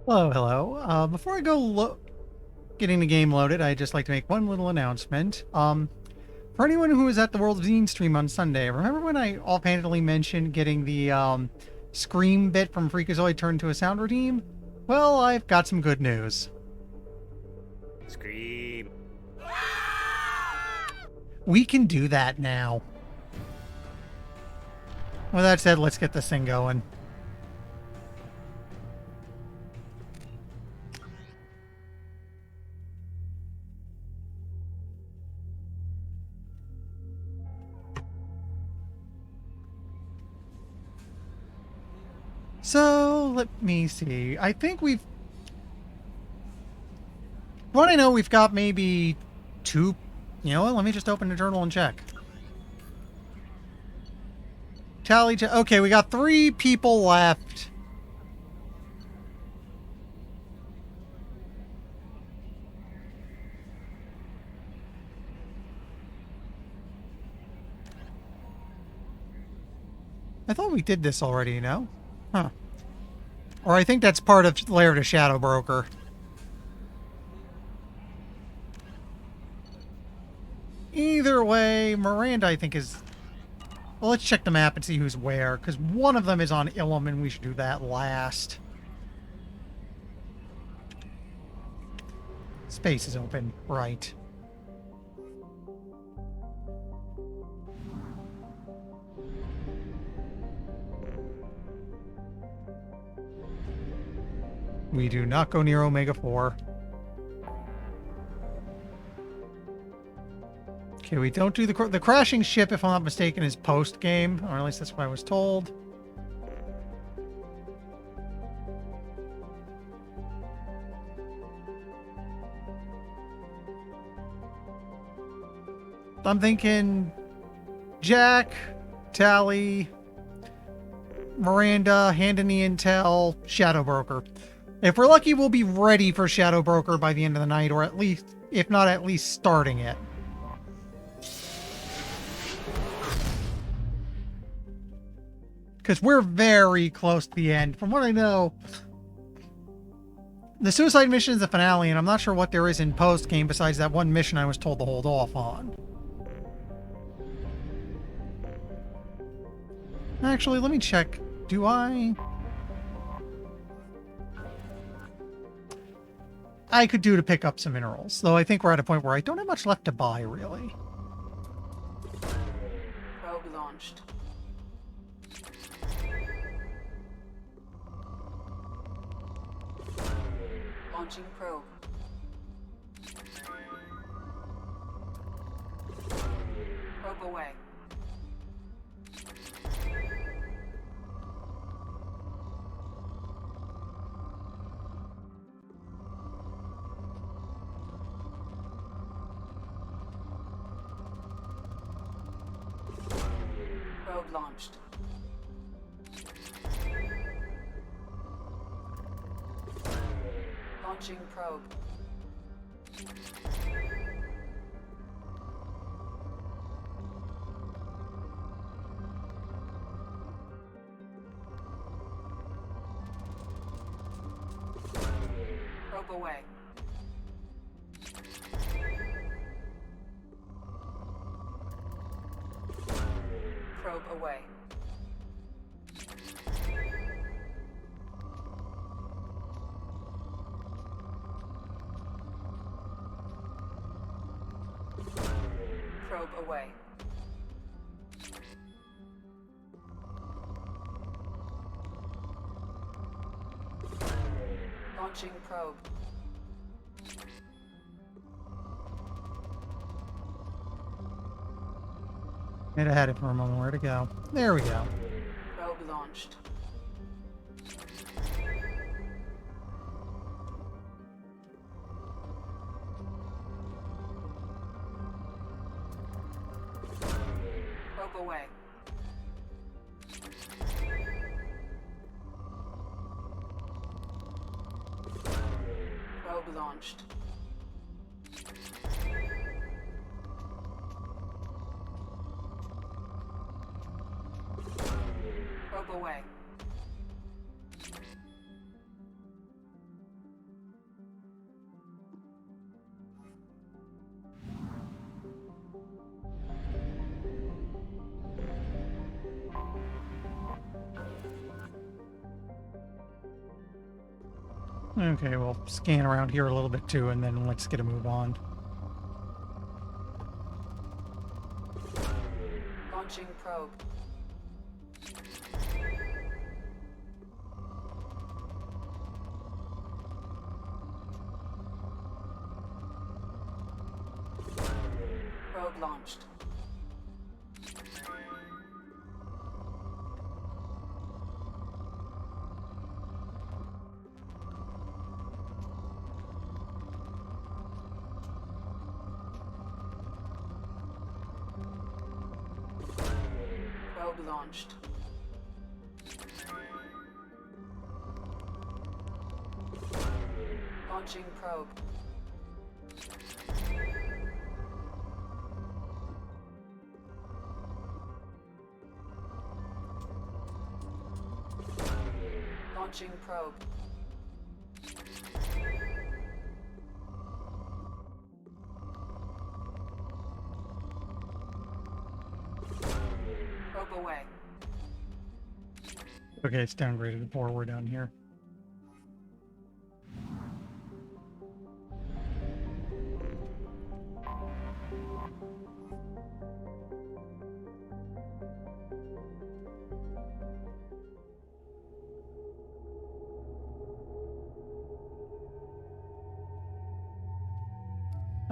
Hello, hello. Before I go getting the game loaded, I'd just like to make one little announcement. For anyone who was at the World of Zine stream on Sunday, remember when I offhandedly mentioned getting the scream bit from Freakazoid turned into a sound routine? Well, I've got some good news. Scream. We can do that now. With that said, let's get this thing going. So, let me see. I think we've... What I know, we've got maybe 2... You know what? Let me just open the journal and check. Tally... Okay, we got 3 people left. I thought we did this already, no? Huh. Or I think that's part of Lair to Shadow Broker. Either way, Miranda, I think, is... Well, let's check the map and see who's where, because one of them is on Ilum, and we should do that last. Space is open. Right. We do not go near Omega 4. Okay, we don't do the crashing ship, if I'm not mistaken, is post-game. Or at least that's what I was told. I'm thinking Jack, Tally, Miranda, handing the intel, Shadow Broker. If we're lucky, we'll be ready for Shadow Broker by the end of the night, or at least, if not at least starting it. Because we're very close to the end. From what I know, the suicide mission is the finale, and I'm not sure what there is in post-game besides that one mission I was told to hold off on. Actually, let me check. Do I could do to pick up some minerals, though I think we're at a point where I don't have much left to buy, really. Probe launched. Launching probe. Probe away. Probe launched. Launching probe. Probe away. Probe away. Probe away. Launching probe. It had it for a moment. Where to go? There we go. Probe launched. Probe away. Probe launched. Probe away. Okay, we'll scan around here a little bit too, and then let's get a move on. Launching probe. Probe launched. Probe launched. Launching probe. Launching probe. Probe away. Okay, it's downgraded to 4. We're down here.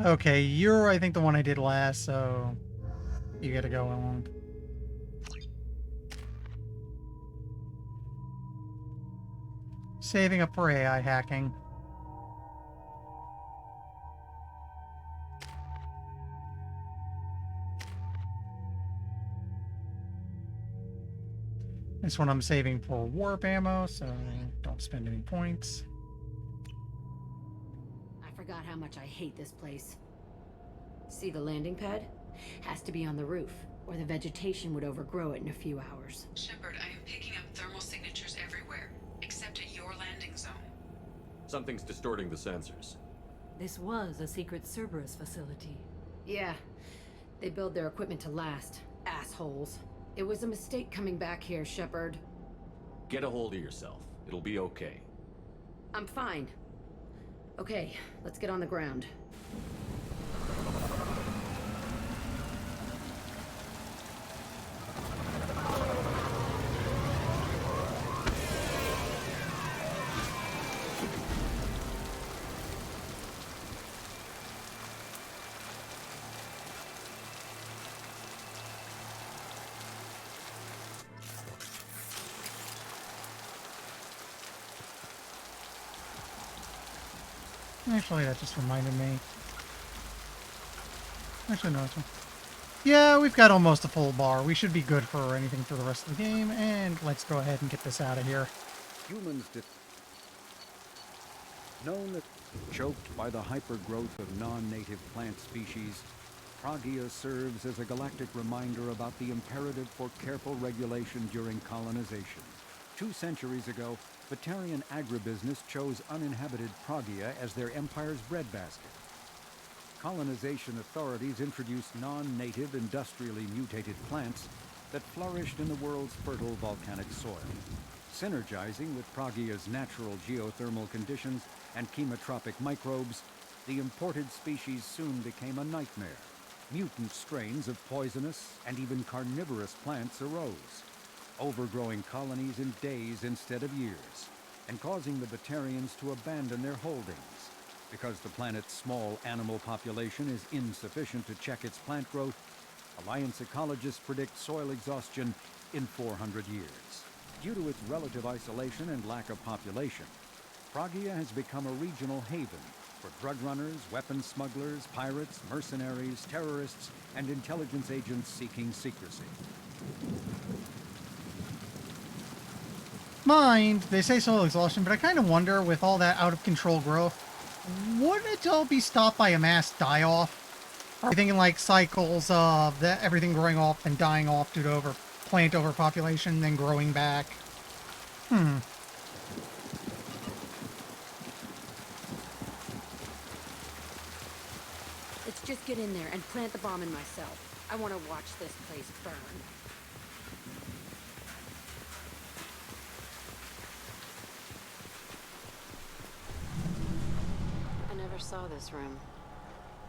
Okay, you're, I think, the one I did last, so you gotta go along. Saving up for AI hacking. This one I'm saving for warp ammo, so don't spend any points. I forgot how much I hate this place. See the landing pad? Has to be on the roof, or the vegetation would overgrow it in a few hours. Shepard, I am picking up thermal signatures everywhere, except at your landing zone. Something's distorting the sensors. This was a secret Cerberus facility. Yeah, they build their equipment to last. Assholes. It was a mistake coming back here, Shepard. Get a hold of yourself. It'll be okay. I'm fine. Okay, let's get on the ground. Actually, that just reminded me. Actually, no, it's fine. Yeah, we've got almost a full bar. We should be good for anything for the rest of the game, and let's go ahead and get this out of here. Humans known that choked by the hypergrowth of non-native plant species, Pragia serves as a galactic reminder about the imperative for careful regulation during colonization. 2 centuries ago, Batarian agribusiness chose uninhabited Pragia as their empire's breadbasket. Colonization authorities introduced non-native, industrially mutated plants that flourished in the world's fertile volcanic soil. Synergizing with Pragia's natural geothermal conditions and chemotropic microbes, the imported species soon became a nightmare. Mutant strains of poisonous and even carnivorous plants arose, overgrowing colonies in days instead of years, and causing the Batarians to abandon their holdings. Because the planet's small animal population is insufficient to check its plant growth, Alliance ecologists predict soil exhaustion in 400 years. Due to its relative isolation and lack of population, Pragia has become a regional haven for drug runners, weapons smugglers, pirates, mercenaries, terrorists, and intelligence agents seeking secrecy. Mind, they say soil exhaustion, but I kind of wonder, with all that out-of-control growth, wouldn't it all be stopped by a mass die-off? Are we thinking like cycles of everything growing off and dying off due to plant overpopulation, then growing back? Let's just get in there and plant the bomb in myself. I want to watch this place burn. I never saw this room.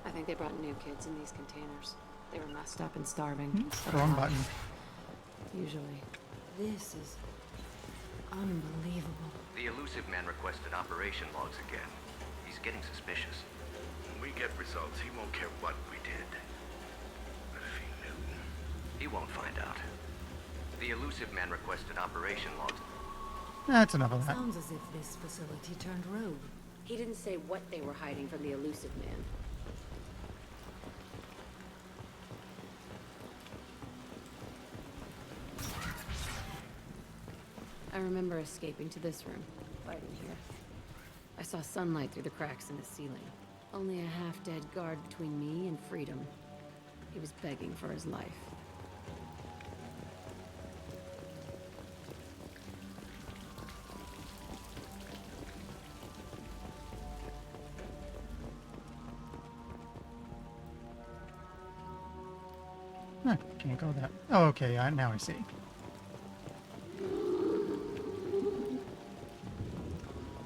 I think they brought new kids in these containers. They were messed up and starving. Wrong button. Usually. This is unbelievable. The elusive man requested operation logs again. He's getting suspicious. When we get results, he won't care what we did. But if he knew... He won't find out. The elusive man requested operation logs. That's enough of that. Sounds as if this facility turned rogue. He didn't say what they were hiding from the elusive man. I remember escaping to this room, fighting here. I saw sunlight through the cracks in the ceiling. Only a half-dead guard between me and freedom. He was begging for his life. Huh, can't go that. Oh, okay. Now I see.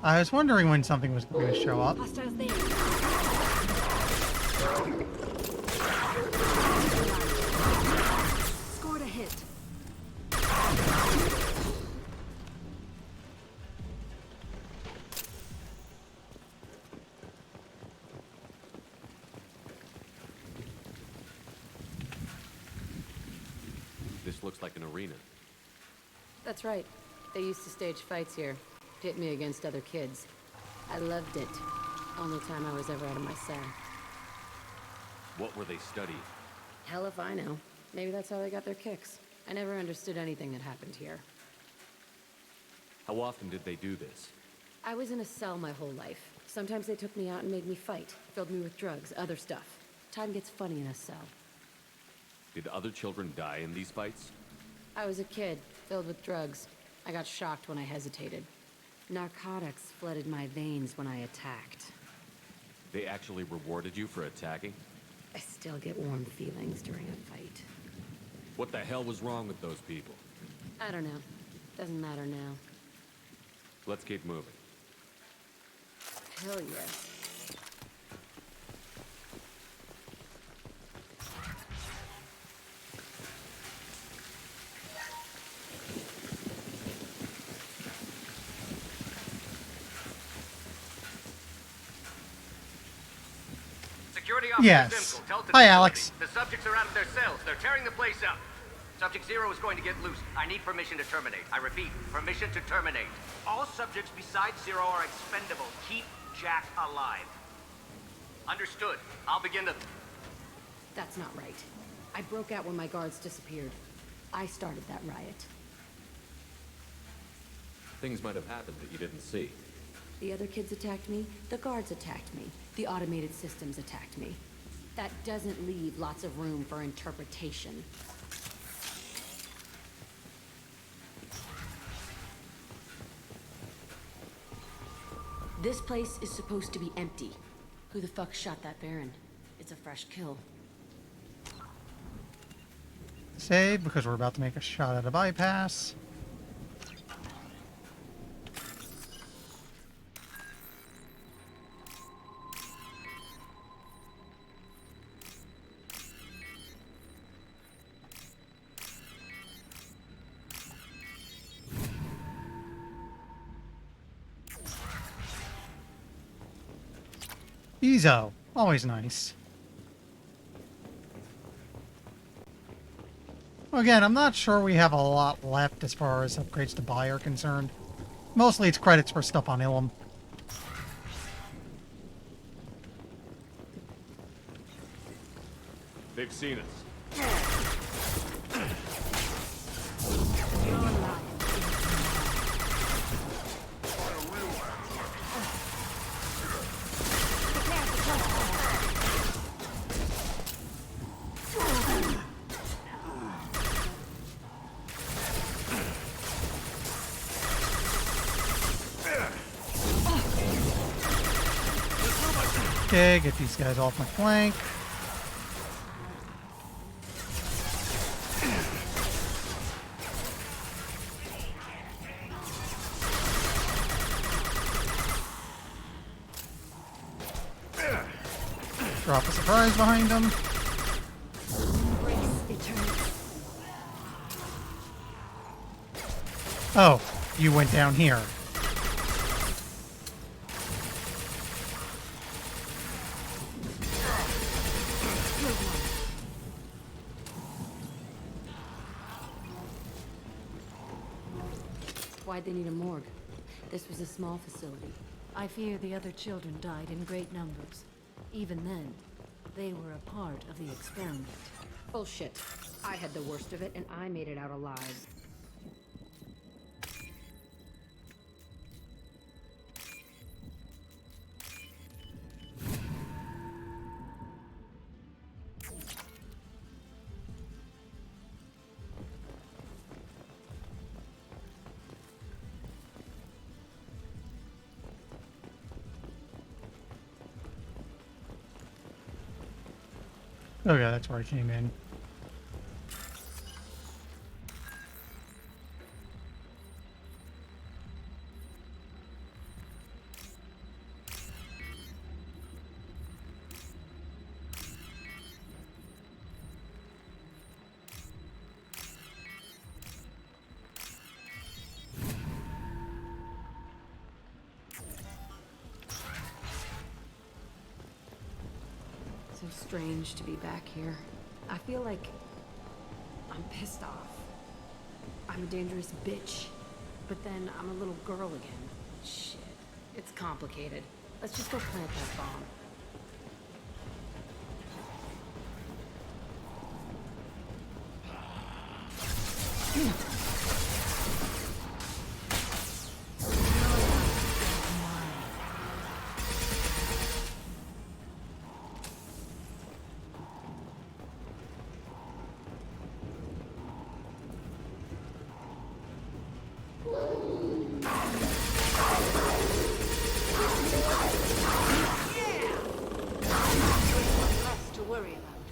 I was wondering when something was going to show up. Hostiles there. Scored a hit. This looks like an arena. That's right. They used to stage fights here. Pit me against other kids. I loved it. Only time I was ever out of my cell. What were they studying? Hell if I know. Maybe that's how they got their kicks. I never understood anything that happened here. How often did they do this? I was in a cell my whole life. Sometimes they took me out and made me fight. Filled me with drugs, other stuff. Time gets funny in a cell. Did other children die in these fights? I was a kid, filled with drugs. I got shocked when I hesitated. Narcotics flooded my veins when I attacked. They actually rewarded you for attacking? I still get warm feelings during a fight. What the hell was wrong with those people? I don't know. Doesn't matter now. Let's keep moving. Hell yes. Security officer Yes. Simcoe, tell to Hi, the Alex. facility. The subjects are out of their cells. They're tearing the place up. Subject 0 is going to get loose. I need permission to terminate. I repeat, permission to terminate. All subjects besides 0 are expendable. Keep Jack alive. Understood. I'll begin the... That's not right. I broke out when my guards disappeared. I started that riot. Things might have happened that you didn't see. The other kids attacked me, the guards attacked me, the automated systems attacked me. That doesn't leave lots of room for interpretation. This place is supposed to be empty. Who the fuck shot that Baron? It's a fresh kill. Save, because we're about to make a shot at a bypass. Ezo, always nice. Again, I'm not sure we have a lot left as far as upgrades to buy are concerned. Mostly it's credits for stuff on Ilum. They've seen us. Okay, get these guys off my flank. Drop a surprise behind them. Oh, you went down here. Why'd they need a morgue? This was a small facility. I fear the other children died in great numbers. Even then, they were a part of the experiment. Bullshit. I had the worst of it, and I made it out alive. Okay, that's where I came in. So strange to be back here. I feel like I'm pissed off. I'm a dangerous bitch. But then I'm a little girl again. Shit. It's complicated. Let's just go plant that bomb. Less to worry about.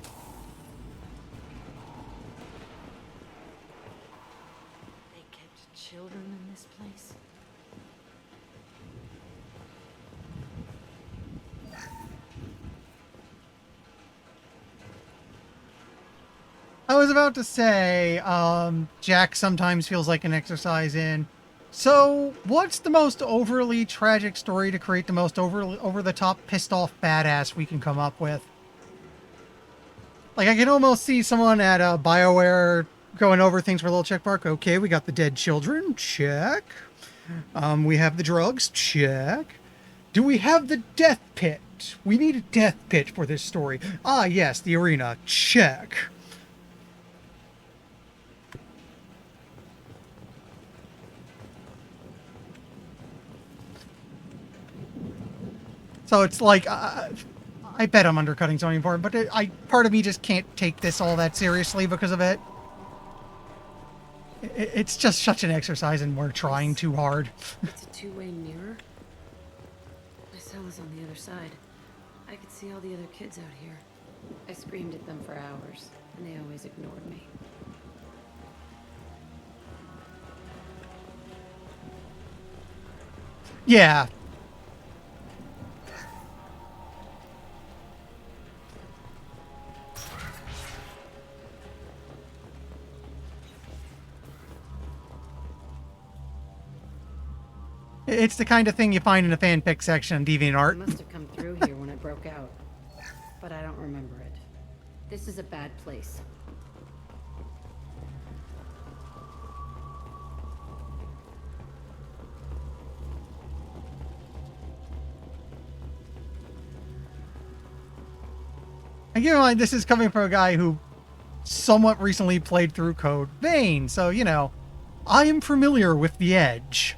They kept children in this place? I was about to say, Jack sometimes feels like an exercise in. So, what's the most overly tragic story to create the most over-the-top, pissed-off badass we can come up with? Like, I can almost see someone at BioWare going over things for a little check mark. Okay, we got the dead children. Check. We have the drugs. Check. Do we have the death pit? We need a death pit for this story. Ah, yes, the arena. Check. So it's like, I bet I'm undercutting something important, but part of me just can't take this all that seriously because of it. It's just such an exercise, and we're trying too hard. It's a two-way mirror. My cell is on the other side. I could see all the other kids out here. I screamed at them for hours, and they always ignored me. Yeah. It's the kind of thing you find in a fanfic section on I DeviantArt. must have come through here when it broke out, but I don't remember it. This is a bad place. And keep in mind, this is coming from a guy who somewhat recently played through Code Vein, so, you know, I am familiar with the edge.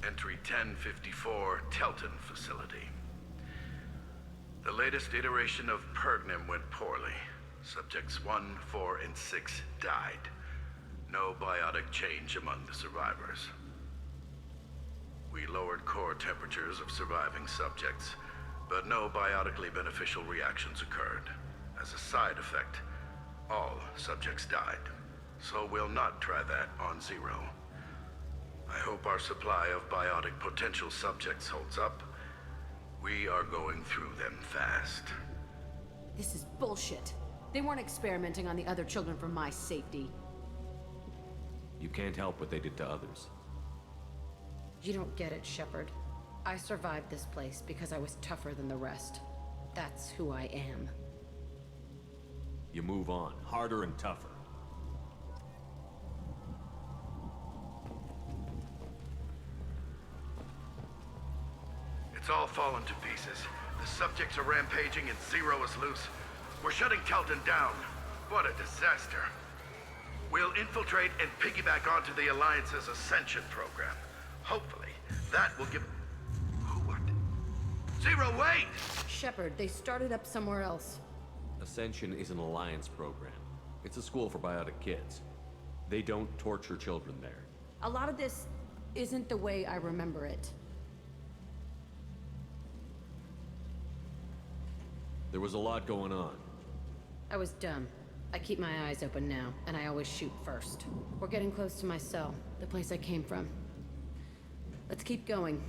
Entry 1054, Telton facility. The latest iteration of Pergnim went poorly. Subjects 1, 4, and 6 died. No biotic change among the survivors. We lowered core temperatures of surviving subjects, but no biotically beneficial reactions occurred. As a side effect, all subjects died. So we'll not try that on Zero. I hope our supply of biotic potential subjects holds up. We are going through them fast. This is bullshit. They weren't experimenting on the other children for my safety. You can't help what they did to others. You don't get it, Shepard. I survived this place because I was tougher than the rest. That's who I am. You move on, harder and tougher. It's all fallen to pieces. The subjects are rampaging and Zero is loose. We're shutting Kelton down. What a disaster. We'll infiltrate and piggyback onto the Alliance's Ascension program. Hopefully, that will give... Who are they? Zero, wait! Shepard, they started up somewhere else. Ascension is an Alliance program. It's a school for biotic kids. They don't torture children there. A lot of this isn't the way I remember it. There was a lot going on. I was dumb. I keep my eyes open now, and I always shoot first. We're getting close to my cell, the place I came from. Let's keep going.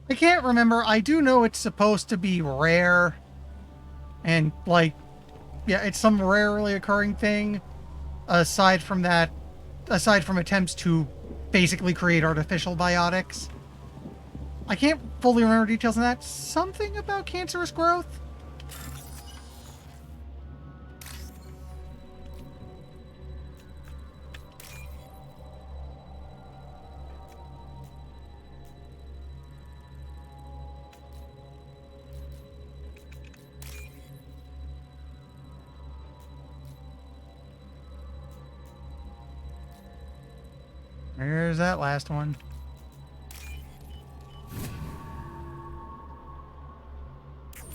I can't remember. I do know it's supposed to be rare. And, like, yeah, it's some rarely occurring thing. Aside from that, aside from attempts to basically create artificial biotics. I can't fully remember details on that. Something about cancerous growth? There's that last one.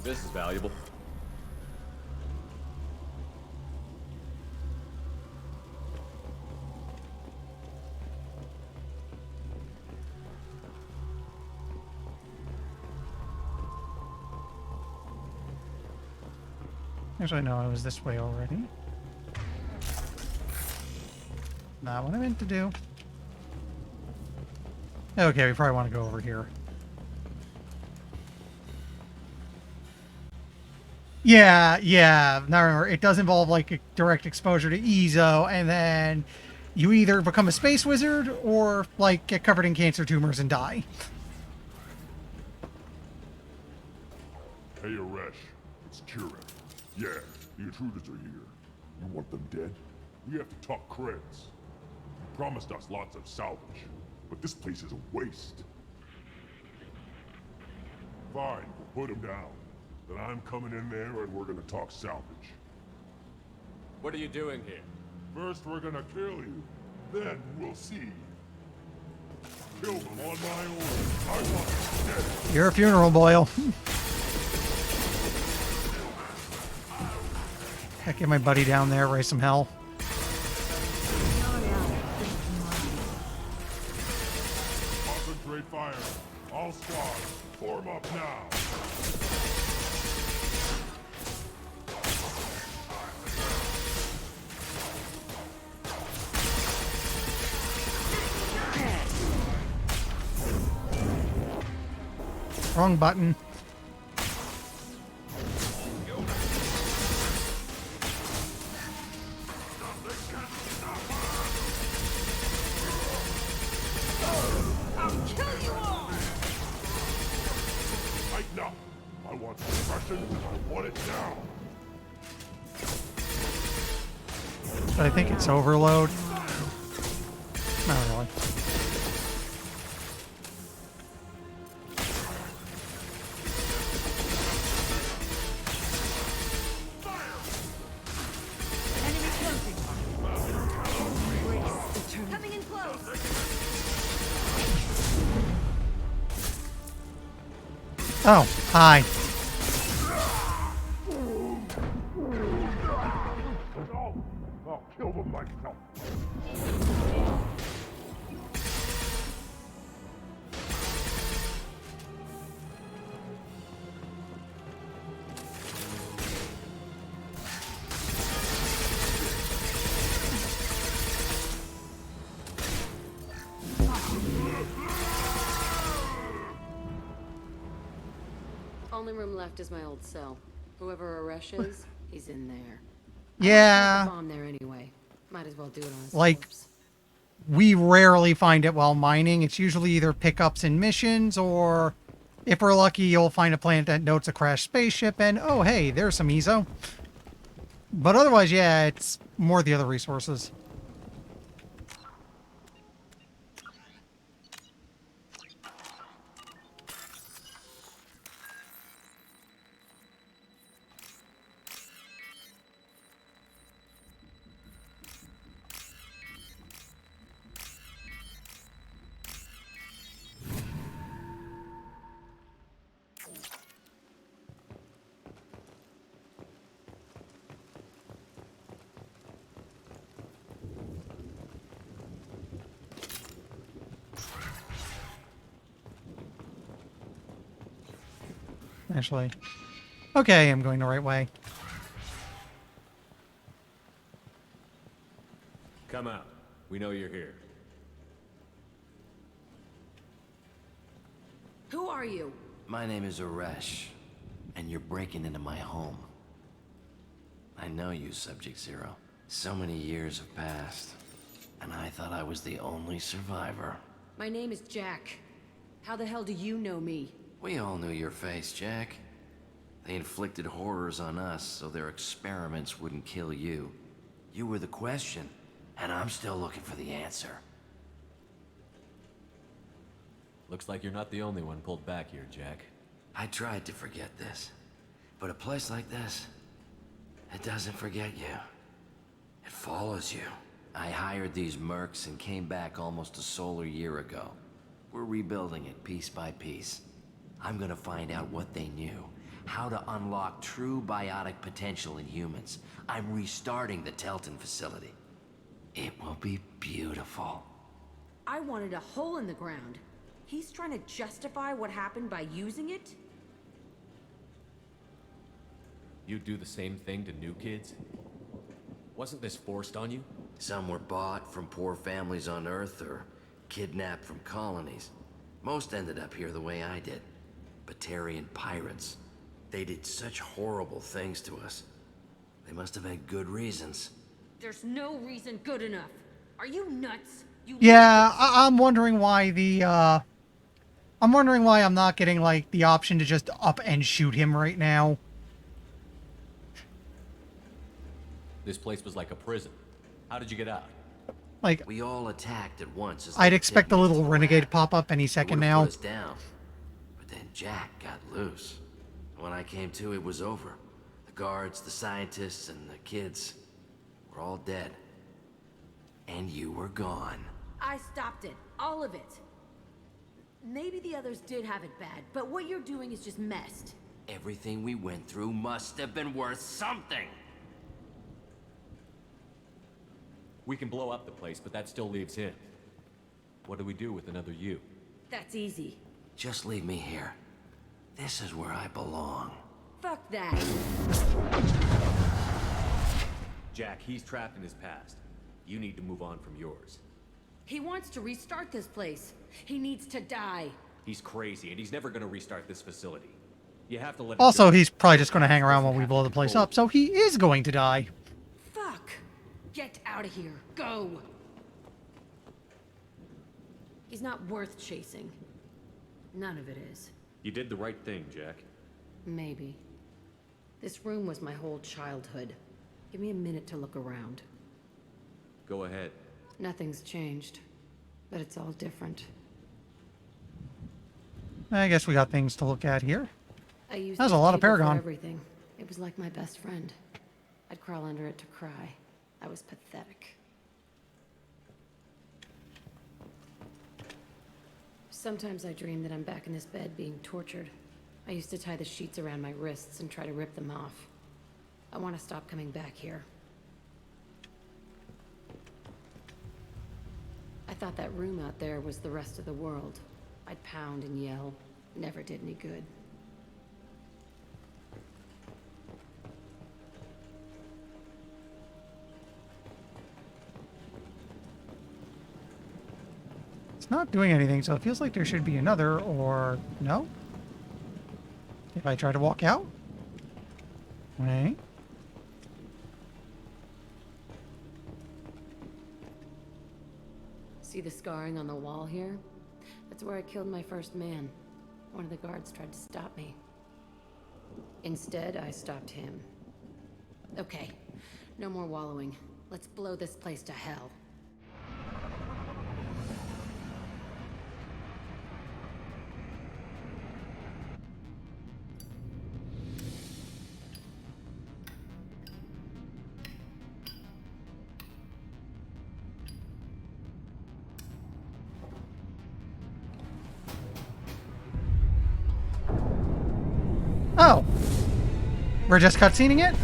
This is valuable. Actually, no, I was this way already. Not what I meant to do. Okay, we probably want to go over here. Yeah. Now remember, it does involve like a direct exposure to Eezo, and then you either become a space wizard or like get covered in cancer tumors and die. Hey, Aresh, it's Kieran. Yeah, the intruders are here. You want them dead? We have to talk creds. You promised us lots of salvage, but this place is a waste. Fine, we'll put them down. Then I'm coming in there and we're gonna talk salvage. What are you doing here? First we're gonna kill you, then we'll see. Kill them on my orders. I want them dead. You're a funeral, Boyle. Heck, get my buddy down there, raise some hell. Concentrate fire. All squads, form up now. Wrong button. Tighten up. I want suppression and I want it now. But I think it's overload. Not really. Coming in close. Oh, hi. No, I'll kill them myself. Only room left is my old cell. Whoever Aresh is, he's in there. Yeah. The bomb there anyway. Might as well do it on his Like, corpse. we rarely find it while mining. It's usually either pickups and missions, or if we're lucky, you'll find a planet that notes a crashed spaceship, and oh, hey, there's some EZO. But otherwise, yeah, it's more the other resources. Actually. Okay, I'm going the right way. Come out. We know you're here. Who are you? My name is Aresh, and you're breaking into my home. I know you, Subject Zero. So many years have passed, and I thought I was the only survivor. My name is Jack. How the hell do you know me? We all knew your face, Jack. They inflicted horrors on us so their experiments wouldn't kill you. You were the question, and I'm still looking for the answer. Looks like you're not the only one pulled back here, Jack. I tried to forget this, but a place like this, it doesn't forget you. It follows you. I hired these mercs and came back almost a solar year ago. We're rebuilding it piece by piece. I'm gonna find out what they knew, how to unlock true biotic potential in humans. I'm restarting the Telton facility. It will be beautiful. I wanted a hole in the ground. He's trying to justify what happened by using it? You'd do the same thing to new kids? Wasn't this forced on you? Some were bought from poor families on Earth or kidnapped from colonies. Most ended up here the way I did. Batarian pirates. They did such horrible things to us. They must have had good reasons. There's no reason good enough. Are you nuts? Yeah, I'm wondering why I'm wondering why I'm not getting, like, the option to just up and shoot him right now. This place was like a prison. How did you get out? Like, we all attacked at once. I'd expect a little renegade pop up any second now. Put us down. But then Jack got loose. When I came to, it was over. The guards, the scientists, and the kids were all dead. And you were gone. I stopped it. All of it. Maybe the others did have it bad, but what you're doing is just messed. Everything we went through must have been worth something. We can blow up the place, but that still leaves him. What do we do with another you? That's easy. Just leave me here. This is where I belong. Fuck that. Jack, he's trapped in his past. You need to move on from yours. He wants to restart this place. He needs to die. He's crazy, and he's never gonna restart this facility. You have to let him Also, go. he's probably just going to hang around while we blow the place up, so he is going to die. Fuck. Get out of here. Go. He's not worth chasing. None of it is. You did the right thing, Jack. Maybe. This room was my whole childhood. Give me a minute to look around. Go ahead. Nothing's changed, but it's all different. I guess we got things to look at here. I used That's a this lot of table for Paragon. everything. It was like my best friend. I'd crawl under it to cry. I was pathetic. Sometimes I dream that I'm back in this bed being tortured. I used to tie the sheets around my wrists and try to rip them off. I want to stop coming back here. I thought that room out there was the rest of the world. I'd pound and yell. Never did any good. It's not doing anything, so it feels like there should be another, or no? If I try to walk out? Okay. See the scarring on the wall here? That's where I killed my first man. One of the guards tried to stop me. Instead, I stopped him. Okay, no more wallowing. Let's blow this place to hell. Oh! We're just cutscening it?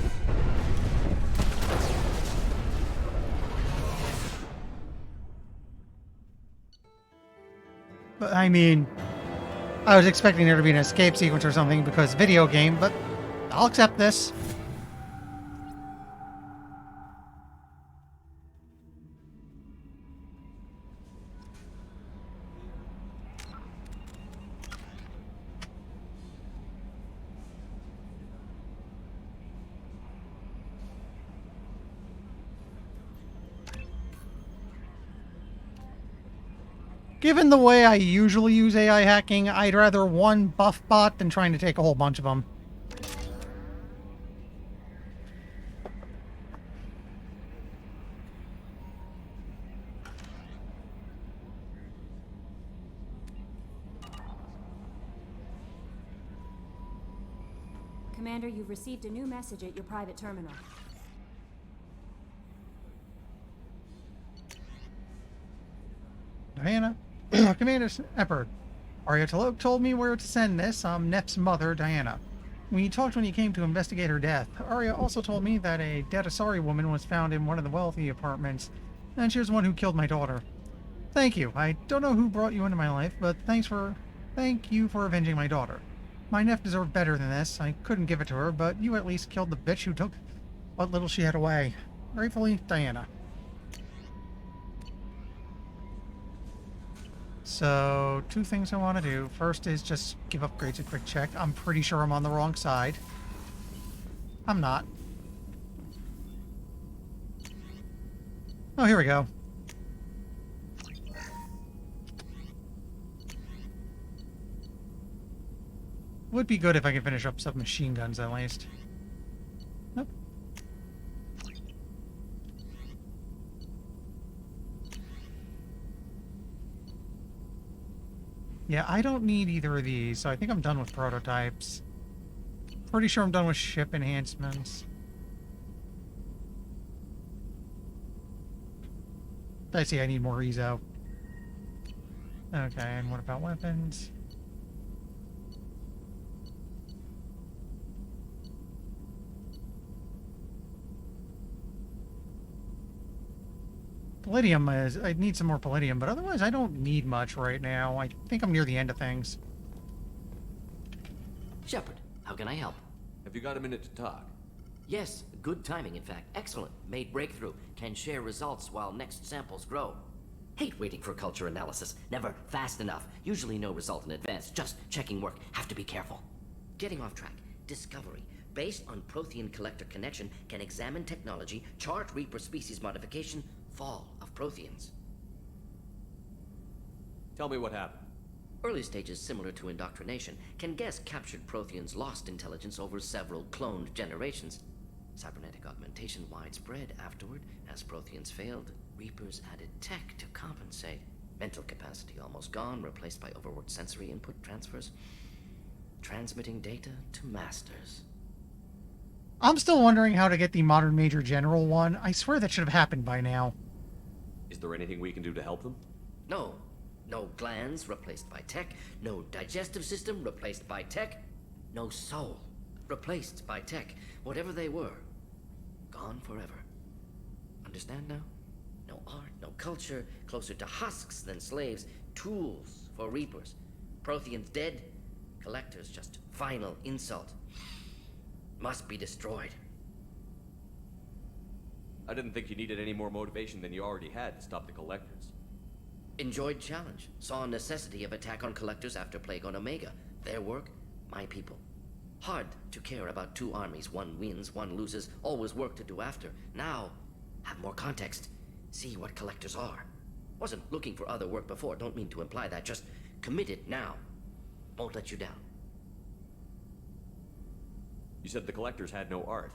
But, I mean, I was expecting there to be an escape sequence or something because video game, but I'll accept this. Given the way I usually use AI hacking, I'd rather one buff bot than trying to take a whole bunch of them. Commander, you've received a new message at your private terminal. Diana? Commander Shepard. Arya T'Loak told me where to send this. I'm Neff's mother, Diana. We talked when you came to investigate her death. Arya also told me that a dead Asari woman was found in one of the wealthy apartments, and she was the one who killed my daughter. Thank you. I don't know who brought you into my life, but thank you for avenging my daughter. My Neff deserved better than this. I couldn't give it to her, but you at least killed the bitch who took what little she had away. Gratefully, Diana. So, two things I want to do. First is just give upgrades a quick check. I'm pretty sure I'm on the wrong side. I'm not. Oh, here we go. Would be good if I could finish up some machine guns at least. Nope. Yeah, I don't need either of these, so I think I'm done with prototypes. Pretty sure I'm done with ship enhancements. I see I need more Ezo. Okay, and what about weapons? Palladium is... I need some more palladium, but otherwise I don't need much right now. I think I'm near the end of things. Shepard, how can I help? Have you got a minute to talk? Yes, good timing, in fact. Excellent. Made breakthrough. Can share results while next samples grow. Hate waiting for culture analysis. Never fast enough. Usually no result in advance. Just checking work. Have to be careful. Getting off track. Discovery. Based on Prothean collector connection, can examine technology, chart Reaper species modification, fall of Protheans. Tell me what happened. Early stages similar to indoctrination. Can guess captured Protheans lost intelligence over several cloned generations. Cybernetic augmentation widespread afterward. As Protheans failed, Reapers added tech to compensate. Mental capacity almost gone, replaced by overworked sensory input transfers. Transmitting data to masters. I'm still wondering how to get the Modern Major General one. I swear that should have happened by now. Is there anything we can do to help them? No. No glands replaced by tech. No digestive system replaced by tech. No soul replaced by tech. Whatever they were, gone forever. Understand now? No art, no culture, closer to husks than slaves. Tools for Reapers. Protheans dead. Collectors just final insult. Must be destroyed. I didn't think you needed any more motivation than you already had to stop the Collectors. Enjoyed challenge. Saw necessity of attack on Collectors after Plague on Omega. Their work, my people. Hard to care about two armies. One wins, one loses. Always work to do after. Now, have more context. See what collectors are. Wasn't looking for other work before. Don't mean to imply that. Just committed now. Won't let you down. You said the collectors had no art.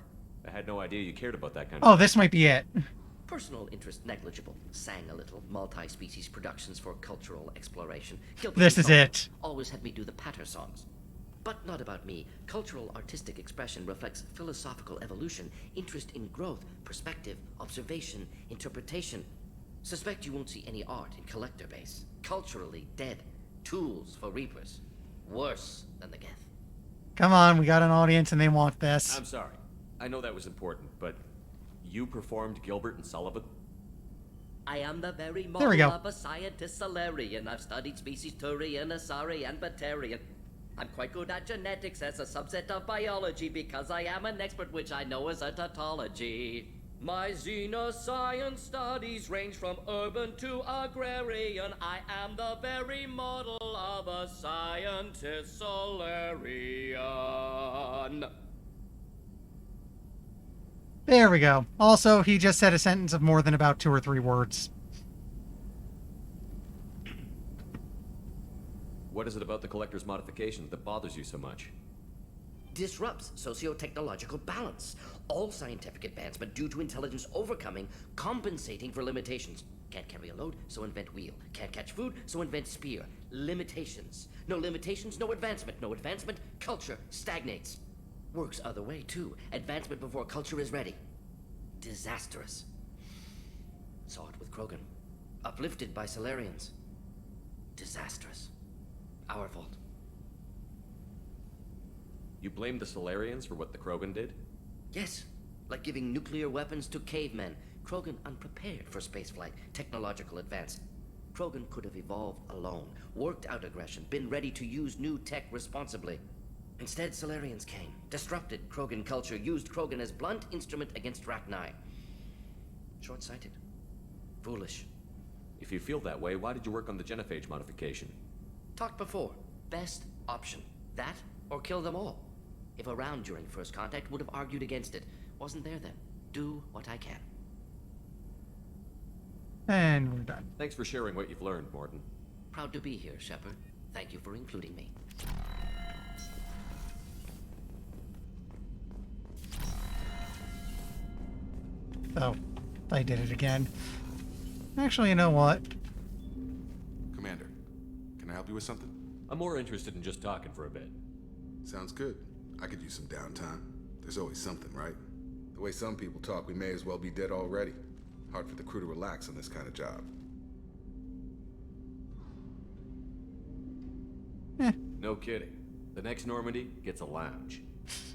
I had no idea you cared about that kind of Oh, this might be it. Personal interest negligible. Sang a little. Multi-species productions for cultural exploration. This is it. Always had me do the patter songs. But not about me. Cultural artistic expression reflects philosophical evolution, interest in growth, perspective, observation, interpretation. Suspect you won't see any art in collector base. Culturally dead. Tools for reapers. Worse than the Geth. Come on, we got an audience and they want this. I'm sorry. I know that was important, but you performed Gilbert and Sullivan? I am the very There we go. model of a scientist Solarian. I've studied species Turian, Asari, and Batarian. I'm quite good at genetics as a subset of biology because I am an expert, which I know is a tautology. My xenoscience studies range from urban to agrarian. I am the very model of a scientist Solarian. There we go. Also, he just said a sentence of more than about 2 or 3 words. What is it about the collector's modification that bothers you so much? Disrupts socio-technological balance. All scientific advancement due to intelligence overcoming, compensating for limitations. Can't carry a load, so invent wheel. Can't catch food, so invent spear. Limitations. No limitations, no advancement. No advancement, culture stagnates. Works other way, too. Advancement before culture is ready. Disastrous. Saw it with Krogan. Uplifted by Solarians. Disastrous. Our fault. You blame the Solarians for what the Krogan did? Yes, like giving nuclear weapons to cavemen. Krogan unprepared for spaceflight, technological advance. Krogan could have evolved alone, worked out aggression, been ready to use new tech responsibly. Instead, Solarians came, disrupted Krogan culture, used Krogan as blunt instrument against Rachni. Short-sighted. Foolish. If you feel that way, why did you work on the genophage modification? Talked before. Best option. That or kill them all. If around during first contact, would have argued against it. Wasn't there then. Do what I can. And we're done. Thanks for sharing what you've learned, Morton. Proud to be here, Shepard. Thank you for including me. Oh, I did it again. Actually, you know what? Commander, can I help you with something? I'm more interested in just talking for a bit. Sounds good. I could use some downtime. There's always something, right? The way some people talk, we may as well be dead already. Hard for the crew to relax on this kind of job. No kidding. The next Normandy gets a lounge.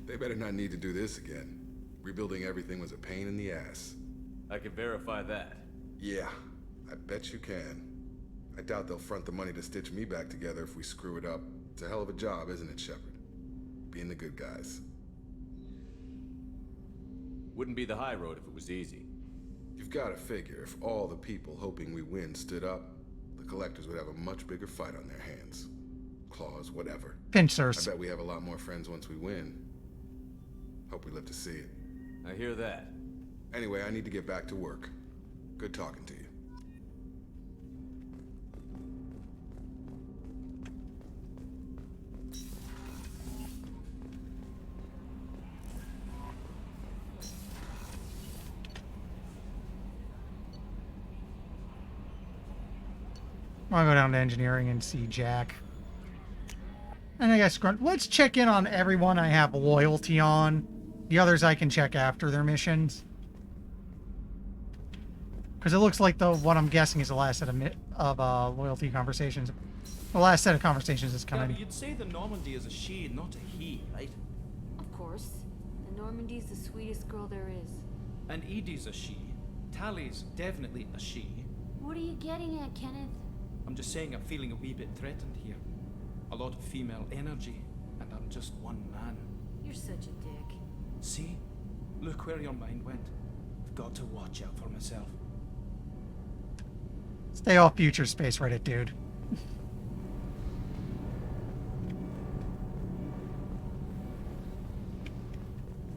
They better not need to do this again. Rebuilding everything was a pain in the ass. I can verify that. Yeah, I bet you can. I doubt they'll front the money to stitch me back together if we screw it up. It's a hell of a job, isn't it, Shepard? Being the good guys. Wouldn't be the high road if it was easy. You've got to figure if all the people hoping we win stood up, the collectors would have a much bigger fight on their hands. Claws, whatever. Pincers. I bet we have a lot more friends once we win. Hope we live to see it. I hear that. Anyway, I need to get back to work. Good talking to you. I'll go down to engineering and see Jack. And I guess let's check in on everyone I have loyalty on. The others I can check after their missions. Because it looks like what I'm guessing is the last set of loyalty conversations. The last set of conversations is coming. Yeah, you'd say the Normandy is a she, not a he, right? Of course. The Normandy's the sweetest girl there is. And Edie's a she. Tally's definitely a she. What are you getting at, Kenneth? I'm just saying I'm feeling a wee bit threatened here. A lot of female energy, and I'm just one man. You're such a dick. See? Look where your mind went. I've got to watch out for myself. Stay off future space Reddit, dude.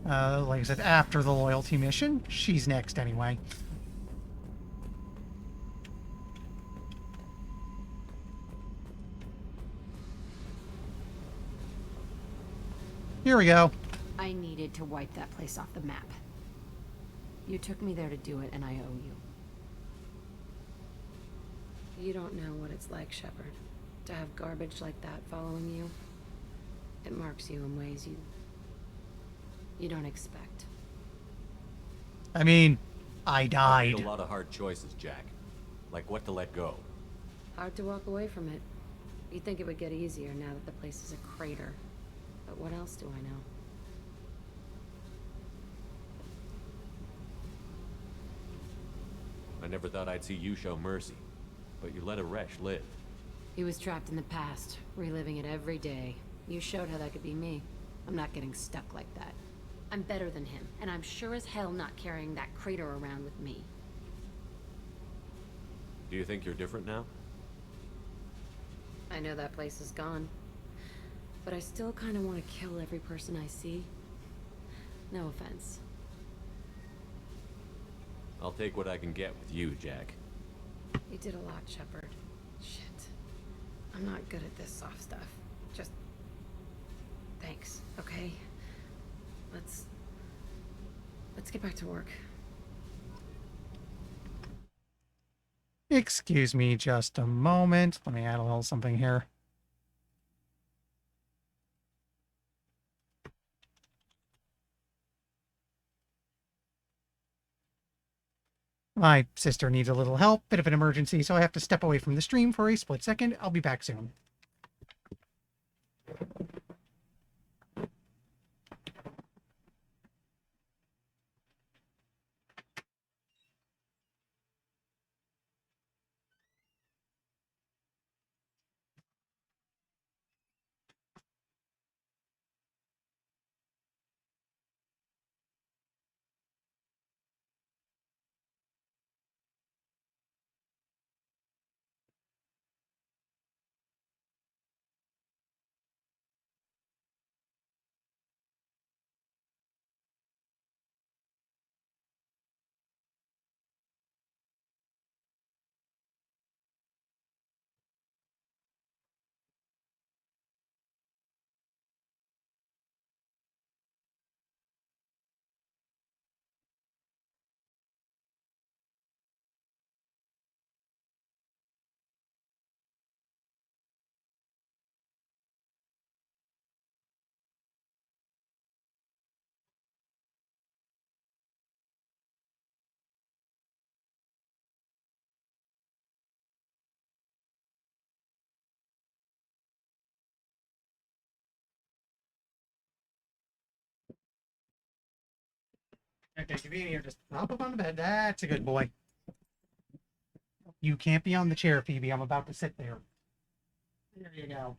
Like I said, after the loyalty mission. She's next anyway. Here we go. I needed to wipe that place off the map. You took me there to do it, and I owe you. You don't know what it's like, Shepard, to have garbage like that following you. It marks you in ways you don't expect. I mean, I I've died. made a lot of hard choices, Jack. Like what to let go. Hard to walk away from it. You'd think it would get easier now that the place is a crater. But what else do I know? I never thought I'd see you show mercy. But you let Aresh live. He was trapped in the past, reliving it every day. You showed how that could be me. I'm not getting stuck like that. I'm better than him, and I'm sure as hell not carrying that crater around with me. Do you think you're different now? I know that place is gone. But I still kind of want to kill every person I see. No offense. I'll take what I can get with you, Jack. You did a lot, Shepard. Shit. I'm not good at this soft stuff. Just... thanks, okay? Let's get back to work. Excuse me just a moment. Let me add a little something here. My sister needs a little help, bit of an emergency, so I have to step away from the stream for a split second. I'll be back soon. Okay, Convenio, just hop up on the bed. That's a good boy. You can't be on the chair, Phoebe. I'm about to sit there. There you go.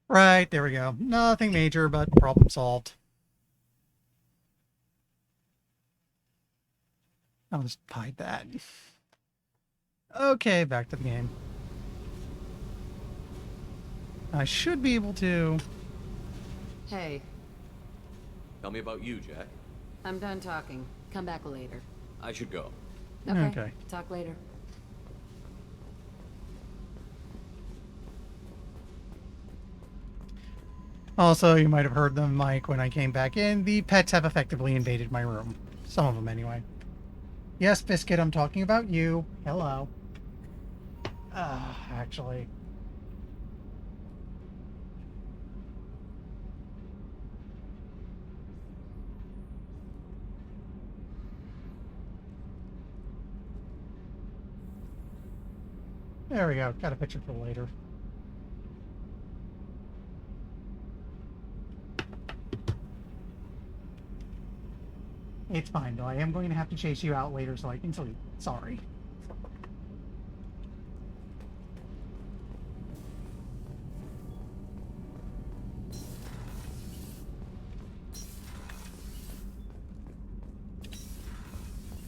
Right, there we go. Nothing major, but problem solved. I'll just hide that. Okay, back to the game. I should be able to... Hey, Tell me about you, Jack. I'm done talking. Come back later. I should go. Okay. Talk later. Also, you might have heard them, Mike, when I came back in. The pets have effectively invaded my room. Some of them, anyway. Yes, Biscuit, I'm talking about you. Hello. Actually. There we go. Got a picture for later. It's fine, though. I am going to have to chase you out later so I can sleep. Sorry.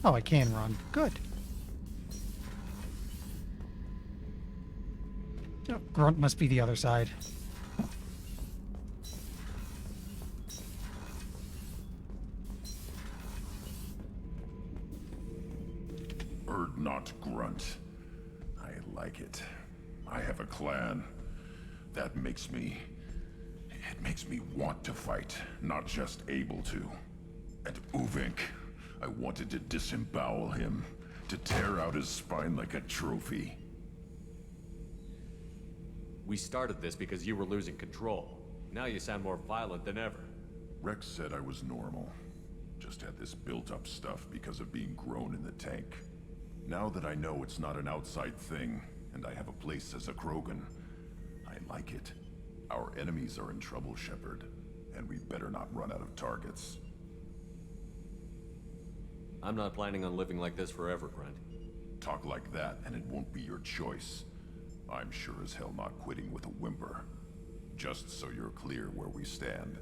Oh, I can run. Good. Grunt must be the other side. Erd not grunt. I like it. I have a clan. That makes me... It makes me want to fight, not just able to. And Uvink, I wanted to disembowel him, to tear out his spine like a trophy. We started this because you were losing control. Now you sound more violent than ever. Rex said I was normal. Just had this built-up stuff because of being grown in the tank. Now that I know it's not an outside thing, and I have a place as a Krogan, I like it. Our enemies are in trouble, Shepard, and we better not run out of targets. I'm not planning on living like this forever, Grunt. Talk like that, and it won't be your choice. I'm sure as hell not quitting with a whimper. Just so you're clear where we stand.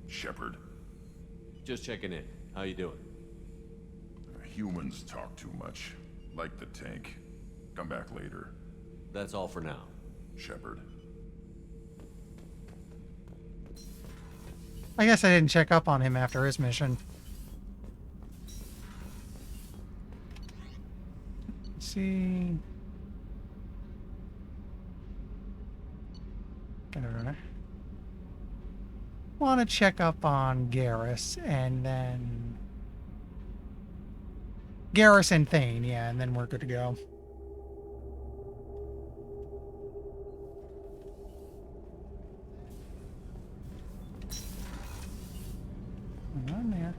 Shepard. Just checking in. How you doing? Humans talk too much. Like the tank. Come back later. That's all for now. Shepard. I guess I didn't check up on him after his mission. Let's see. Want to check up on Garrus and then Garrus and Thane, yeah, and then we're good to go. Hang on there.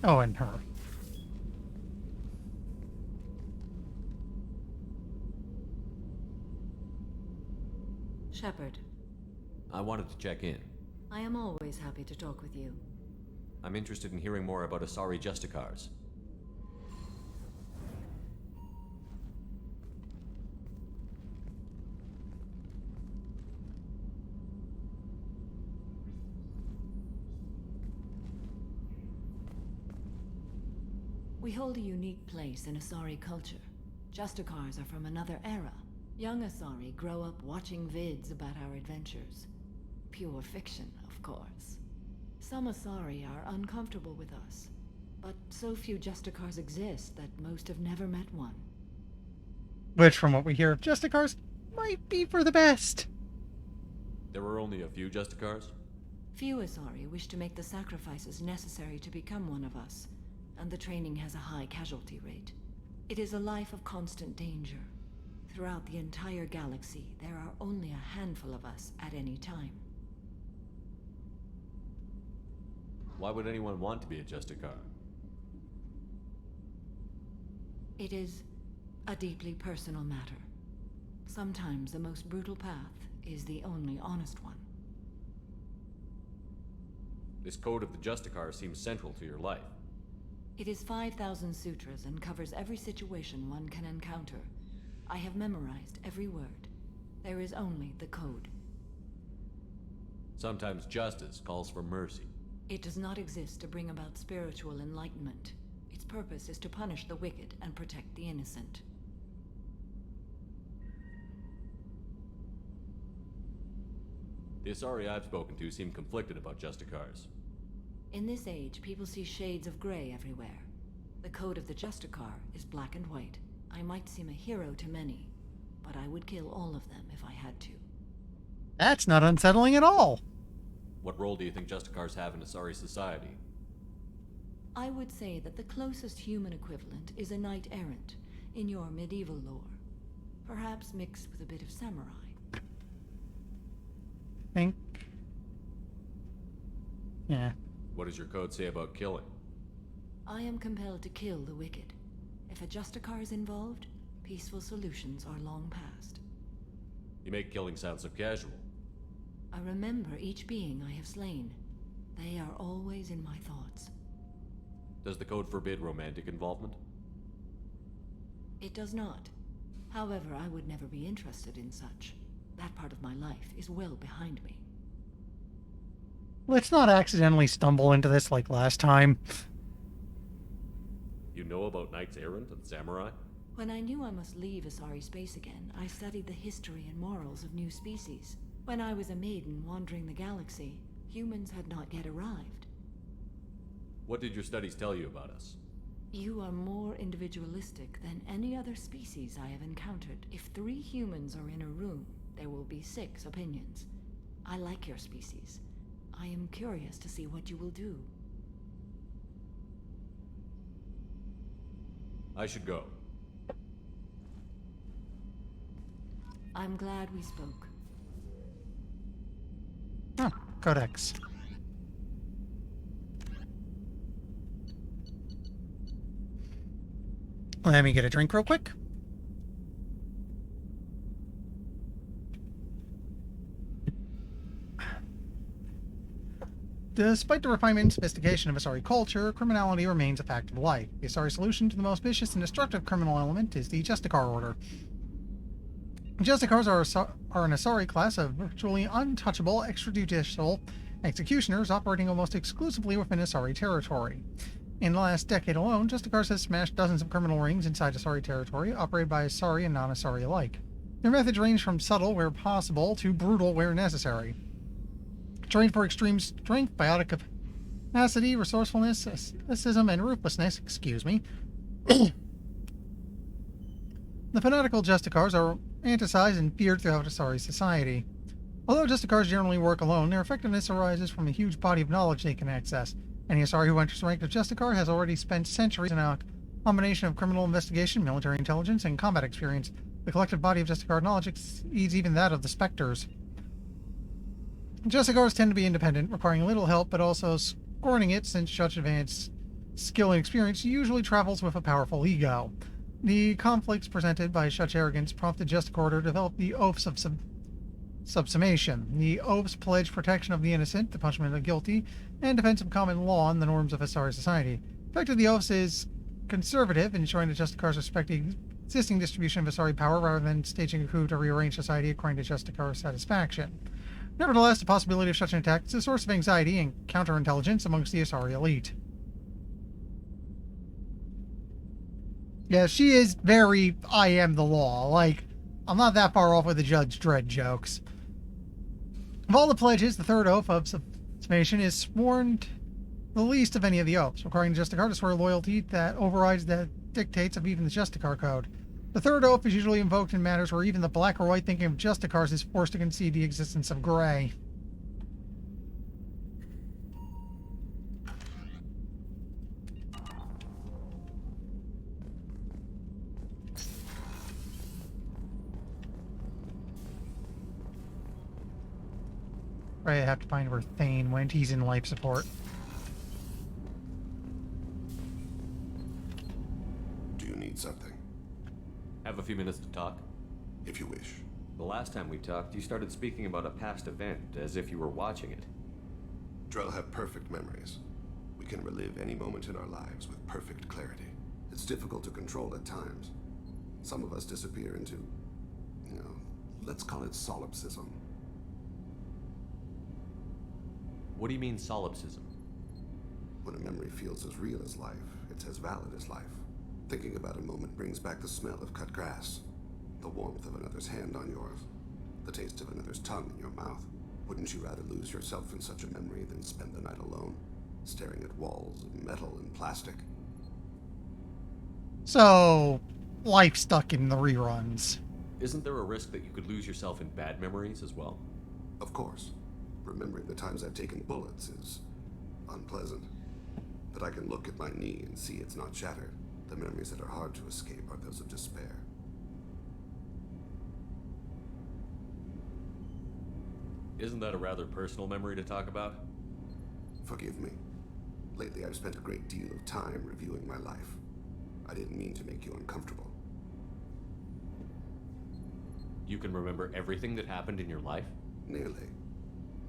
Oh, and her. Shepard. I wanted to check in. I am always happy to talk with you. I'm interested in hearing more about Asari Justicars. We hold a unique place in Asari culture. Justicars are from another era. Young Asari grow up watching vids about our adventures. Pure fiction, of course. Some Asari are uncomfortable with us, but so few Justicars exist that most have never met one. Which, from what we hear of Justicars, might be for the best. There were only a few Justicars? Few Asari wish to make the sacrifices necessary to become one of us, and the training has a high casualty rate. It is a life of constant danger. Throughout the entire galaxy, there are only a handful of us at any time. Why would anyone want to be a Justicar? It is a deeply personal matter. Sometimes the most brutal path is the only honest one. This code of the Justicar seems central to your life. It is 5,000 sutras and covers every situation one can encounter. I have memorized every word. There is only the code. Sometimes justice calls for mercy. It does not exist to bring about spiritual enlightenment. Its purpose is to punish the wicked and protect the innocent. The Asari I've spoken to seem conflicted about Justicars. In this age, people see shades of gray everywhere. The code of the Justicar is black and white. I might seem a hero to many, but I would kill all of them if I had to. That's not unsettling at all. What role do you think Justicars have in Asari society? I would say that the closest human equivalent is a knight-errant in your medieval lore. Perhaps mixed with a bit of samurai. Think. Yeah. What does your code say about killing? I am compelled to kill the wicked. If a Justicar is involved, peaceful solutions are long past. You make killing sound so casual. I remember each being I have slain. They are always in my thoughts. Does the code forbid romantic involvement? It does not. However, I would never be interested in such. That part of my life is well behind me. Let's not accidentally stumble into this like last time. You know about knights errant and samurai? When I knew I must leave Asari space again, I studied the history and morals of new species. When I was a maiden wandering the galaxy, humans had not yet arrived. What did your studies tell you about us? You are more individualistic than any other species I have encountered. If 3 humans are in a room, there will be 6 opinions. I like your species. I am curious to see what you will do. I should go. I'm glad we spoke. Oh, Codex. Let me get a drink real quick. Despite the refinement and sophistication of Asari culture, criminality remains a fact of life. The Asari solution to the most vicious and destructive criminal element is the Justicar Order. Justicars are an Asari class of virtually untouchable extrajudicial executioners operating almost exclusively within Asari territory. In the last decade alone, Justicars has smashed dozens of criminal rings inside Asari territory, operated by Asari and non-Asari alike. Their methods range from subtle where possible to brutal where necessary. Trained for extreme strength, biotic capacity, resourcefulness, asceticism, and ruthlessness, the fanatical Justicars are anticized and feared throughout Asari society. Although Justicars generally work alone, their effectiveness arises from a huge body of knowledge they can access. Any Asari who enters the rank of Justicar has already spent centuries in a combination of criminal investigation, military intelligence, and combat experience. The collective body of Justicar knowledge exceeds even that of the Spectres. Justicars tend to be independent, requiring little help, but also scorning it since such advanced skill and experience usually travels with a powerful ego. The conflicts presented by such arrogance prompted Justicar to develop the Oaths of Subsummation. The Oaths pledge protection of the innocent, the punishment of the guilty, and defense of common law and the norms of Asari society. The effect of the Oaths is conservative, ensuring that Justicars respect the existing distribution of Asari power rather than staging a coup to rearrange society according to Justicar's satisfaction. Nevertheless, the possibility of such an attack is a source of anxiety and counterintelligence amongst the Asari elite. Yeah, she is very I am the law. Like, I'm not that far off with the Judge Dredd jokes. Of all the pledges, the third oath of subsummation is sworn the least of any of the oaths, requiring the Justicar to swear loyalty that overrides the dictates of even the Justicar code. The third oath is usually invoked in matters where even the black or white thinking of Justicars is forced to concede the existence of gray. Right, I have to find where Thane went. He's in life support. Do you need something? Have a few minutes to talk? If you wish. The last time we talked, you started speaking about a past event, as if you were watching it. Drell have perfect memories. We can relive any moment in our lives with perfect clarity. It's difficult to control at times. Some of us disappear into, let's call it solipsism. What do you mean, solipsism? When a memory feels as real as life, it's as valid as life. Thinking about a moment brings back the smell of cut grass, the warmth of another's hand on yours, the taste of another's tongue in your mouth. Wouldn't you rather lose yourself in such a memory than spend the night alone, staring at walls of metal and plastic? So, life stuck in the reruns. Isn't there a risk that you could lose yourself in bad memories as well? Of course. Remembering the times I've taken bullets is unpleasant. But I can look at my knee and see it's not shattered. The memories that are hard to escape are those of despair. Isn't that a rather personal memory to talk about? Forgive me. Lately I've spent a great deal of time reviewing my life. I didn't mean to make you uncomfortable. You can remember everything that happened in your life? Nearly.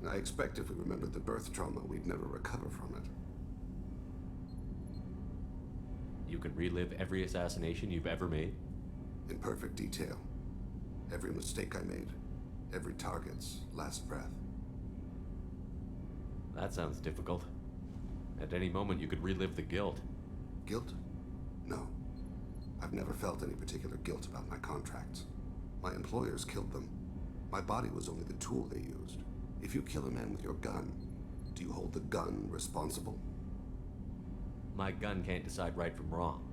I expect if we remembered the birth trauma, we'd never recover from it. You can relive every assassination you've ever made? In perfect detail. Every mistake I made. Every target's last breath. That sounds difficult. At any moment, you could relive the guilt. Guilt? No. I've never felt any particular guilt about my contracts. My employers killed them. My body was only the tool they used. If you kill a man with your gun, do you hold the gun responsible? My gun can't decide right from wrong.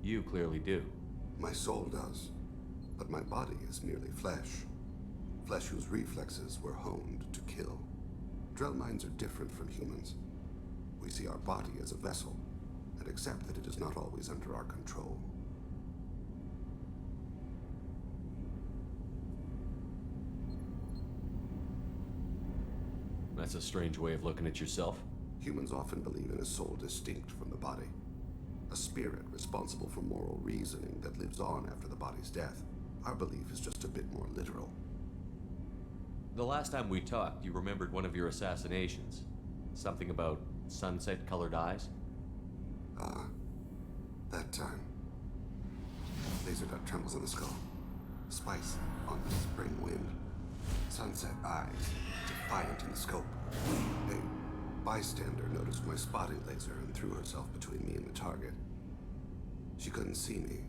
You clearly do. My soul does. But my body is merely flesh. Flesh whose reflexes were honed to kill. Drell minds are different from humans. We see our body as a vessel, and accept that it is not always under our control. That's a strange way of looking at yourself. Humans often believe in a soul distinct from the body. A spirit responsible for moral reasoning that lives on after the body's death. Our belief is just a bit more literal. The last time we talked, you remembered one of your assassinations. Something about sunset-colored eyes? That time. Laser dot trembles in the skull. Spice on the spring wind. Sunset eyes, defiant in the scope. A bystander noticed my spotting laser and threw herself between me and the target. She couldn't see me,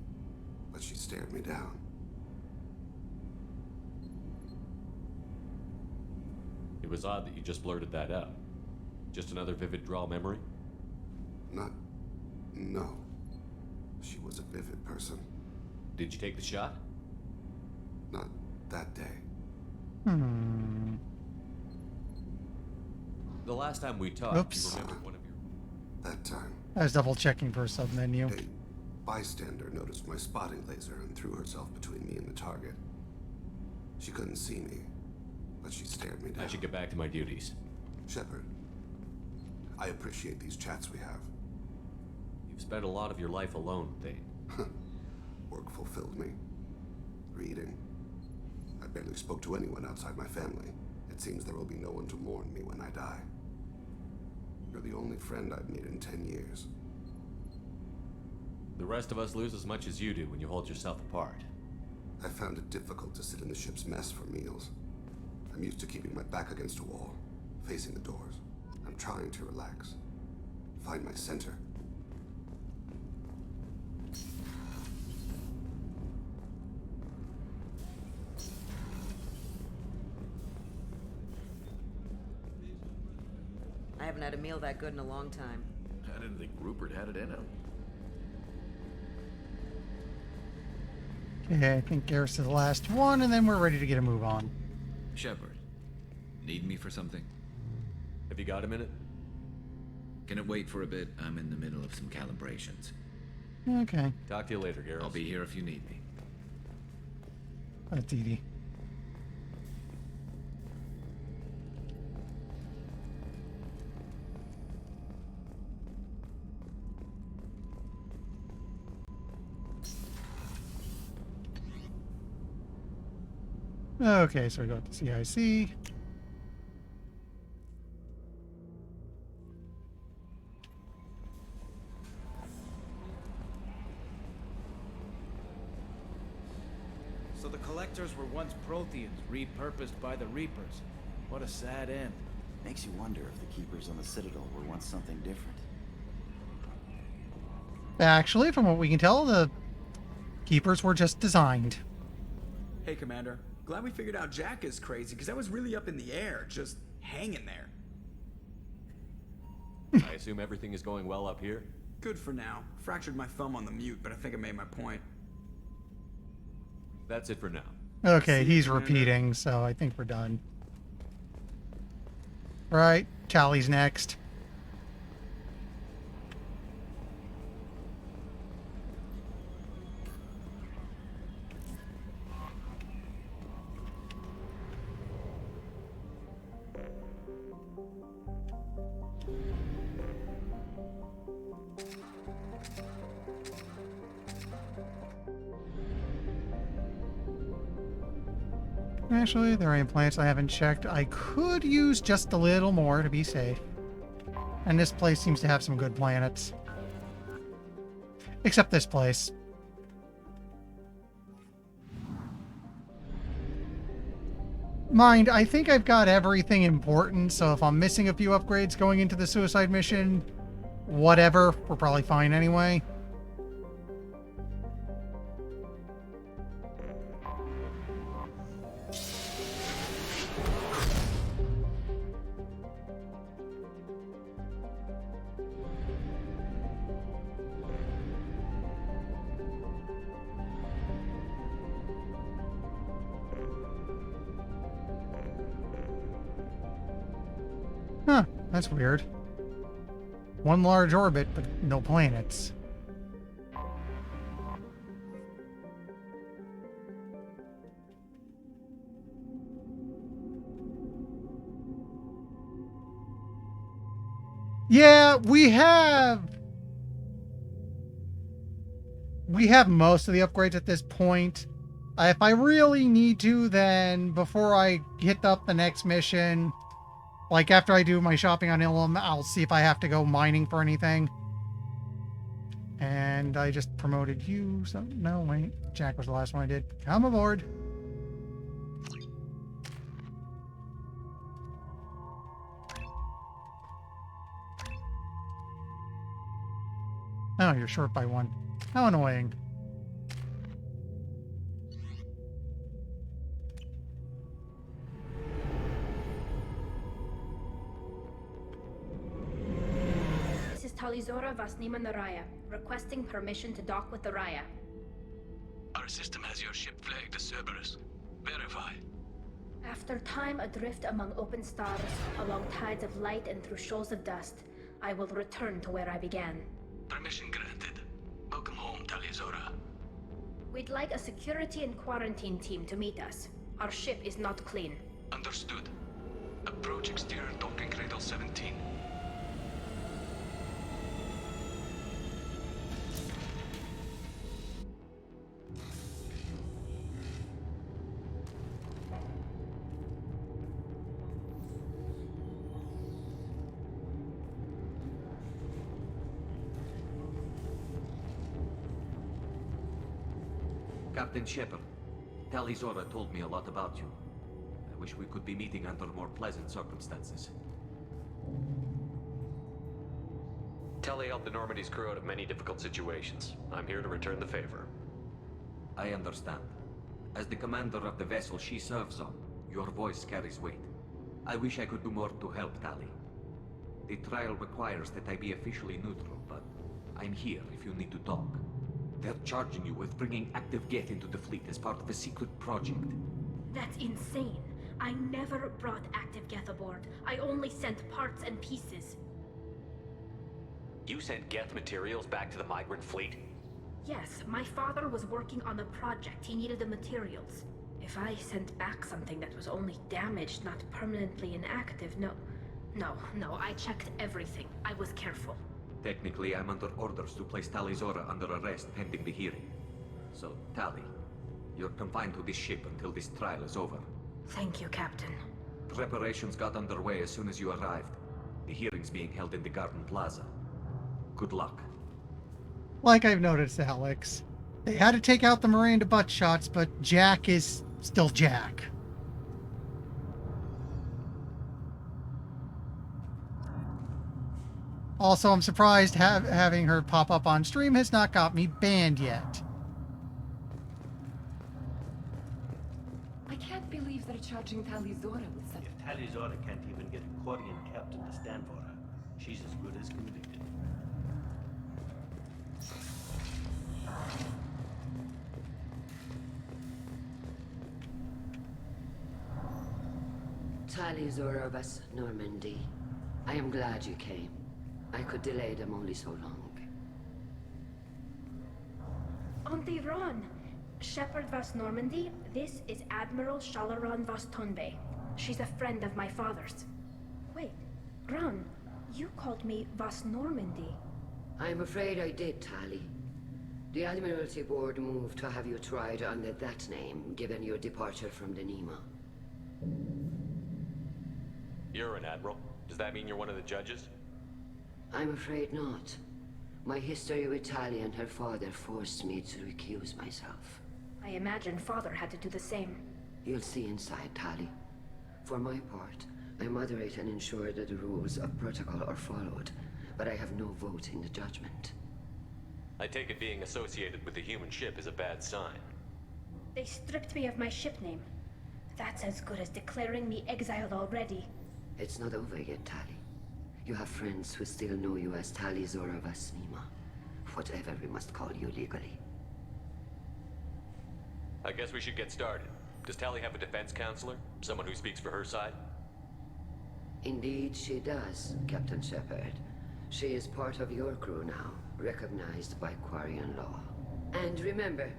but she stared me down. It was odd that you just blurted that out. Just another vivid draw memory? No. She was a vivid person. Did you take the shot? Not that day. The last time we talked, Oops. you remembered one of your... That time. I was double checking for a sub-menu. A bystander noticed my spotting laser and threw herself between me and the target. She couldn't see me, but she stared me down. I should get back to my duties. Shepard, I appreciate these chats we have. You've spent a lot of your life alone, Thane. Work fulfilled me. Reading. I barely spoke to anyone outside my family. It seems there will be no one to mourn me when I die. You're the only friend I've made in 10 years. The rest of us lose as much as you do when you hold yourself apart. I found it difficult to sit in the ship's mess for meals. I'm used to keeping my back against a wall, facing the doors. I'm trying to relax. Find my center. I haven't had a meal that good in a long time. I didn't think Rupert had it in him. Okay, I think Garrus is the last one, and then we're ready to get a move on. Shepard, need me for something? Have you got a minute? Can it wait for a bit? I'm in the middle of some calibrations. Okay. Talk to you later, Garrus. I'll be here if you need me. That's Edie. Okay, so we got the CIC. So the Collectors were once Protheans, repurposed by the Reapers. What a sad end. Makes you wonder if the Keepers on the Citadel were once something different. Actually, from what we can tell, the Keepers were just designed. Hey, Commander. Glad we figured out Jack is crazy, because that was really up in the air, just hanging there. I assume everything is going well up here? Good for now. Fractured my thumb on the mute, but I think I made my point. That's it for now. Okay, he's repeating, so I think we're done. Right, Tally's next. Actually, there are any plants I haven't checked. I could use just a little more to be safe. And this place seems to have some good planets. Except this place. Mind, I think I've got everything important, so if I'm missing a few upgrades going into the suicide mission, whatever, we're probably fine anyway. Huh, that's weird. One large orbit, but no planets. Yeah, we have most of the upgrades at this point. If I really need to, then before I hit up the next mission, like after I do my shopping on Ilum, I'll see if I have to go mining for anything. And I just promoted you, so no, wait, Jack was the last one I did. Come aboard. Oh, you're short by one. How annoying. This is Talizora Vasnima Naraya, requesting permission to dock with the Raya. Our system has your ship flagged as Cerberus. Verify. After time adrift among open stars, along tides of light and through shoals of dust, I will return to where I began. Permission granted. Welcome home, Talizora. We'd like a security and quarantine team to meet us. Our ship is not clean. Understood. Approach exterior docking cradle 17. Captain Shepard, Talizora told me a lot about you. I wish we could be meeting under more pleasant circumstances. Tali helped the Normandy's crew out of many difficult situations. I'm here to return the favor. I understand. As the commander of the vessel she serves on, your voice carries weight. I wish I could do more to help Tali. The trial requires that I be officially neutral, but I'm here if you need to talk. They're charging you with bringing Active Geth into the fleet as part of a secret project. That's insane. I never brought Active Geth aboard. I only sent parts and pieces. You sent Geth materials back to the migrant fleet? Yes, my father was working on a project. He needed the materials. If I sent back something that was only damaged, not permanently inactive, no, I checked everything. I was careful. Technically, I'm under orders to place Talizora under arrest pending the hearing. So, Tali, you're confined to this ship until this trial is over. Thank you, Captain. Preparations got underway as soon as you arrived. The hearing's being held in the Garden Plaza. Good luck. Like I've noticed, Alex, they had to take out the Miranda butt shots, but Jack is still Jack. Also, I'm surprised having her pop up on stream has not got me banned yet. I can't believe they're charging Talizora with such... If Talizora can't even get a Quarian captain to stand for her, she's as good as convicted. Talizora Vas Normandy. I am glad you came. I could delay them only so long. Auntie Ron! Shepard Vas Normandy, this is Admiral Shalaran Vas Tonbe. She's a friend of my father's. Wait, Ron, you called me Vas Normandy. I'm afraid I did, Tali. The Admiralty Board moved to have you tried under that name, given your departure from the Nima. You're an admiral. Does that mean you're one of the judges? I'm afraid not. My history with Tali and her father forced me to recuse myself. I imagine father had to do the same. You'll see inside, Tali. For my part, I moderate and ensure that the rules of protocol are followed, but I have no vote in the judgment. I take it being associated with the human ship is a bad sign. They stripped me of my ship name. That's as good as declaring me exiled already. It's not over yet, Tali. You have friends who still know you as Talizora Vas Nima. Whatever we must call you legally. I guess we should get started. Does Tali have a defense counselor? Someone who speaks for her side? Indeed, she does, Captain Shepard. She is part of your crew now, recognized by Quarian law. And remember,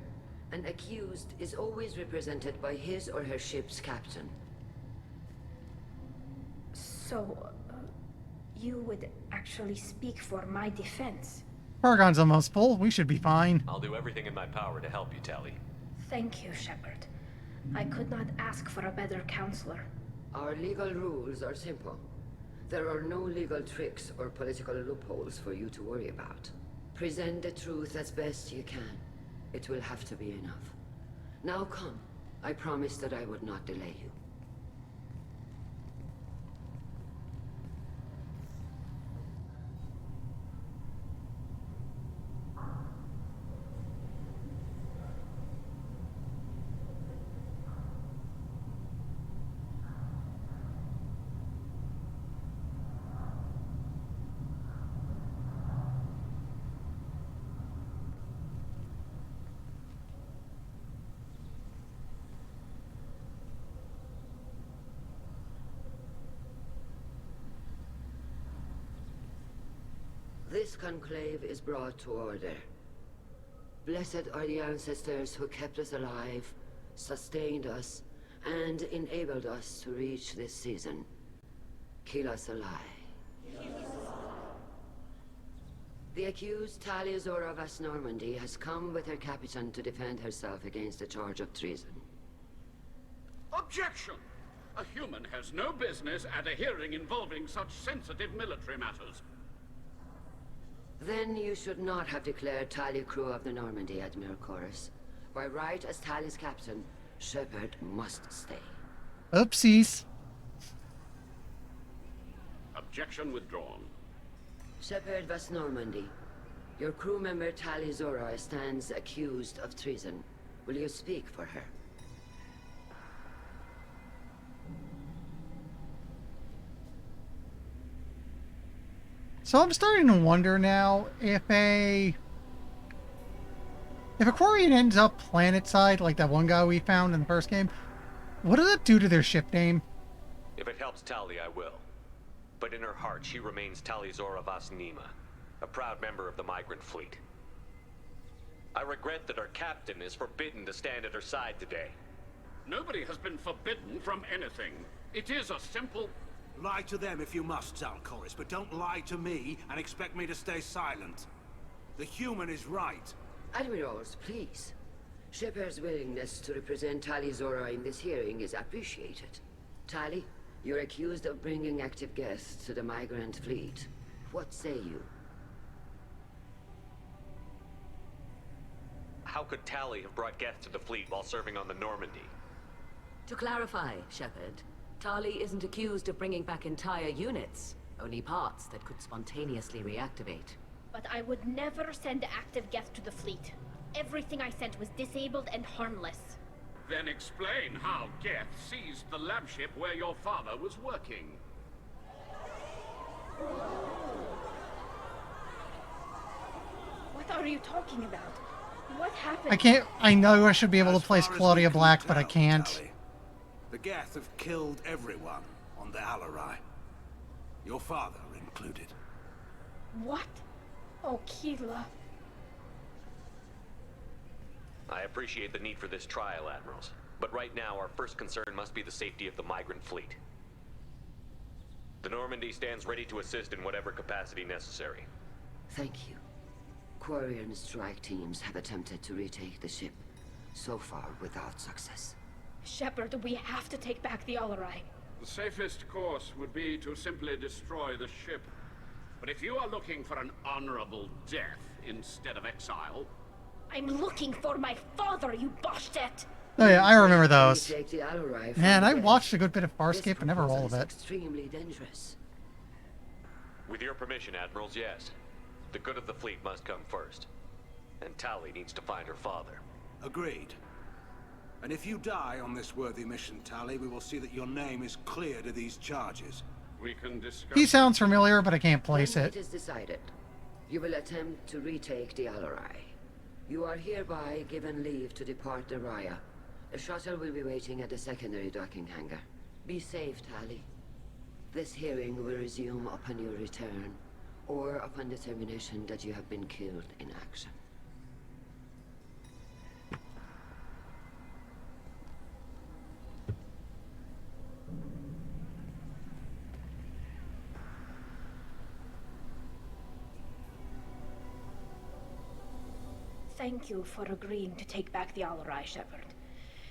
an accused is always represented by his or her ship's captain. So, you would actually speak for my defense? Paragon's almost full. We should be fine. I'll do everything in my power to help you, Tali. Thank you, Shepard. I could not ask for a better counselor. Our legal rules are simple. There are no legal tricks or political loopholes for you to worry about. Present the truth as best you can. It will have to be enough. Now come. I promised that I would not delay you. This conclave is brought to order. Blessed are the ancestors who kept us alive, sustained us, and enabled us to reach this season. Keep us alive. The accused Tali Azora Vas Normandy has come with her captain to defend herself against a charge of treason. Objection! A human has no business at a hearing involving such sensitive military matters. Then you should not have declared Tali crew of the Normandy, Admiral Chorus. By right as Tali's captain, Shepard must stay. Oopsies. Objection withdrawn. Shepard Vas Normandy, your crew member Tali Zora stands accused of treason. Will you speak for her? So I'm starting to wonder now if a Quarian ends up planetside, like that one guy we found in the first game, what does that do to their ship name? If it helps Tali, I will. But in her heart, she remains Tali Zora Vas Nima, a proud member of the migrant fleet. I regret that our captain is forbidden to stand at her side today. Nobody has been forbidden from anything. It is a simple... Lie to them if you must, Zalcoris, but don't lie to me and expect me to stay silent. The human is right. Admirals, please. Shepard's willingness to represent Tali Zora in this hearing is appreciated. Tali, you're accused of bringing active guests to the migrant fleet. What say you? How could Tali have brought guests to the fleet while serving on the Normandy? To clarify, Shepard, Tali isn't accused of bringing back entire units, only parts that could spontaneously reactivate. But I would never send active guests to the fleet. Everything I sent was disabled and harmless. Then explain how Geth seized the lab ship where your father was working. What are you talking about? What happened? I can't. I know I should be able to place Claudia Black, but I can't. Tali, the Geth have killed everyone on the Alarai. Your father included. What? Oh, Keela. I appreciate the need for this trial, Admirals. But right now, our first concern must be the safety of the migrant fleet. The Normandy stands ready to assist in whatever capacity necessary. Thank you. Quarian strike teams have attempted to retake the ship, so far without success. Shepard, we have to take back the Alarai. The safest course would be to simply destroy the ship. But if you are looking for an honorable death instead of exile... I'm looking for my father, you bastet! Oh yeah, I remember those. Take the Alarai from Man, I Geth. watched a good bit of This Farscape, but never all proposal of is it. Extremely dangerous. With your permission, Admirals, yes. The good of the fleet must come first. And Tali needs to find her father. Agreed. And if you die on this worthy mission, Tali, we will see that your name is cleared of these charges. We can discuss... He sounds familiar, but I can't place When it. It is decided. You will attempt to retake the Alarai. You are hereby given leave to depart the Raya. A shuttle will be waiting at the secondary docking hangar. Be safe, Tali. This hearing will resume upon your return, or upon determination that you have been killed in action. Thank you for agreeing to take back the Alarai, Shepard.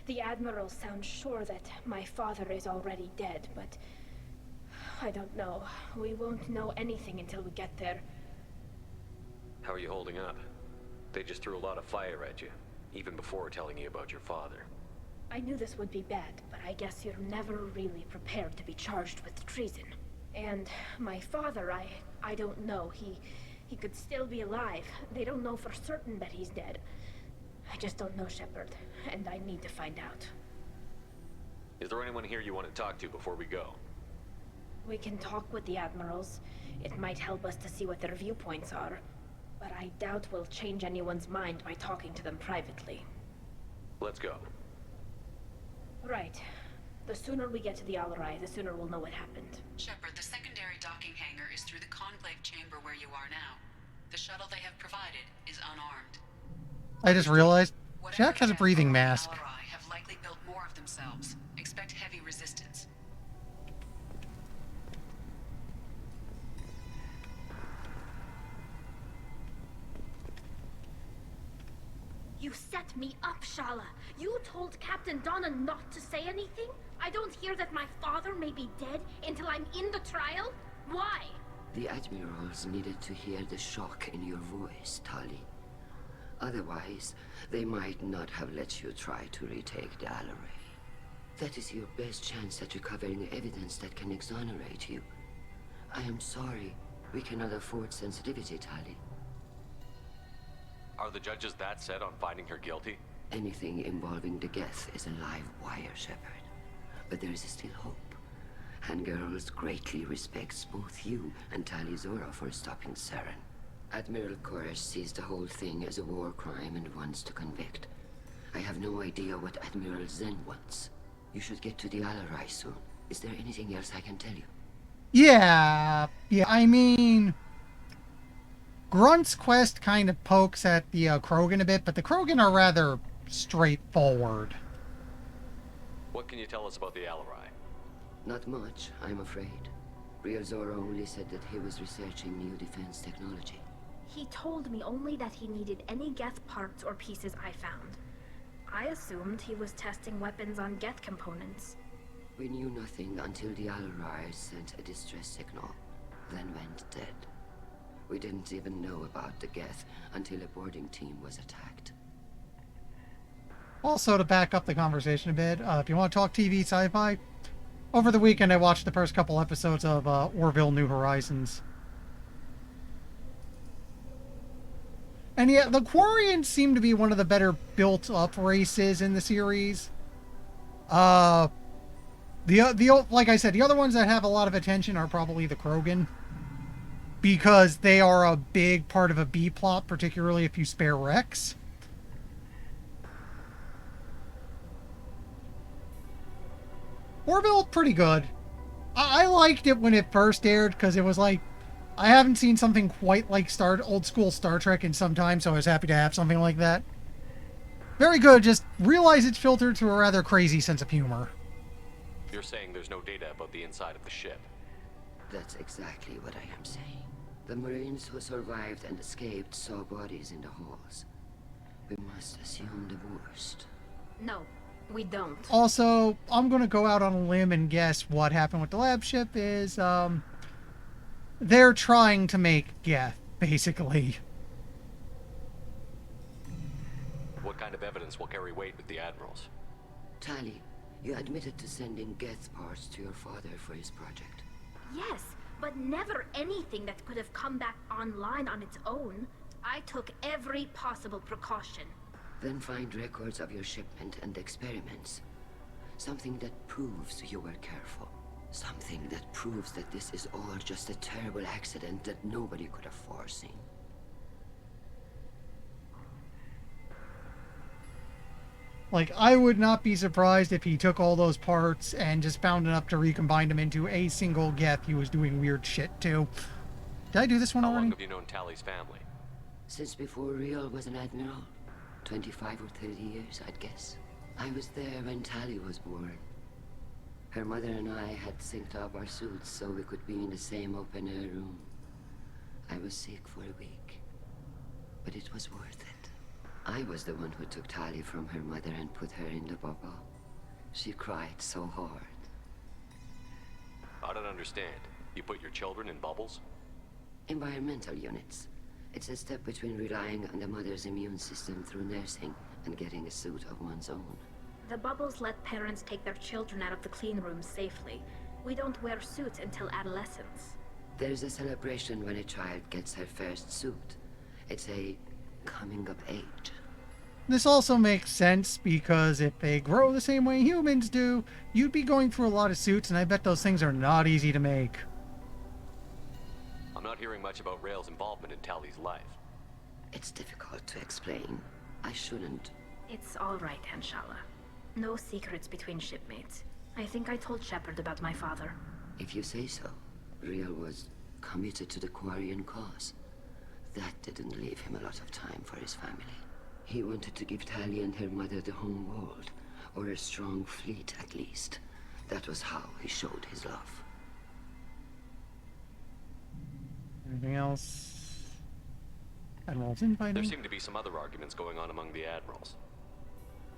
The Admiral sounds sure that my father is already dead, but I don't know. We won't know anything until we get there. How are you holding up? They just threw a lot of fire at you, even before telling you about your father. I knew this would be bad, but I guess you're never really prepared to be charged with treason. And my father, I don't know. He could still be alive. They don't know for certain that he's dead. I just don't know, Shepard, and I need to find out. Is there anyone here you want to talk to before we go? We can talk with the Admirals. It might help us to see what their viewpoints are. But I doubt we'll change anyone's mind by talking to them privately. Let's go. Right. The sooner we get to the Alarai, the sooner we'll know what happened. Shepard, the secondary docking hangar is through the Conclave chamber where you are now. The shuttle they have provided is unarmed. I just realized Jack has a breathing mask. Alarai have likely built more of themselves. Expect heavy resistance. You set me up, Shala. You told Captain Donna not to say anything? I don't hear that my father may be dead until I'm in the trial? Why? The Admirals needed to hear the shock in your voice, Tali. Otherwise, they might not have let you try to retake the Alarai. That is your best chance at recovering evidence that can exonerate you. I am sorry. We cannot afford sensitivity, Tali. Are the judges that set on finding her guilty? Anything involving the Geth is a live wire, Shepard. But there is still hope. And Girls greatly respects both you and Tali Zora for stopping Saren. Admiral Koresh sees the whole thing as a war crime and wants to convict. I have no idea what Admiral Zen wants. You should get to the Alarai soon. Is there anything else I can tell you? Yeah, I mean, Grunt's quest kind of pokes at the Krogan a bit, but the Krogan are rather straightforward. What can you tell us about the Alarai? Not much, I'm afraid. Rio Zora only said that he was researching new defense technology. He told me only that he needed any Geth parts or pieces I found. I assumed he was testing weapons on Geth components. We knew nothing until the Alarai sent a distress signal, then went dead. We didn't even know about the Geth until a boarding team was attacked. Also, to back up the conversation a bit, if you want to talk TV sci-fi, over the weekend I watched the first couple episodes of Orville New Horizons. And yeah, the Quarians seem to be one of the better built-up races in the series. Like I said, the other ones that have a lot of attention are probably the Krogan, because they are a big part of a B-plot, particularly if you spare Rex. Orville, pretty good. I liked it when it first aired, because it was like, I haven't seen something quite like old school Star Trek in some time, so I was happy to have something like that. Very good, just realize it's filtered through a rather crazy sense of humor. You're saying there's no data about the inside of the ship. That's exactly what I am saying. The Marines who survived and escaped saw bodies in the halls. We must assume the worst. No, we don't. Also, I'm going to go out on a limb and guess what happened with the lab ship is, they're trying to make Geth, basically. What kind of evidence will carry weight with the Admirals? Tali, you admitted to sending Geth parts to your father for his project. Yes, but never anything that could have come back online on its own. I took every possible precaution. Then find records of your shipment and experiments. Something that proves you were careful. Something that proves that this is all just a terrible accident that nobody could have foreseen. Like, I would not be surprised if he took all those parts and just found enough to recombine them into a single Geth he was doing weird shit to. Did I do this one How already? long have you known Tally's family? Since before Riel was an admiral. 25 or 30 years, I'd guess. I was there when Tally was born. Her mother and I had synced up our suits so we could be in the same open-air room. I was sick for a week, but it was worth it. I was the one who took Tally from her mother and put her in the bubble. She cried so hard. I don't understand. You put your children in bubbles? Environmental units. It's a step between relying on the mother's immune system through nursing and getting a suit of one's own. The bubbles let parents take their children out of the clean rooms safely. We don't wear suits until adolescence. There's a celebration when a child gets her first suit. It's a coming of age. This also makes sense because if they grow the same way humans do, you'd be going through a lot of suits, and I bet those things are not easy to make. I'm not hearing much about Rael's involvement in Tally's life. It's difficult to explain. I shouldn't. It's all right, Anshala. No secrets between shipmates. I think I told Shepard about my father. If you say so. Riel was committed to the Quarian cause. That didn't leave him a lot of time for his family. He wanted to give Tally and her mother the home world, or a strong fleet at least. That was how he showed his love. Anything else? Admiral's infighting? There seem to be some other arguments going on among the admirals.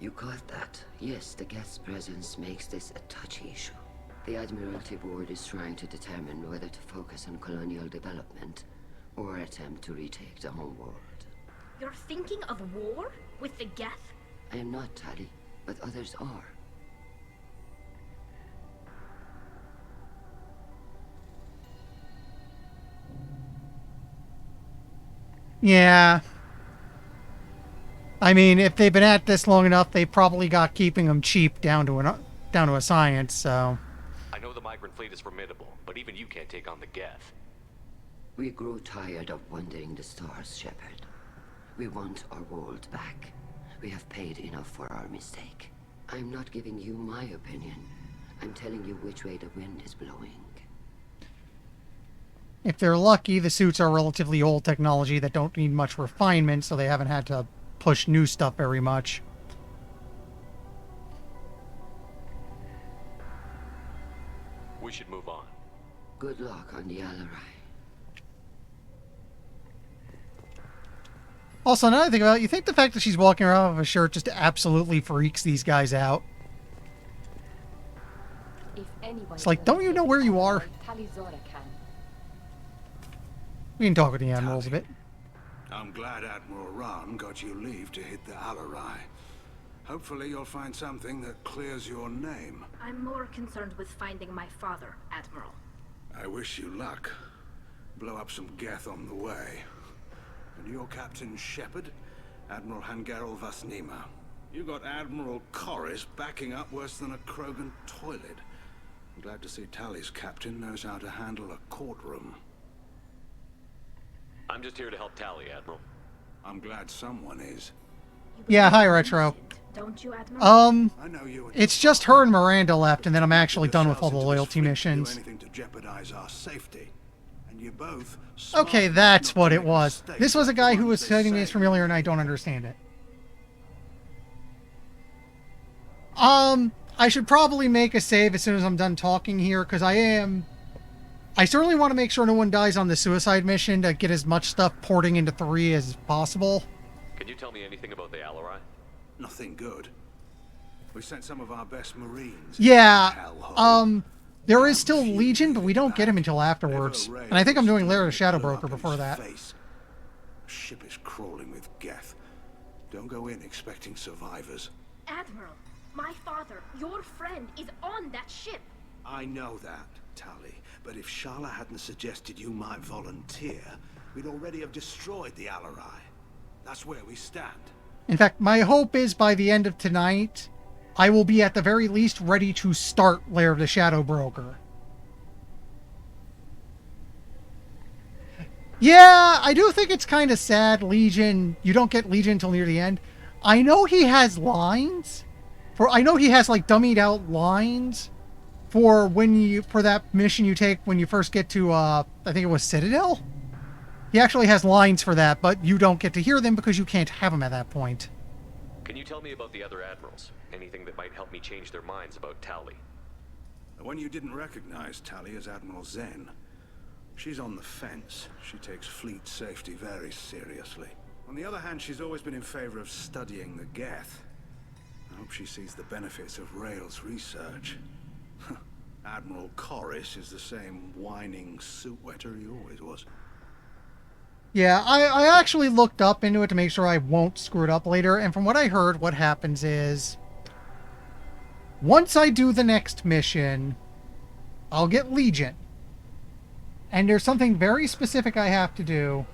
You caught that? Yes, the Geth's presence makes this a touchy issue. The Admiralty Board is trying to determine whether to focus on colonial development or attempt to retake the home world. You're thinking of war? With the Geth? I am not, Tally, but others are. Yeah. I mean, if they've been at this long enough, they probably got keeping them cheap down to a science, so... I know the migrant fleet is formidable, but even you can't take on the Geth. We grow tired of wandering the stars, Shepard. We want our world back. We have paid enough for our mistake. I'm not giving you my opinion. I'm telling you which way the wind is blowing. If they're lucky, the suits are relatively old technology that don't need much refinement, so they haven't had to push new stuff very much. We should move on. Good luck on the Alarai. Also, now that I think about it, you think the fact that she's walking around with a shirt just absolutely freaks these guys out? It's like, don't you know where you are? We can talk with the admirals a bit. I'm glad Admiral Rahn got you leave to hit the Alarai. Hopefully you'll find something that clears your name. I'm more concerned with finding my father, Admiral. I wish you luck. Blow up some Geth on the way. And your Captain Shepard, Admiral Hangarel Vasnima. You got Admiral Corris backing up worse than a Krogan toilet. I'm glad to see Tally's captain knows how to handle a courtroom. I'm just here to help Tally, Admiral. I'm glad someone is. Yeah, hi, Retro. Don't you, Admiral? It's just her and Miranda left, and then I'm actually done with all the loyalty missions. Do anything to jeopardize our safety. And you both Okay, that's what it was. This was a guy who was citing this familiar, and I don't understand it. I should probably make a save as soon as I'm done talking here, because I certainly want to make sure no one dies on the suicide mission to get as much stuff porting into 3 as possible. Can you tell me anything about the Alarai? Nothing good. We sent some of our best Marines. Yeah, there is still Legion, but we don't get him until afterwards. And I think I'm doing Lair of the Shadow Broker before that. The ship is crawling with Geth. Don't go in expecting survivors. Admiral, my father, your friend, is on that ship. I know that, Tally. But if Shala hadn't suggested you might volunteer, we'd already have destroyed the Alarai. That's where we stand. In fact, my hope is by the end of tonight, I will be at the very least ready to start Lair of the Shadow Broker. Yeah, I do think it's kind of sad, Legion. You don't get Legion until near the end. I know he has lines. I know he has like dummied out lines for for that mission you take when you first get to I think it was Citadel. He actually has lines for that, but you don't get to hear them because you can't have them at that point. Can you tell me about the other admirals? Anything that might help me change their minds about Tali? The one you didn't recognize, Tali, is Admiral Zen. She's on the fence. She takes fleet safety very seriously. On the other hand, she's always been in favor of studying the Geth. I hope she sees the benefits of Rael's research. Admiral Corris is the same whining suit wetter he always was. Yeah, I actually looked up into it to make sure I won't screw it up later, and from what I heard, what happens is, once I do the next mission, I'll get Legion. And there's something very specific I have to do.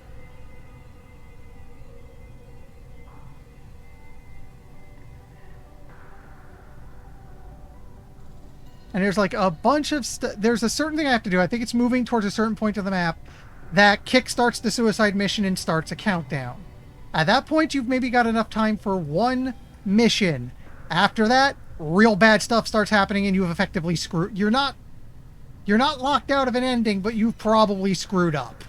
And there's like a bunch of there's a certain thing I have to do. I think it's moving towards a certain point of the map that kickstarts the suicide mission and starts a countdown. At that point, you've maybe got enough time for one mission. After that, real bad stuff starts happening and you've effectively screwed. You're not locked out of an ending, but you've probably screwed up.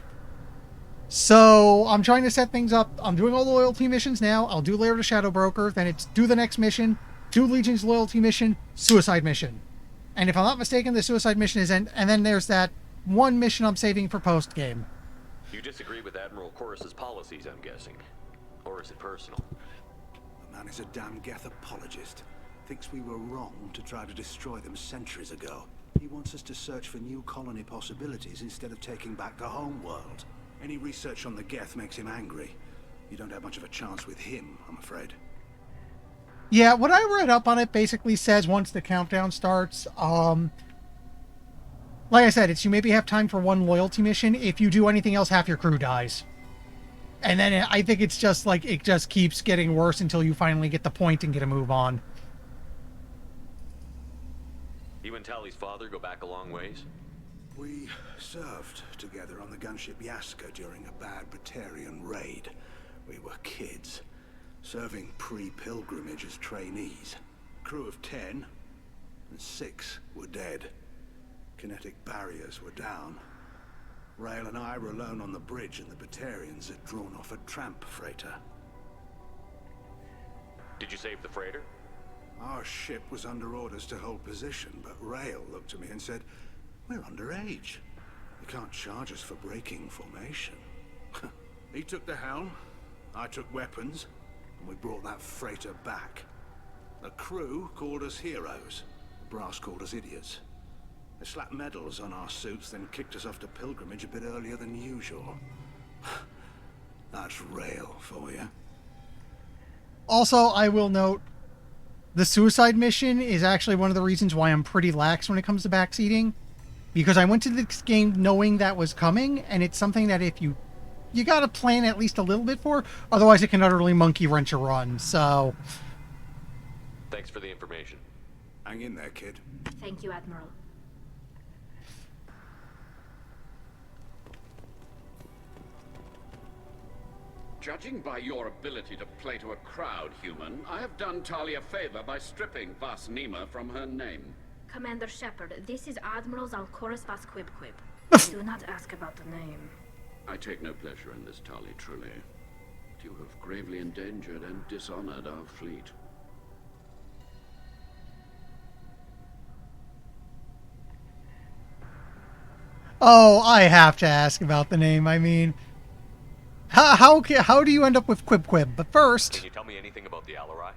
So I'm trying to set things up. I'm doing all the loyalty missions now. I'll do Lair of the Shadow Broker. Then it's do the next mission, do Legion's loyalty mission, suicide mission. And if I'm not mistaken, the suicide mission is end. And then there's that one mission I'm saving for post-game. You disagree with Admiral Corris's policies, I'm guessing. Or is it personal? The man is a damn Geth apologist. Thinks we were wrong to try to destroy them centuries ago. He wants us to search for new colony possibilities instead of taking back the home world. Any research on the Geth makes him angry. You don't have much of a chance with him, I'm afraid. Yeah, what I read up on it basically says once the countdown starts, like I said, it's you maybe have time for one loyalty mission. If you do anything else, half your crew dies. And then I think it's just like, it just keeps getting worse until you finally get the point and get a move on. You and Tali's father go back a long ways? We served together on the gunship Yaska during a bad Batarian raid. We were kids, serving pre-pilgrimage as trainees. Crew of 10, and 6 were dead. Kinetic barriers were down. Rael and I were alone on the bridge, and the Batarians had drawn off a tramp freighter. Did you save the freighter? Our ship was under orders to hold position, but Rael looked at me and said, "We're underage. You can't charge us for breaking formation." He took the helm, I took weapons, and we brought that freighter back. The crew called us heroes. The brass called us idiots. They slapped medals on our suits, then kicked us off to pilgrimage a bit earlier than usual. That's Rael for you. Also, I will note, the suicide mission is actually one of the reasons why I'm pretty lax when it comes to backseating. Because I went to this game knowing that was coming, and it's something that if you gotta plan at least a little bit for, otherwise it can utterly monkey wrench a run, so... Thanks for the information. Hang in there, kid. Thank you, Admiral. Judging by your ability to play to a crowd, human, I have done Tali a favor by stripping Vas Nima from her name. Commander Shepard, this is Admiral Zalcoris Vas Quib. Do not ask about the name. I take no pleasure in this, Tali, truly. But you have gravely endangered and dishonored our fleet. Oh, I have to ask about the name. I mean, how do you end up with Quib? But first... Can you tell me anything about the Alarai?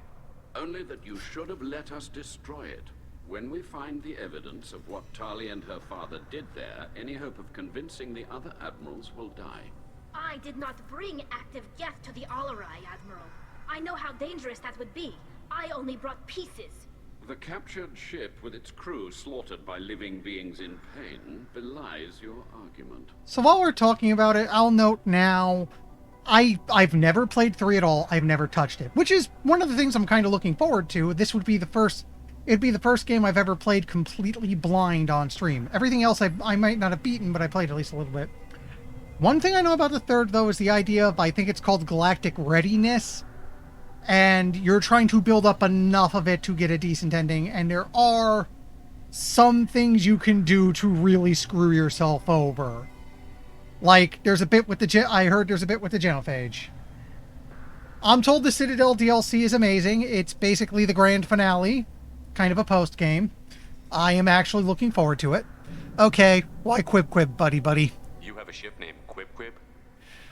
Only that you should have let us destroy it. When we find the evidence of what Tali and her father did there, any hope of convincing the other admirals will die. I did not bring active Geth to the Alarai, Admiral. I know how dangerous that would be. I only brought pieces. The captured ship with its crew slaughtered by living beings in pain belies your argument. So while we're talking about it, I'll note now, I've never played 3 at all. I've never touched it, which is one of the things I'm kind of looking forward to. This would be the first... It'd be the first game I've ever played completely blind on stream. Everything else I might not have beaten, but I played at least a little bit. One thing I know about the 3rd, though, is the idea of, I think it's called Galactic Readiness, and you're trying to build up enough of it to get a decent ending, and there are some things you can do to really screw yourself over. Like, there's a bit with the I heard there's a bit with the genophage. I'm told the Citadel DLC is amazing. It's basically the grand finale, kind of a post-game. I am actually looking forward to it. Okay, why quib, buddy? You have a ship named Quib?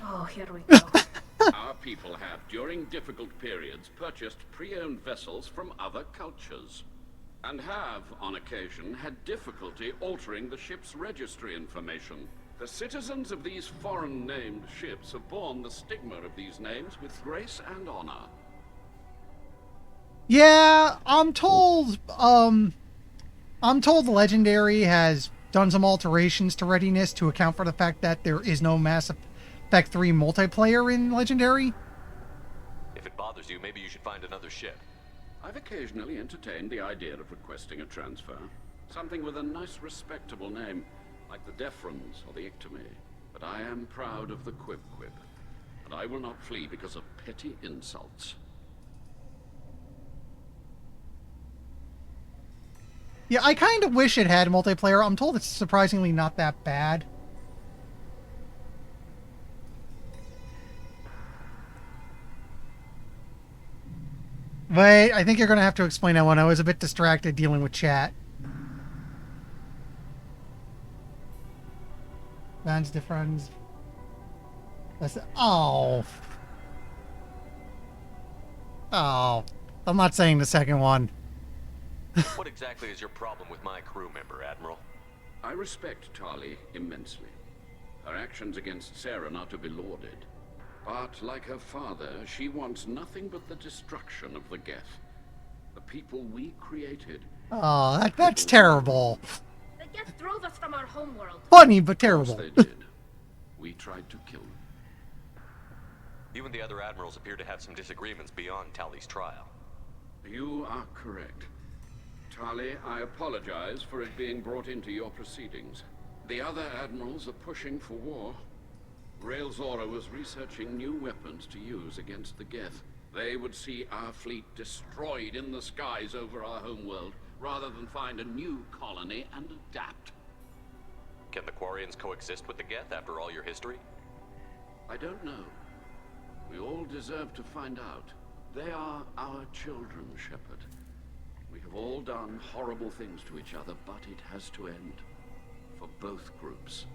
Oh, here we go. Our people have, during difficult periods, purchased pre-owned vessels from other cultures, and have, on occasion, had difficulty altering the ship's registry information. The citizens of these foreign-named ships have borne the stigma of these names with grace and honor. Yeah, I'm told the Legendary has done some alterations to readiness to account for the fact that there is no Mass Effect 3 multiplayer in Legendary. If it bothers you, maybe you should find another ship. I've occasionally entertained the idea of requesting a transfer. Something with a nice, respectable name, like the Defrons or the Ictomy. But I am proud of the Quib, and I will not flee because of petty insults. Yeah, I kind of wish it had multiplayer. I'm told it's surprisingly not that bad. Wait, I think you're going to have to explain that one. I was a bit distracted dealing with chat. Vans de friends. Oh. I'm not saying the second one. What exactly is your problem with my crew member, Admiral? I respect Tali immensely. Her actions against Saren are to be lauded. But, like her father, she wants nothing but the destruction of the Geth. The people we created. Oh, that's terrible. The Geth drove us from our homeworld. Funny, but terrible. Of course they did. We tried to kill them. You and the other admirals appear to have some disagreements beyond Tali's trial. You are correct. Tali, I apologize for it being brought into your proceedings. The other admirals are pushing for war. Rael Zora was researching new weapons to use against the Geth. They would see our fleet destroyed in the skies over our homeworld, rather than find a new colony and adapt. Can the Quarians coexist with the Geth after all your history? I don't know. We all deserve to find out. They are our children, Shepard. We have all done horrible things to each other, but it has to end. For both groups.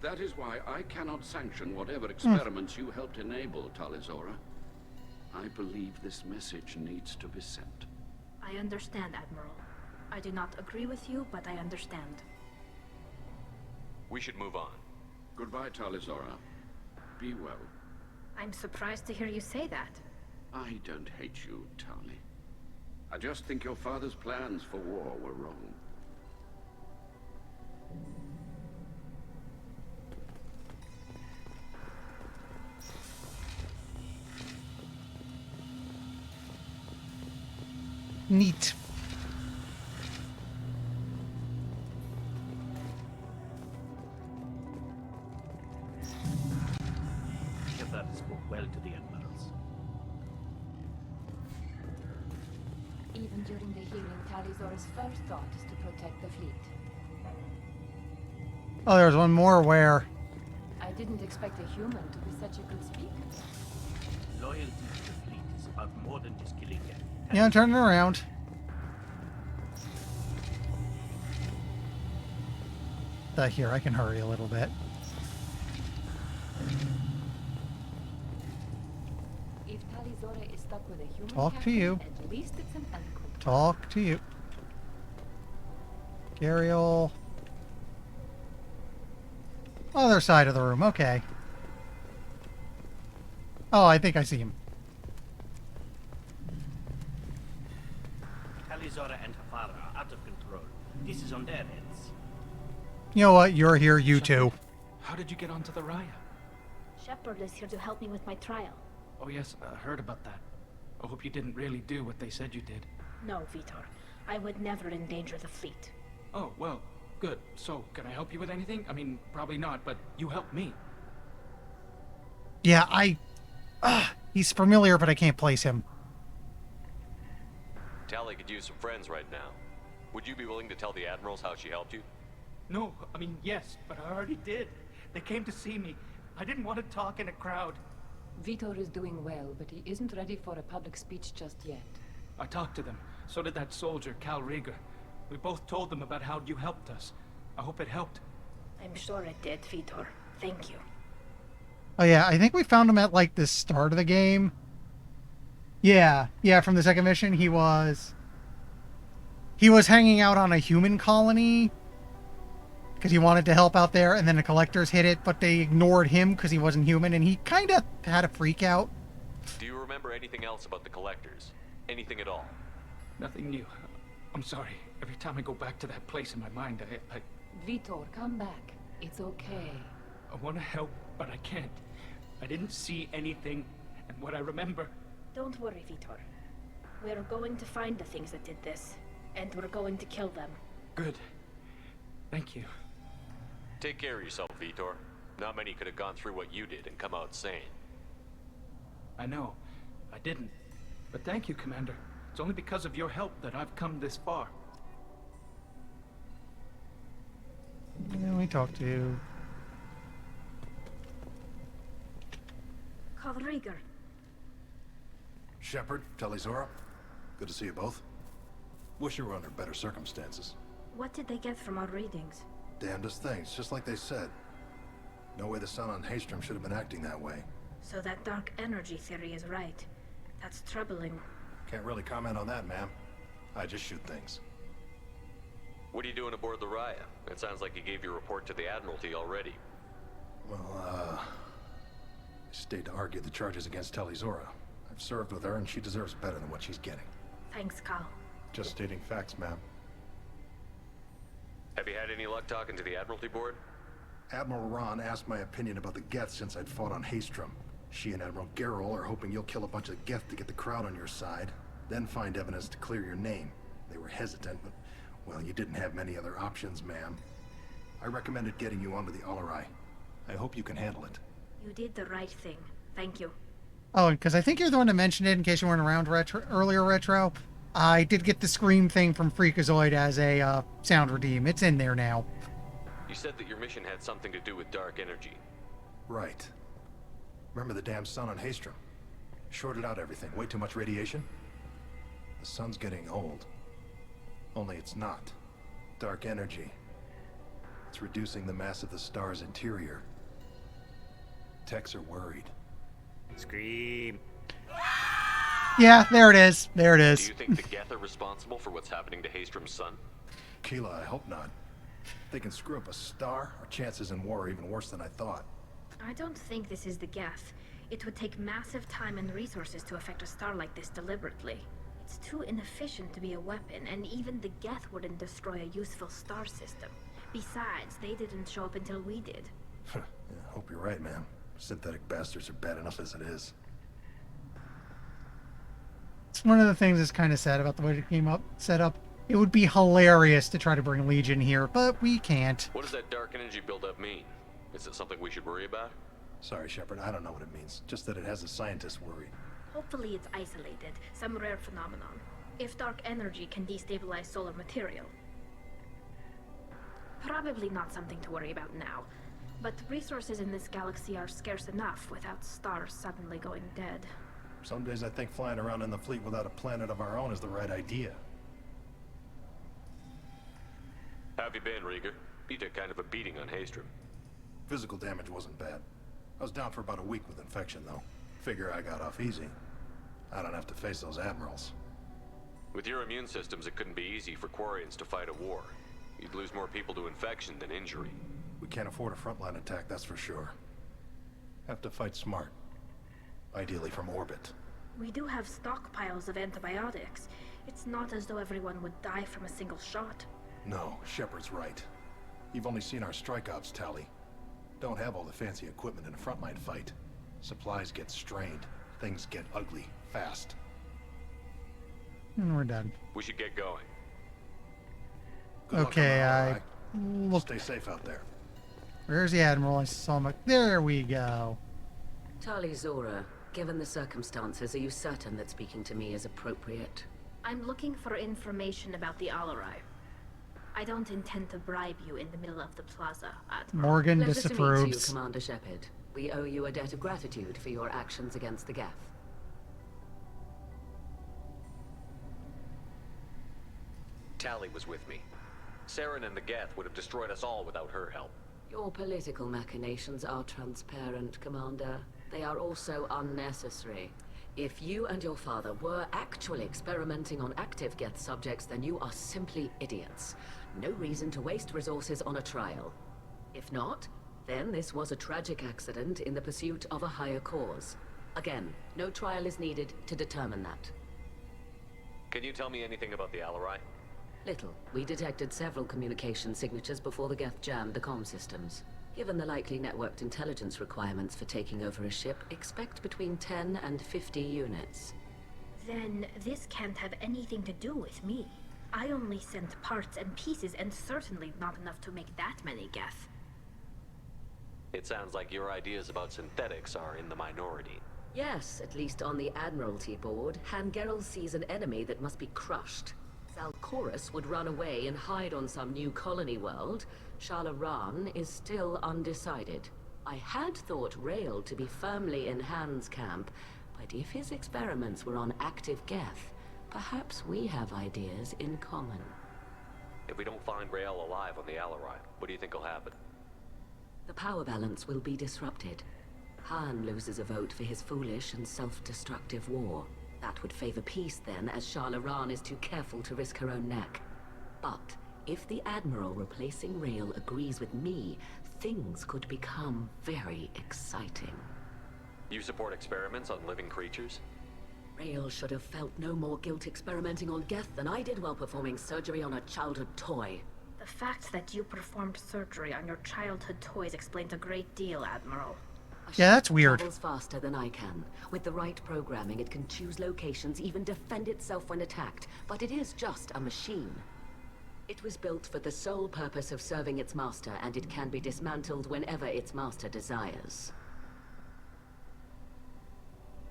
That is why I cannot sanction whatever experiments you helped enable, Tali Zora. I believe this message needs to be sent. I understand, Admiral. I do not agree with you, but I understand. We should move on. Goodbye, Tali Zora. Be well. I'm surprised to hear you say that. I don't hate you, Tali. I just think your father's plans for war were wrong. Neat. Shepard spoke well to the admirals. Even during the healing, Tali'Zorah's first thought is to protect the fleet. Oh, there's one more where... I didn't expect a human to be such a good speaker. Loyalty to the fleet is about more than just killing them. Yeah, I'm turning around. Here, I can hurry a little bit. If Tali'Zorah is stuck with a human Talk to captain, you. At least it's an eloquent Talk to you. Gariel. Other side of the room, okay. Oh, I think I see him. Tali Zora and her father are out of control. This is on their heads. You know what? You're here, you too. How did you get onto the Raya? Shepard is here to help me with my trial. Oh yes, I heard about that. I hope you didn't really do what they said you did. No, Vitor. I would never endanger the fleet. Oh, well, good. So, can I help you with anything? I mean, probably not, but you helped me. Yeah, he's familiar, but I can't place him. Tali could use some friends right now. Would you be willing to tell the admirals how she helped you? No, I mean, yes, but I already did. They came to see me. I didn't want to talk in a crowd. Vitor is doing well, but he isn't ready for a public speech just yet. I talked to them. So did that soldier, Cal Rieger. We both told them about how you helped us. I hope it helped. I'm sure it did, Vitor. Thank you. Oh yeah, I think we found him at like the start of the game. Yeah, from the second mission, he was hanging out on a human colony because he wanted to help out there, and then the collectors hit it, but they ignored him because he wasn't human, and he kind of had a freak out. Do you remember anything else about the collectors? Anything at all? Nothing new. I'm sorry. Every time I go back to that place in my mind, I Vitor, come back. It's okay. I want to help, but I can't. I didn't see anything, and what I remember... Don't worry, Vitor. We're going to find the things that did this, and we're going to kill them. Good. Thank you. Take care of yourself, Vitor. Not many could have gone through what you did and come out sane. I know. I didn't. But thank you, Commander. It's only because of your help that I've come this far. Yeah, we talked to... Cal Rieger. Shepard, Talizora. Good to see you both. Wish you were under better circumstances. What did they get from our readings? Damnedest things, just like they said. No way the sun on Haystrom should have been acting that way. So that dark energy theory is right. That's troubling. Can't really comment on that, ma'am. I just shoot things. What are you doing aboard the Raya? It sounds like you gave your report to the Admiralty already. Well, I stayed to argue the charges against Talizora. I've served with her, and she deserves better than what she's getting. Thanks, Cal. Just stating facts, ma'am. Have you had any luck talking to the Admiralty board? Admiral Ron asked my opinion about the Geth since I'd fought on Haystrom. She and Admiral Gerrel are hoping you'll kill a bunch of Geth to get the crowd on your side, then find evidence to clear your name. They were hesitant, but, well, you didn't have many other options, ma'am. I recommended getting you onto the Alarai. I hope you can handle it. You did the right thing. Thank you. Oh, because I think you're the one to mention it in case you weren't around earlier, Retro. I did get the Scream thing from Freakazoid as a sound redeem. It's in there now. You said that your mission had something to do with dark energy. Right. Remember the damn sun on Haystrom? Shorted out everything. Way too much radiation? The sun's getting old. Only it's not. Dark energy. It's reducing the mass of the star's interior. Techs are worried. Scream. Yeah, there it is. There it is. Do you think the Geth are responsible for what's happening to Haystrom's son? Keela, I hope not. If they can screw up a star, our chances in war are even worse than I thought. I don't think this is the Geth. It would take massive time and resources to affect a star like this deliberately. It's too inefficient to be a weapon, and even the Geth wouldn't destroy a useful star system. Besides, they didn't show up until we did. Yeah, hope you're right, ma'am. Synthetic bastards are bad enough as it is. It's one of the things that's kind of sad about the way it came up, set up. It would be hilarious to try to bring Legion here, but we can't. What does that dark energy buildup mean? Is it something we should worry about? Sorry, Shepard, I don't know what it means. Just that it has the scientists worried. Hopefully it's isolated, some rare phenomenon. If dark energy can destabilize solar material. Probably not something to worry about now. But resources in this galaxy are scarce enough without stars suddenly going dead. Some days I think flying around in the fleet without a planet of our own is the right idea. How have you been, Rieger? You took kind of a beating on Haystrom. Physical damage wasn't bad. I was down for about a week with infection, though. Figure I got off easy. I don't have to face those admirals. With your immune systems, it couldn't be easy for Quarians to fight a war. You'd lose more people to infection than injury. We can't afford a frontline attack, that's for sure. Have to fight smart. Ideally from orbit. We do have stockpiles of antibiotics. It's not as though everyone would die from a single shot. No, Shepard's right. You've only seen our strike ops tally. Don't have all the fancy equipment in a frontline fight. Supplies get strained. Things get ugly, fast. And we're done. We should get going. Okay, I... Stay safe out there. Where's the Admiral? I saw him. There we go. Talizora, given the circumstances, are you certain that speaking to me is appropriate? I'm looking for information about the Alarai. I don't intend to bribe you in the middle of the plaza, Admiral. Morgan Pleasure to meet you, disapproves. Commander Shepard. We owe you a debt of gratitude for your actions against the Geth. Tali was with me. Saren and the Geth would have destroyed us all without her help. Your political machinations are transparent, Commander. They are also unnecessary. If you and your father were actually experimenting on active Geth subjects, then you are simply idiots. No reason to waste resources on a trial. If not, then this was a tragic accident in the pursuit of a higher cause. Again, no trial is needed to determine that. Can you tell me anything about the Alarai? Little. We detected several communication signatures before the Geth jammed the comm systems. Given the likely networked intelligence requirements for taking over a ship, expect between 10 and 50 units. Then this can't have anything to do with me. I only sent parts and pieces, and certainly not enough to make that many Geth. It sounds like your ideas about synthetics are in the minority. Yes, at least on the Admiralty board, Hangerel sees an enemy that must be crushed. Zalcorus would run away and hide on some new colony world. Shalaran is still undecided. I had thought Rael to be firmly in Han's camp, but if his experiments were on active Geth, perhaps we have ideas in common. If we don't find Rael alive on the Alarai, what do you think will happen? The power balance will be disrupted. Han loses a vote for his foolish and self-destructive war. That would favor peace then, as Shalaran is too careful to risk her own neck. But if the Admiral replacing Rael agrees with me, things could become very exciting. You support experiments on living creatures? Rael should have felt no more guilt experimenting on Geth than I did while performing surgery on a childhood toy. The fact that you performed surgery on your childhood toys explains a great deal, Admiral. Yeah, that's weird. Travels faster than I can. With the right programming, it can choose locations, even defend itself when attacked. But it is just a machine. It was built for the sole purpose of serving its master, and it can be dismantled whenever its master desires.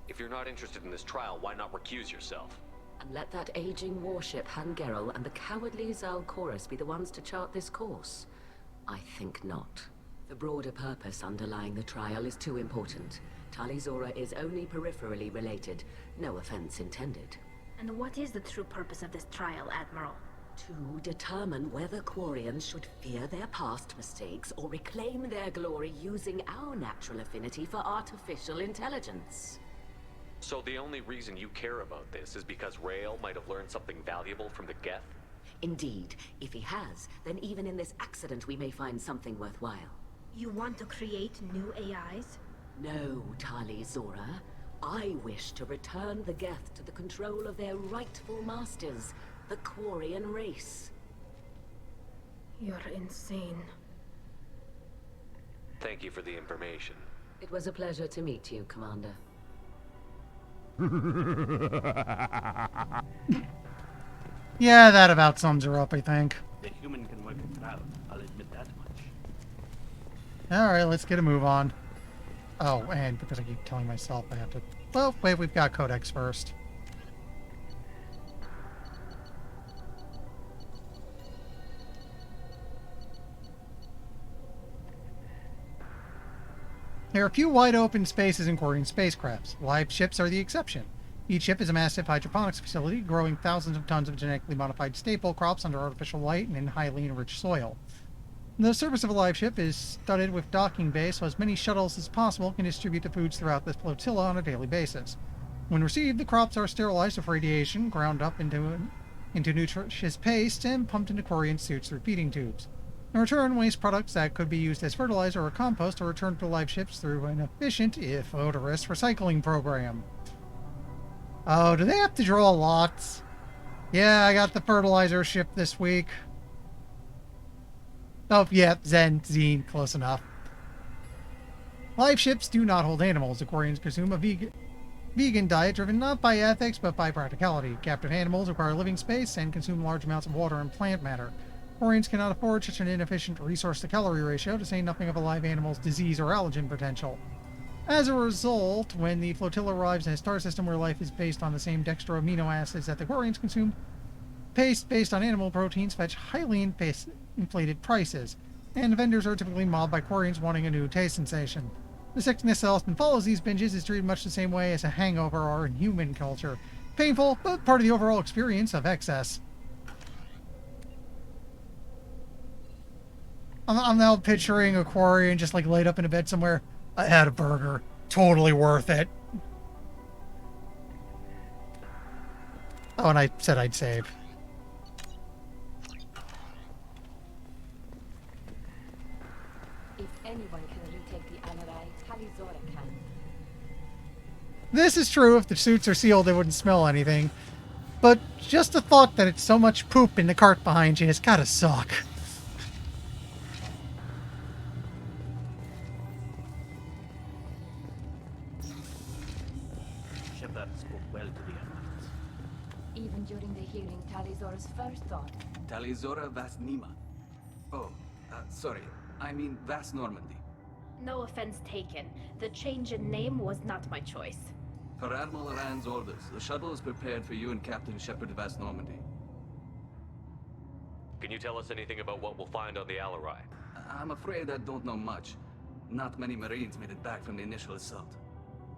If you're not interested in this trial, why not recuse yourself? And let that aging warship Hangerel and the cowardly Zalcorus be the ones to chart this course? I think not. The broader purpose underlying the trial is too important. Tali Zora is only peripherally related. No offense intended. And what is the true purpose of this trial, Admiral? To determine whether Quarians should fear their past mistakes or reclaim their glory using our natural affinity for artificial intelligence. So the only reason you care about this is because Rael might have learned something valuable from the Geth? Indeed. If he has, then even in this accident we may find something worthwhile. You want to create new AIs? No, Tali Zora. I wish to return the Geth to the control of their rightful masters, the Quarian race. You're insane. Thank you for the information. It was a pleasure to meet you, Commander. Yeah, that about sums her up, I think. The human can work a crowd, I'll admit that much. Alright, let's get a move on. Oh, and because I keep telling myself I have to... Well, wait, we've got Codex first. There are a few wide open spaces in Quarian spacecrafts. Live ships are the exception. Each ship is a massive hydroponics facility, growing thousands of tons of genetically modified staple crops under artificial light and in highly enriched soil. The surface of a live ship is studded with docking bays, so as many shuttles as possible can distribute the foods throughout the flotilla on a daily basis. When received, the crops are sterilized with radiation, ground up into nutritious paste, and pumped into Quarian suits through feeding tubes. In return, waste products that could be used as fertilizer or compost are returned to live ships through an efficient, if odorous, recycling program. Oh, do they have to draw lots? Yeah, I got the fertilizer ship this week. Oh, yeah, Zine, close enough. Live ships do not hold animals. Aquarians consume a vegan diet driven not by ethics, but by practicality. Captive animals require living space and consume large amounts of water and plant matter. Aquarians cannot afford such an inefficient resource-to-calorie ratio, to say nothing of a live animal's disease or allergen potential. As a result, when the flotilla arrives in a star system where life is based on the same dextro amino acids that the Quarians consume, paste based on animal proteins fetch highly inflated prices, and vendors are typically mobbed by Quarians wanting a new taste sensation. The sickness that often follows these binges is treated much the same way as a hangover are in human culture. Painful, but part of the overall experience of excess. I'm now picturing a Quarian just like laid up in a bed somewhere. I had a burger. Totally worth it. Oh, and I said I'd save. If anyone can retake the Alarai, Talizora can. This is true. If the suits are sealed, they wouldn't smell anything. But just the thought that it's so much poop in the cart behind you has gotta suck. Shepard spoke well to the Emeralds. Even during the hearing, Talizora's first thought. Talizora Vas Nima. Oh, sorry. I mean Vas Normandy. No offense taken. The change in name was not my choice. Per Admiral Rand's orders, the shuttle is prepared for you and Captain Shepard Vas Normandy. Can you tell us anything about what we'll find on the Alarai? I'm afraid I don't know much. Not many Marines made it back from the initial assault.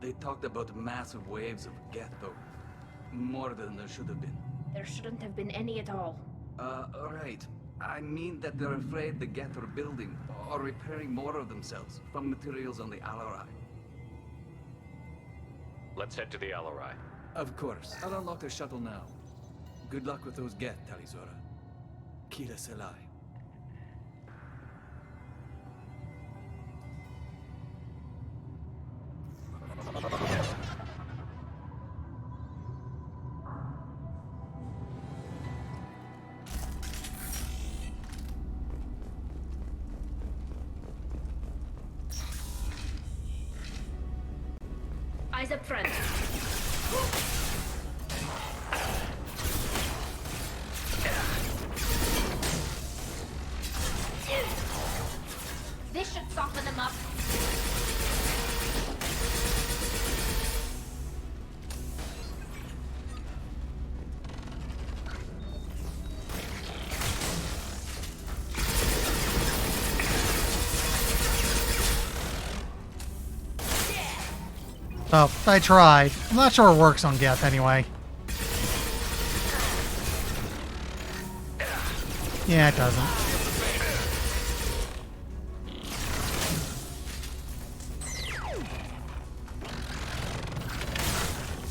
They talked about massive waves of Geth, though. More than there should have been. There shouldn't have been any at all. Right. I mean that they're afraid the Geth are building or repairing more of themselves from materials on the Alarai. Let's head to the Alarai. Of course. I'll unlock the shuttle now. Good luck with those Geth, Talizora. Kira Selai. Eyes up front. This should soften them up. Oh, I tried. I'm not sure it works on Geth anyway. Yeah, it doesn't.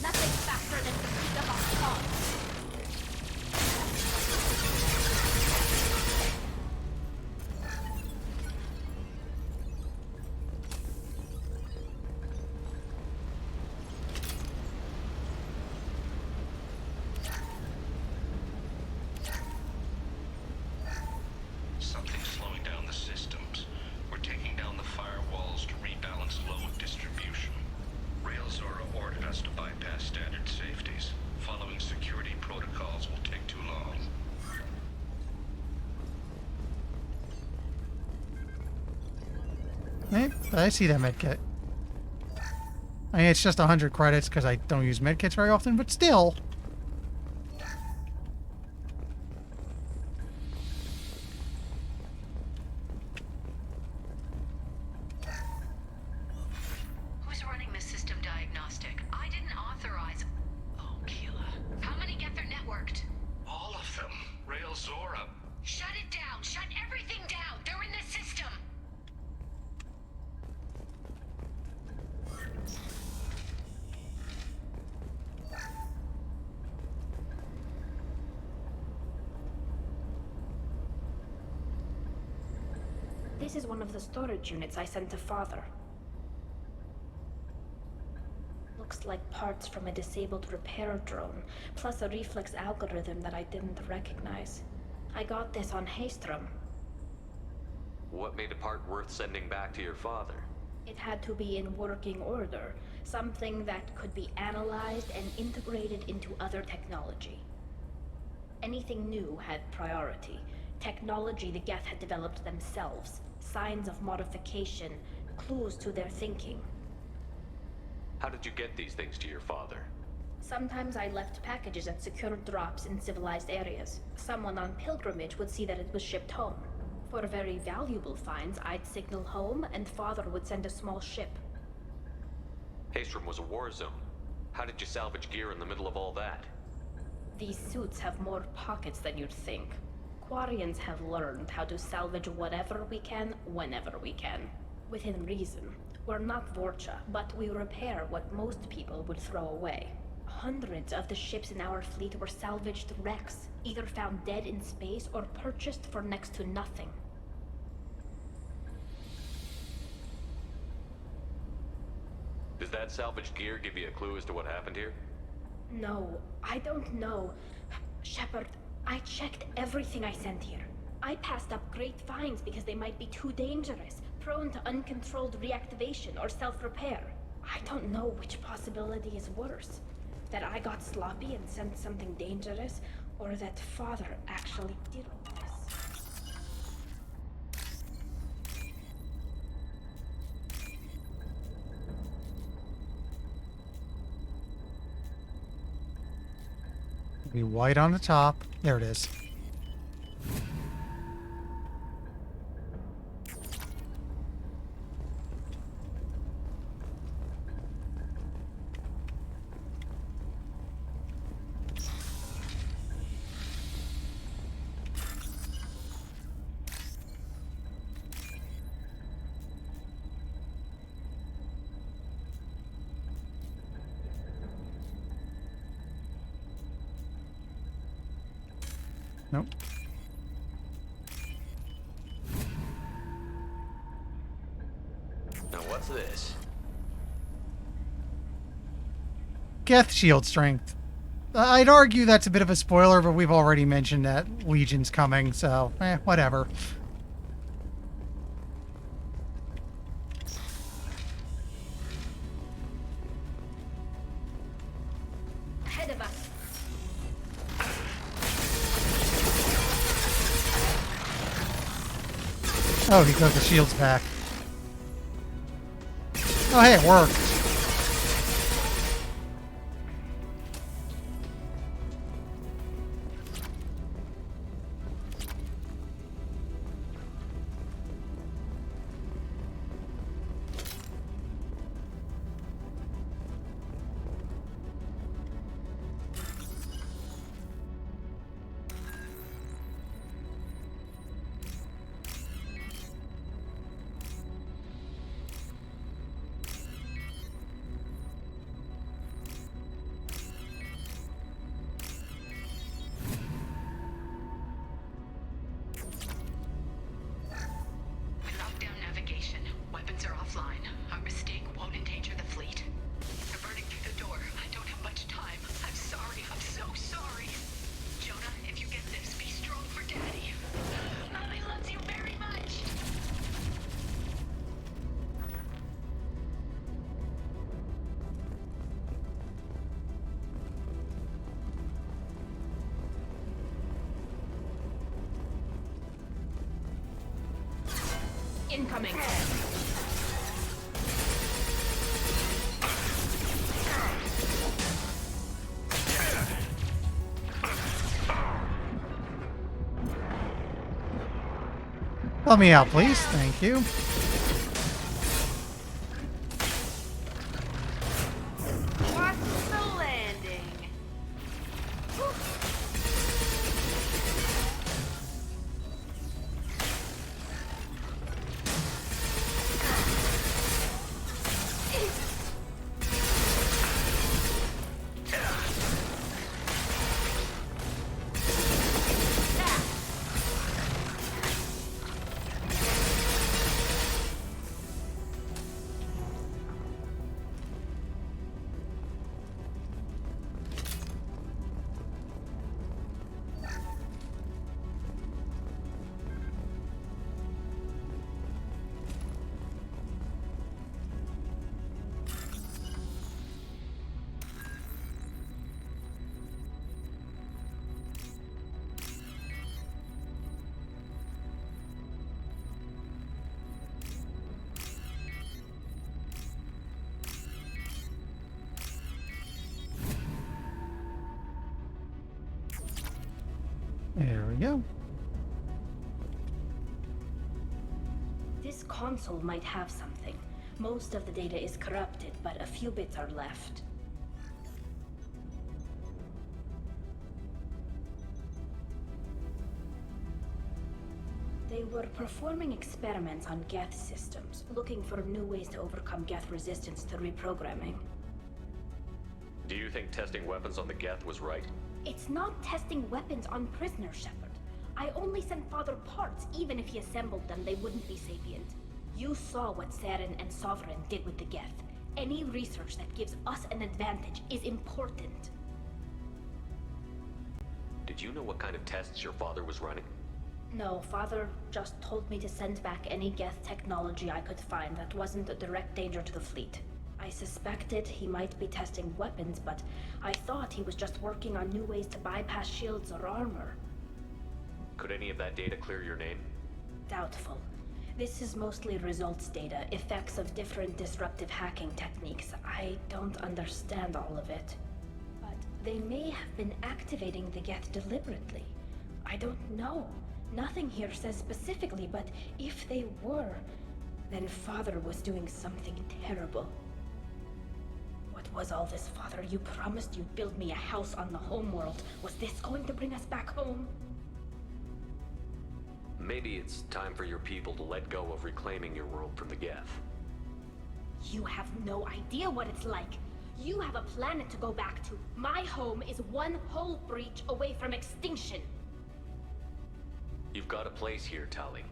Nothing faster than the speed of our call. Something's slowing down the systems. We're taking down the firewalls to rebalance load distribution. Railzora ordered us to bypass standard safeties. Following security protocols will take too long. Hey, I see that medkit. I mean, it's just 100 credits because I don't use medkits very often, but still. Who's running the system diagnostic? I didn't authorize. Oh, Keela. How many Geth are networked? All of them. Railzora. Shut it down. Shut everything down. They're in the system. This is one of the storage units I sent to Father. Looks like parts from a disabled repair drone, plus a reflex algorithm that I didn't recognize. I got this on Haestrom. What made a part worth sending back to your father? It had to be in working order, something that could be analyzed and integrated into other technology. Anything new had priority. Technology the Geth had developed themselves, signs of modification, clues to their thinking. How did you get these things to your father? Sometimes I left packages at secure drops in civilized areas. Someone on pilgrimage would see that it was shipped home. For very valuable finds, I'd signal home, and Father would send a small ship. Haestrom was a war zone. How did you salvage gear in the middle of all that? These suits have more pockets than you'd think. Quarians have learned how to salvage whatever we can, whenever we can. Within reason. We're not Vorcha, but we repair what most people would throw away. Hundreds of the ships in our fleet were salvaged wrecks, either found dead in space or purchased for next to nothing. Does that salvaged gear give you a clue as to what happened here? No, I don't know. Shepard, I checked everything I sent here. I passed up great finds because they might be too dangerous, prone to uncontrolled reactivation or self-repair. I don't know which possibility is worse. That I got sloppy and sent something dangerous, or that Father actually did all this. Be white on the top. There it is. Nope. Now what's this? Geth shield strength. I'd argue that's a bit of a spoiler, but we've already mentioned that Legion's coming, so whatever. Ahead of us. Oh, he got the shields back. Oh, hey, it worked. Lockdown navigation. Weapons are offline. Our mistake won't endanger the fleet. They're burning through the door. I don't have much time. I'm sorry. I'm so sorry. Jonah, if you get this, be strong for Daddy. I love you very much. Incoming. Help me out, please. Thank you. Watch the landing. There we go. This console might have something. Most of the data is corrupted, but a few bits are left. They were performing experiments on Geth systems, looking for new ways to overcome Geth resistance to reprogramming. Do you think testing weapons on the Geth was right? It's not testing weapons on prisoners, Shepard. I only sent Father parts. Even if he assembled them, they wouldn't be sapient. You saw what Saren and Sovereign did with the Geth. Any research that gives us an advantage is important. Did you know what kind of tests your father was running? No, Father just told me to send back any Geth technology I could find that wasn't a direct danger to the fleet. I suspected he might be testing weapons, but I thought he was just working on new ways to bypass shields or armor. Could any of that data clear your name? Doubtful. This is mostly results data, effects of different disruptive hacking techniques. I don't understand all of it. But they may have been activating the Geth deliberately. I don't know. Nothing here says specifically, but if they were, then Father was doing something terrible. What was all this, Father? You promised you'd build me a house on the homeworld. Was this going to bring us back home? Maybe it's time for your people to let go of reclaiming your world from the Geth. You have no idea what it's like. You have a planet to go back to. My home is one hull breach away from extinction. You've got a place here, Tali.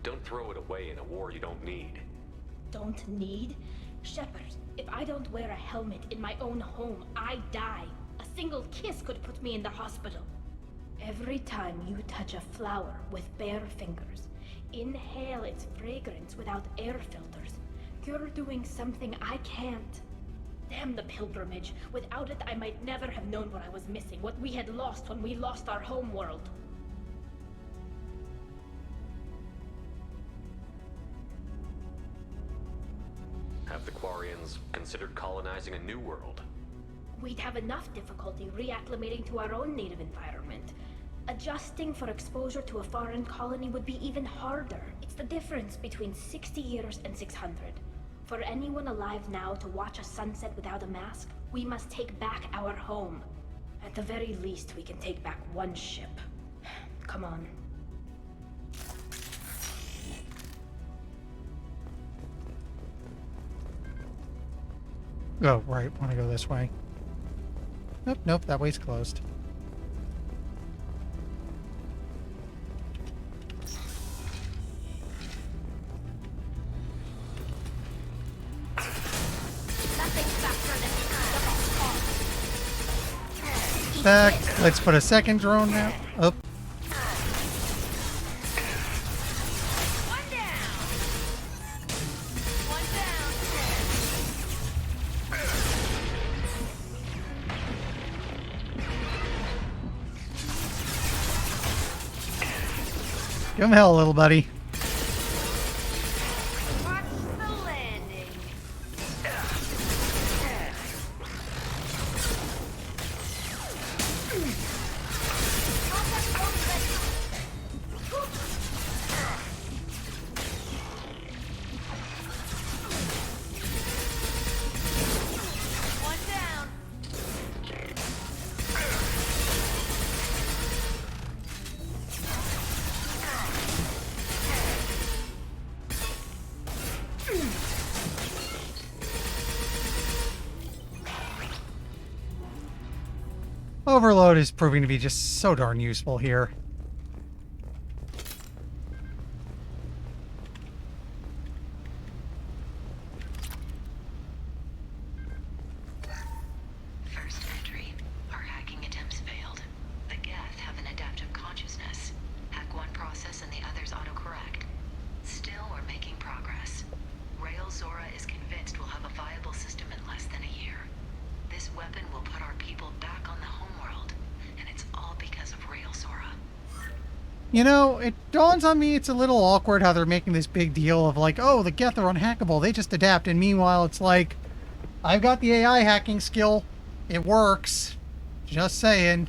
Don't throw it away in a war you don't need. Don't need? Shepard, if I don't wear a helmet in my own home, I die. A single kiss could put me in the hospital. Every time you touch a flower with bare fingers, inhale its fragrance without air filters, you're doing something I can't. Damn the pilgrimage. Without it, I might never have known what I was missing, what we had lost when we lost our homeworld. Have the Quarians considered colonizing a new world? We'd have enough difficulty reacclimating to our own native environment. Adjusting for exposure to a foreign colony would be even harder. It's the difference between 60 years and 600. For anyone alive now to watch a sunset without a mask, we must take back our home. At the very least, we can take back one ship. Come on. Oh, right. Want to go this way. Nope, nope. That way's closed. Back. Let's put a second drone now. Up. Give him hell, little buddy. Watch the landing. One down. Overload is proving to be just so darn useful here. First entry. Our hacking attempts failed. The Geth have an adaptive consciousness. Hack one process and the others autocorrect. Still, we're making progress. Rael Zora is convinced we'll have a viable system in less than a year. This weapon will put our people back on the homeworld, and it's all because of Rael Zora. You know, it dawns on me it's a little awkward how they're making this big deal of like, oh, the Geth are unhackable, they just adapt. And meanwhile, it's like, I've got the AI hacking skill. It works. Just saying.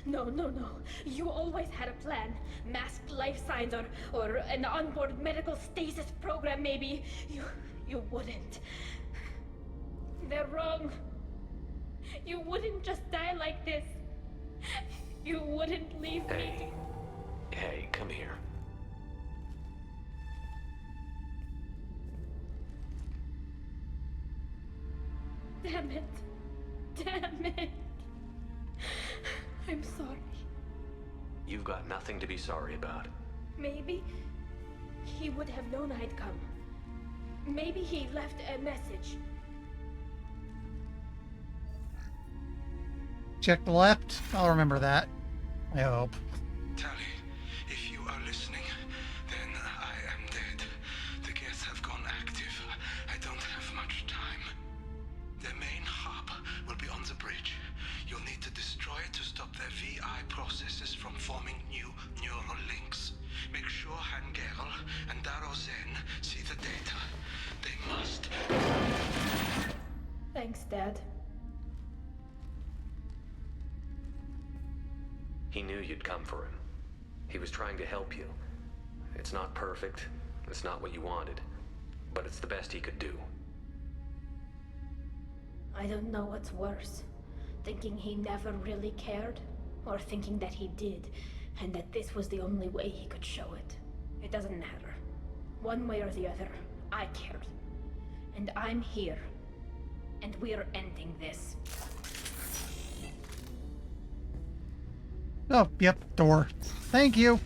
No. You always had a plan. Masked life signs or an onboard medical stasis program, maybe. You wouldn't. They're wrong. You wouldn't just die like this. You wouldn't leave me. Hey, come here. Damn it. I'm sorry. You've got nothing to be sorry about. Maybe he would have known I'd come. Maybe he left a message. Check the left. I'll remember that. I hope. Tali, if you are listening, then I am dead. The Geth have gone active. I don't have much time. The main hub will be on the bridge. You'll need to destroy it to stop their VI processes from forming new neural links. Make sure Hangerel and Daro Zen see the data. They must. Thanks, Dad. He knew you'd come for him. He was trying to help you. It's not perfect. It's not what you wanted. But it's the best he could do. I don't know what's worse. Thinking he never really cared, or thinking that he did, and that this was the only way he could show it. It doesn't matter. One way or the other, I cared. And I'm here. And we're ending this. Oh, yep, door. Thank you.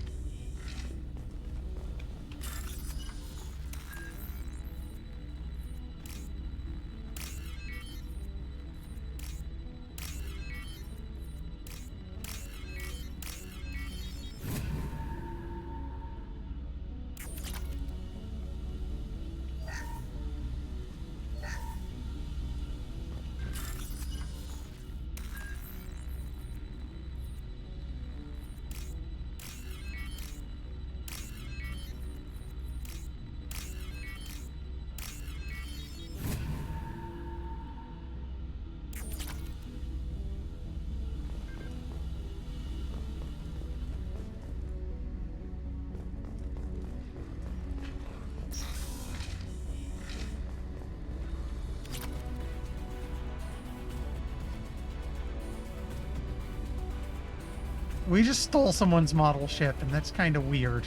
We just stole someone's model ship, and that's kind of weird.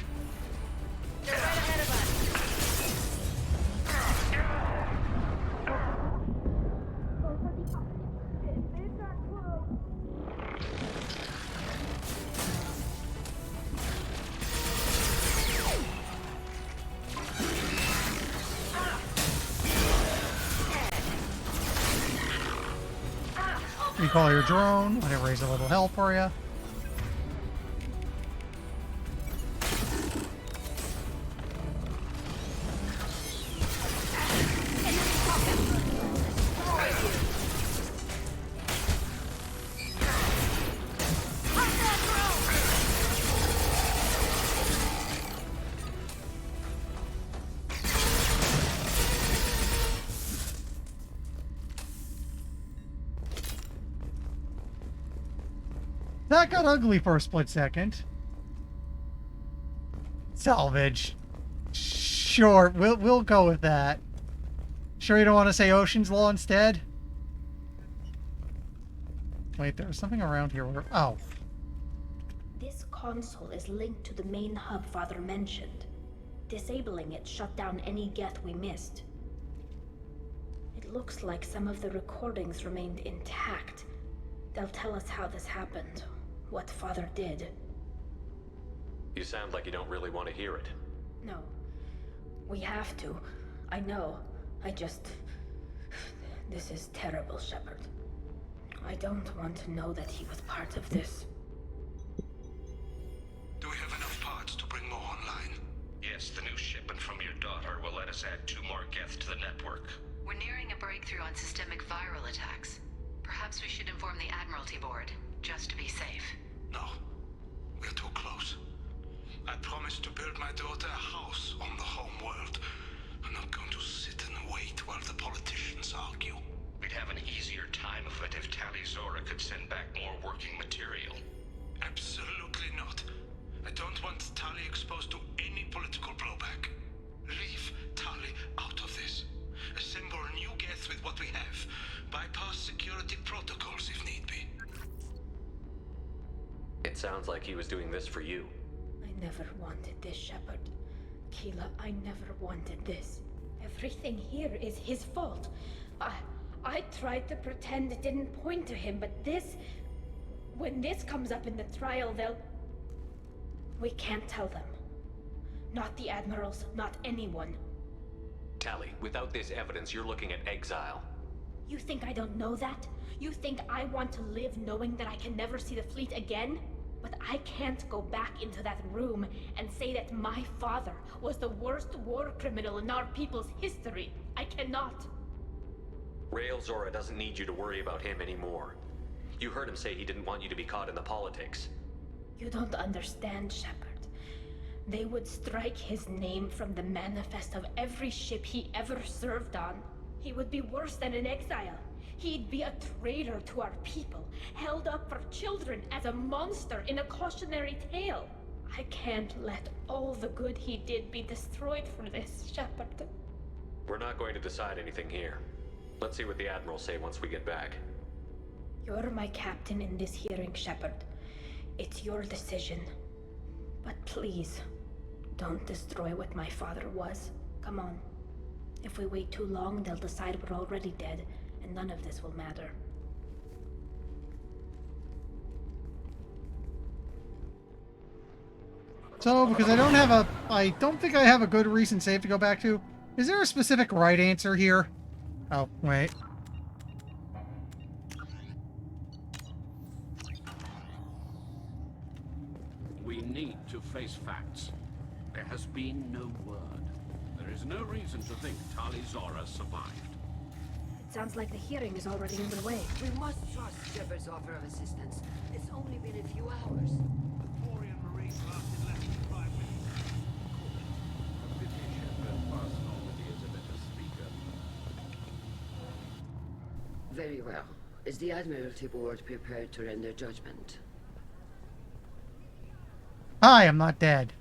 Recall your drone, whenever raise a little hell for you. That got ugly for a split second. Salvage. Sure, we'll go with that. Sure you don't want to say Ocean's Law instead? Wait, there's something around here where... Oh. This console is linked to the main hub Father mentioned. Disabling it shut down any Geth we missed. It looks like some of the recordings remained intact. They'll tell us how this happened, what Father did. You sound like you don't really want to hear it. No. We have to. I know. I just... This is terrible, Shepard. I don't want to know that he was part of this. Do we have enough parts to bring more online? Yes, the new shipment from your daughter will let us add 2 more Geth to the network. We're nearing a breakthrough on systemic viral attacks. Perhaps we should inform the Admiralty Board, just to be safe. No. We're too close. I promised to build my daughter a house on the home world. I'm not going to sit and wait while the politicians argue. We'd have an easier time of it if Tali Zora could send back more working material. Absolutely not. I don't want Tali exposed to any political blowback. Leave Tali out of this. Assemble a new Geth with what we have. Bypass security protocols if need be. It sounds like he was doing this for you. I never wanted this, Shepard. Keela, I never wanted this. Everything here is his fault. I tried to pretend it didn't point to him, but this... When this comes up in the trial, they'll... We can't tell them. Not the Admirals, not anyone. Tali, without this evidence, you're looking at exile. You think I don't know that? You think I want to live knowing that I can never see the fleet again? But I can't go back into that room and say that my father was the worst war criminal in our people's history. I cannot. Rael Zora doesn't need you to worry about him anymore. You heard him say he didn't want you to be caught in the politics. You don't understand, Shepard. They would strike his name from the manifest of every ship he ever served on. He would be worse than an exile. He'd be a traitor to our people, held up for children as a monster in a cautionary tale. I can't let all the good he did be destroyed for this, Shepard. We're not going to decide anything here. Let's see what the Admirals say once we get back. You're my captain in this hearing, Shepard. It's your decision. But please, don't destroy what my father was. Come on. If we wait too long, they'll decide we're already dead, and none of this will matter. So, because I don't think I have a good recent save to go back to. Is there a specific right answer here? Oh, wait. We need to face facts. There has been no word. There is no reason to think Tali Zora survived. It sounds like the hearing is already underway. We must trust Shepard's offer of assistance. It's only been a few hours. The Quarian Marines lasted less than 5 minutes. A pity Shepard past Normandy is a better speaker. Very well. Is the Admiralty Board prepared to render judgment? Hi, I'm not dead.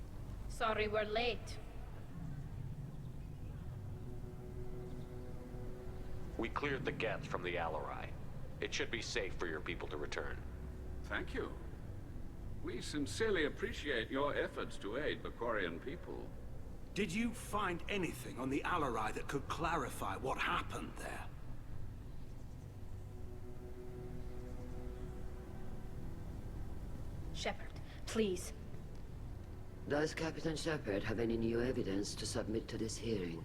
Sorry we're late. We cleared the Geth from the Alarai. It should be safe for your people to return. Thank you. We sincerely appreciate your efforts to aid the Quarian people. Did you find anything on the Alarai that could clarify what happened there? Shepard, please. Does Captain Shepard have any new evidence to submit to this hearing?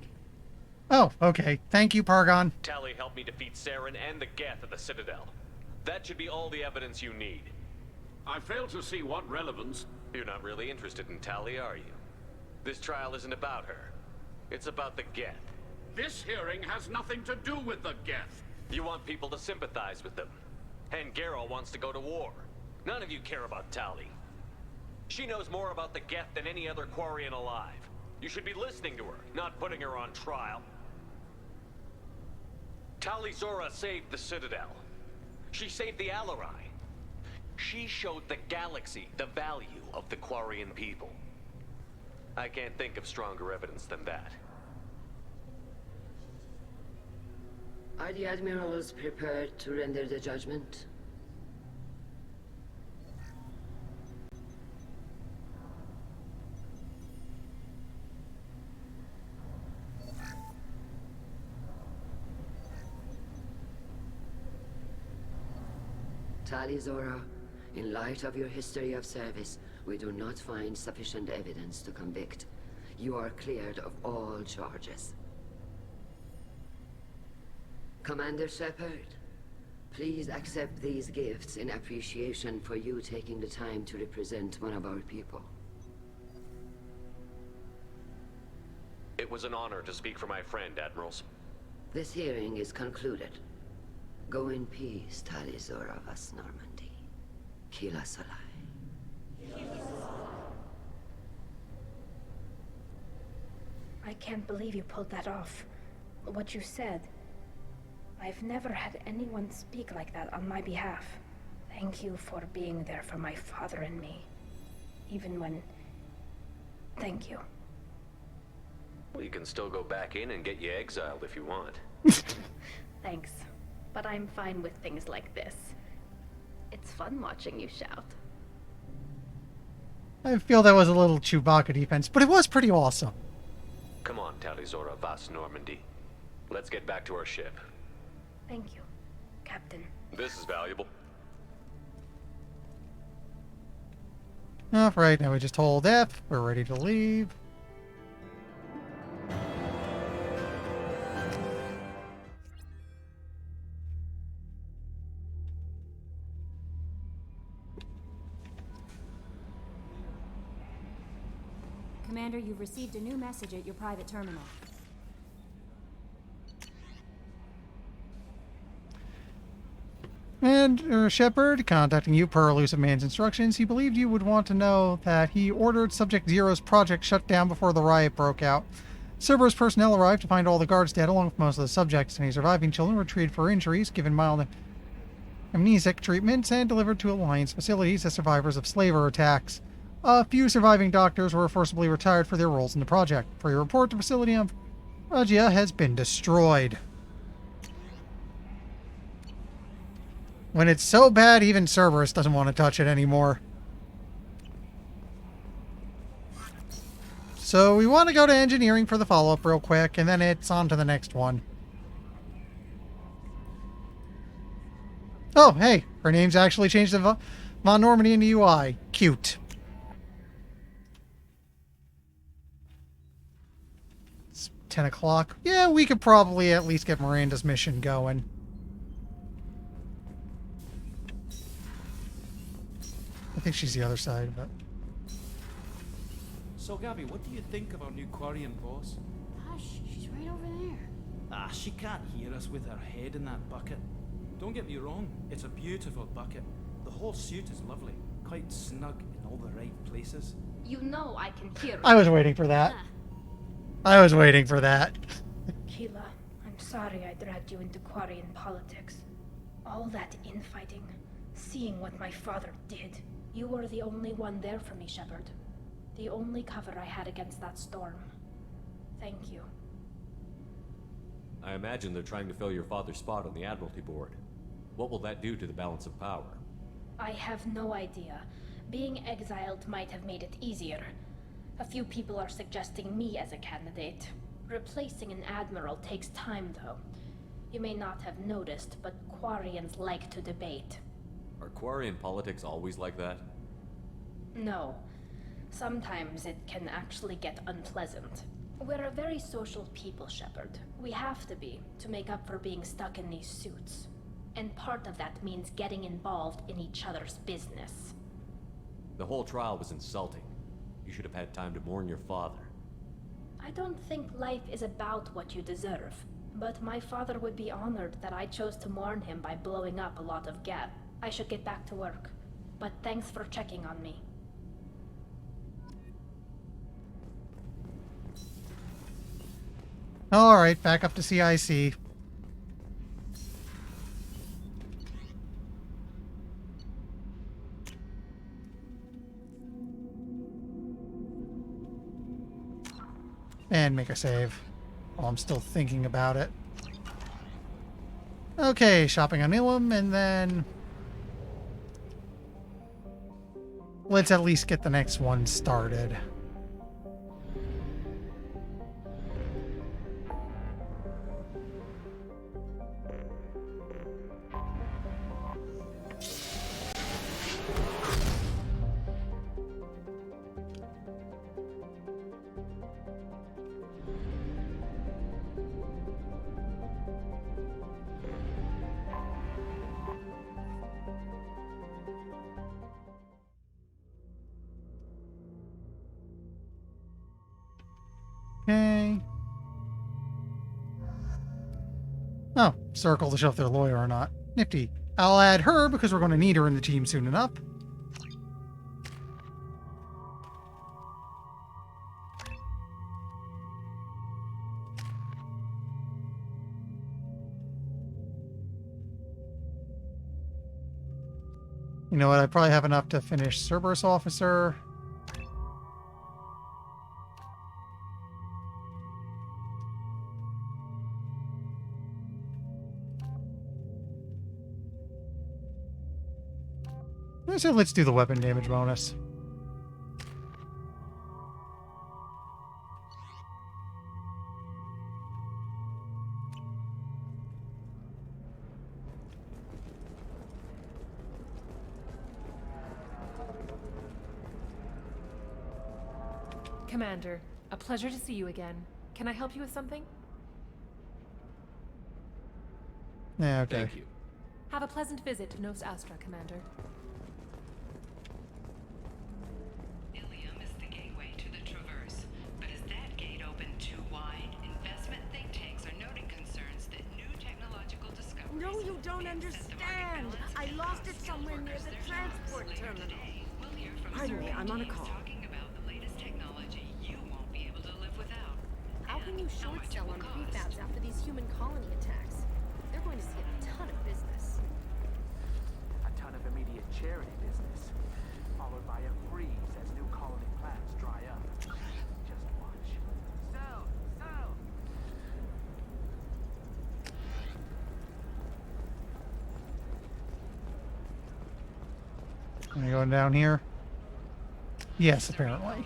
Oh, okay. Thank you, Pargon. Tali helped me defeat Saren and the Geth at the Citadel. That should be all the evidence you need. I fail to see what relevance... You're not really interested in Tali, are you? This trial isn't about her. It's about the Geth. This hearing has nothing to do with the Geth. You want people to sympathize with them. And Garrel wants to go to war. None of you care about Tali. She knows more about the Geth than any other Quarian alive. You should be listening to her, not putting her on trial. Tali Zora saved the Citadel. She saved the Alarai. She showed the galaxy the value of the Quarian people. I can't think of stronger evidence than that. Are the Admirals prepared to render the judgment? Tali Zora, in light of your history of service, we do not find sufficient evidence to convict. You are cleared of all charges. Commander Shepard, please accept these gifts in appreciation for you taking the time to represent one of our people. It was an honor to speak for my friend, Admirals. This hearing is concluded. Go in peace, Tali Zora Vas Normandy. Kila Salai. I can't believe you pulled that off. What you said. I've never had anyone speak like that on my behalf. Thank you for being there for my father and me. Even when... Thank you. Well, you can still go back in and get you exiled if you want. Thanks. But I'm fine with things like this. It's fun watching you shout. I feel that was a little Chewbacca defense, but it was pretty awesome. Come on, Tali'Zorah Vas Normandy. Let's get back to our ship. Thank you, Captain. This is valuable. All right, now we just hold F. We're ready to leave. Commander, you've received a new message at your private terminal. And Shepard, contacting you per Elusive Man's instructions, he believed you would want to know that he ordered Subject Zero's project shut down before the riot broke out. Cerberus personnel arrived to find all the guards dead along with most of the subjects. Any surviving children were treated for injuries, given mild amnesic treatments, and delivered to Alliance facilities as survivors of slaver attacks. A few surviving doctors were forcibly retired for their roles in the project. For your report, the facility on Ragia has been destroyed. When it's so bad, even Cerberus doesn't want to touch it anymore. So we want to go to engineering for the follow-up real quick, and then it's on to the next one. Oh, hey, her name's actually changed to Von Normandy in the UI. Cute. It's 10 o'clock. Yeah, we could probably at least get Miranda's mission going. I think she's the other side, but... So, Gabby, what do you think of our new Quarian boss? Hush, she's right over there. Ah, she can't hear us with her head in that bucket. Don't get me wrong, it's a beautiful bucket. The whole suit is lovely, quite snug in all the right places. You know I can hear I was waiting for that. I was waiting for that. Keela, I'm sorry I dragged you into Quarian politics. All that infighting, seeing what my father did. You were the only one there for me, Shepard. The only cover I had against that storm. Thank you. I imagine they're trying to fill your father's spot on the Admiralty Board. What will that do to the balance of power? I have no idea. Being exiled might have made it easier. A few people are suggesting me as a candidate. Replacing an admiral takes time, though. You may not have noticed, but Quarians like to debate. Are Quarian politics always like that? No. Sometimes it can actually get unpleasant. We're a very social people, Shepard. We have to be, to make up for being stuck in these suits. And part of that means getting involved in each other's business. The whole trial was insulting. You should have had time to mourn your father. I don't think life is about what you deserve. But my father would be honored that I chose to mourn him by blowing up a lot of Geth. I should get back to work. But thanks for checking on me. Alright, back up to CIC. And make a save. While I'm still thinking about it. Okay, shopping on Ilum, and then... let's at least get the next one started. Okay. Oh, circle to show if they're a lawyer or not. Nifty. I'll add her because we're going to need her in the team soon enough. You know what? I probably have enough to finish Cerberus Officer. So let's do the weapon damage bonus. Commander, a pleasure to see you again. Can I help you with something? Yeah, okay. Thank you. Have a pleasant visit to Nos Astra, Commander. Ilium is the gateway to the Traverse, but is that gate open too wide? Investment think tanks are noting concerns that new technological discoveries... No, you don't understand. I lost it somewhere near the transport terminal. Pardon me, I'm on a call. How can you short sell on prefabs after these human colony attacks? They're going to see a ton of business. A ton of immediate charity business, followed by a freeze as new colony plans dry up. Just watch. Sell! Sell! Am I going down here? Yes, apparently.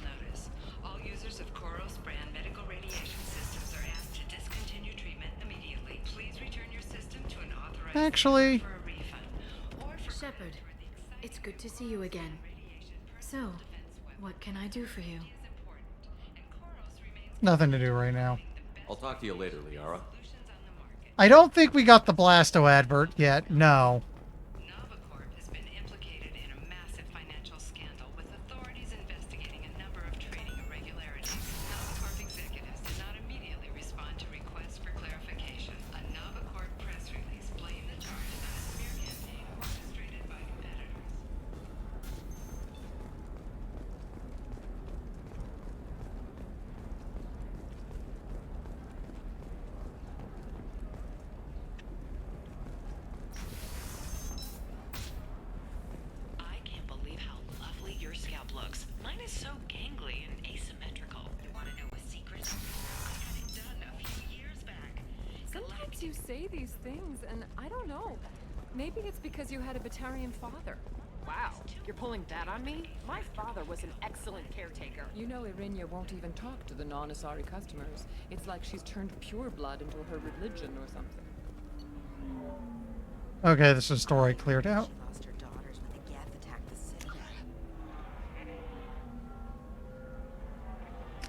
All users of Koros brand medical radiation systems are asked to discontinue treatment immediately. Please return your system to an authorized Actually, for a refund. Shepard, it's good to see you again. So, what can I do for you? nothing to do right now. I'll talk to you later, Liara. I don't think we got the Blasto advert yet. No. Novacorp has been implicated in a massive financial scandal with authorities investigating a number of trading irregularities. Novacorp executives did not immediately respond to requests for clarification. A Novacorp press release blamed the charges on a smear campaign orchestrated by competitors. I can't believe how lovely your scalp looks. Mine is so gangly and asymmetrical. You want to know a secret? I had it done a few years back. Sometimes you say these things, and I don't know. Maybe it's because you had a Batarian father. Wow, you're pulling that on me? My father was an excellent caretaker. You know Irinia won't even talk to the non-Asari customers. It's like she's turned pure blood into her religion or something. Okay, this is story cleared out. Lost her daughters when the Geth attacked the Citadel.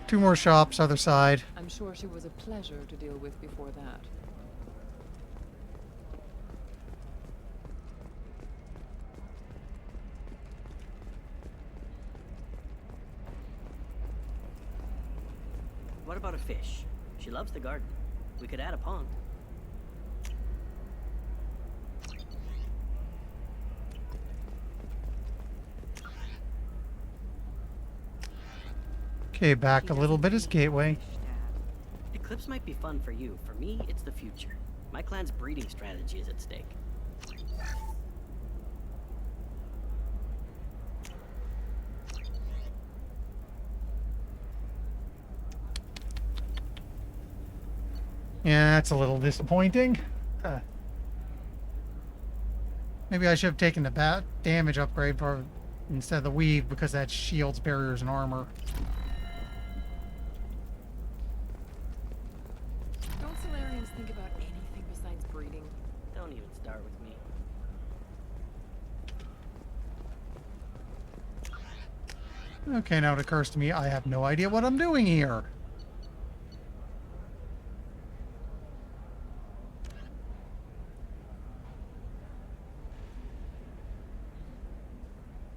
Two more shops, other side. I'm sure she was a pleasure to deal with before that. What about a fish? She loves the garden. We could add a pond. Okay, back a little bit is Gateway. Eclipse might be fun for you. For me, it's the future. My clan's breeding strategy is at stake. Yeah, that's a little disappointing. Maybe I should have taken the bat damage upgrade for instead of the weave because that shields, barriers, and armor. Don't Solarians think about anything besides breeding? Don't even start with me. Okay, now it occurs to me I have no idea what I'm doing here.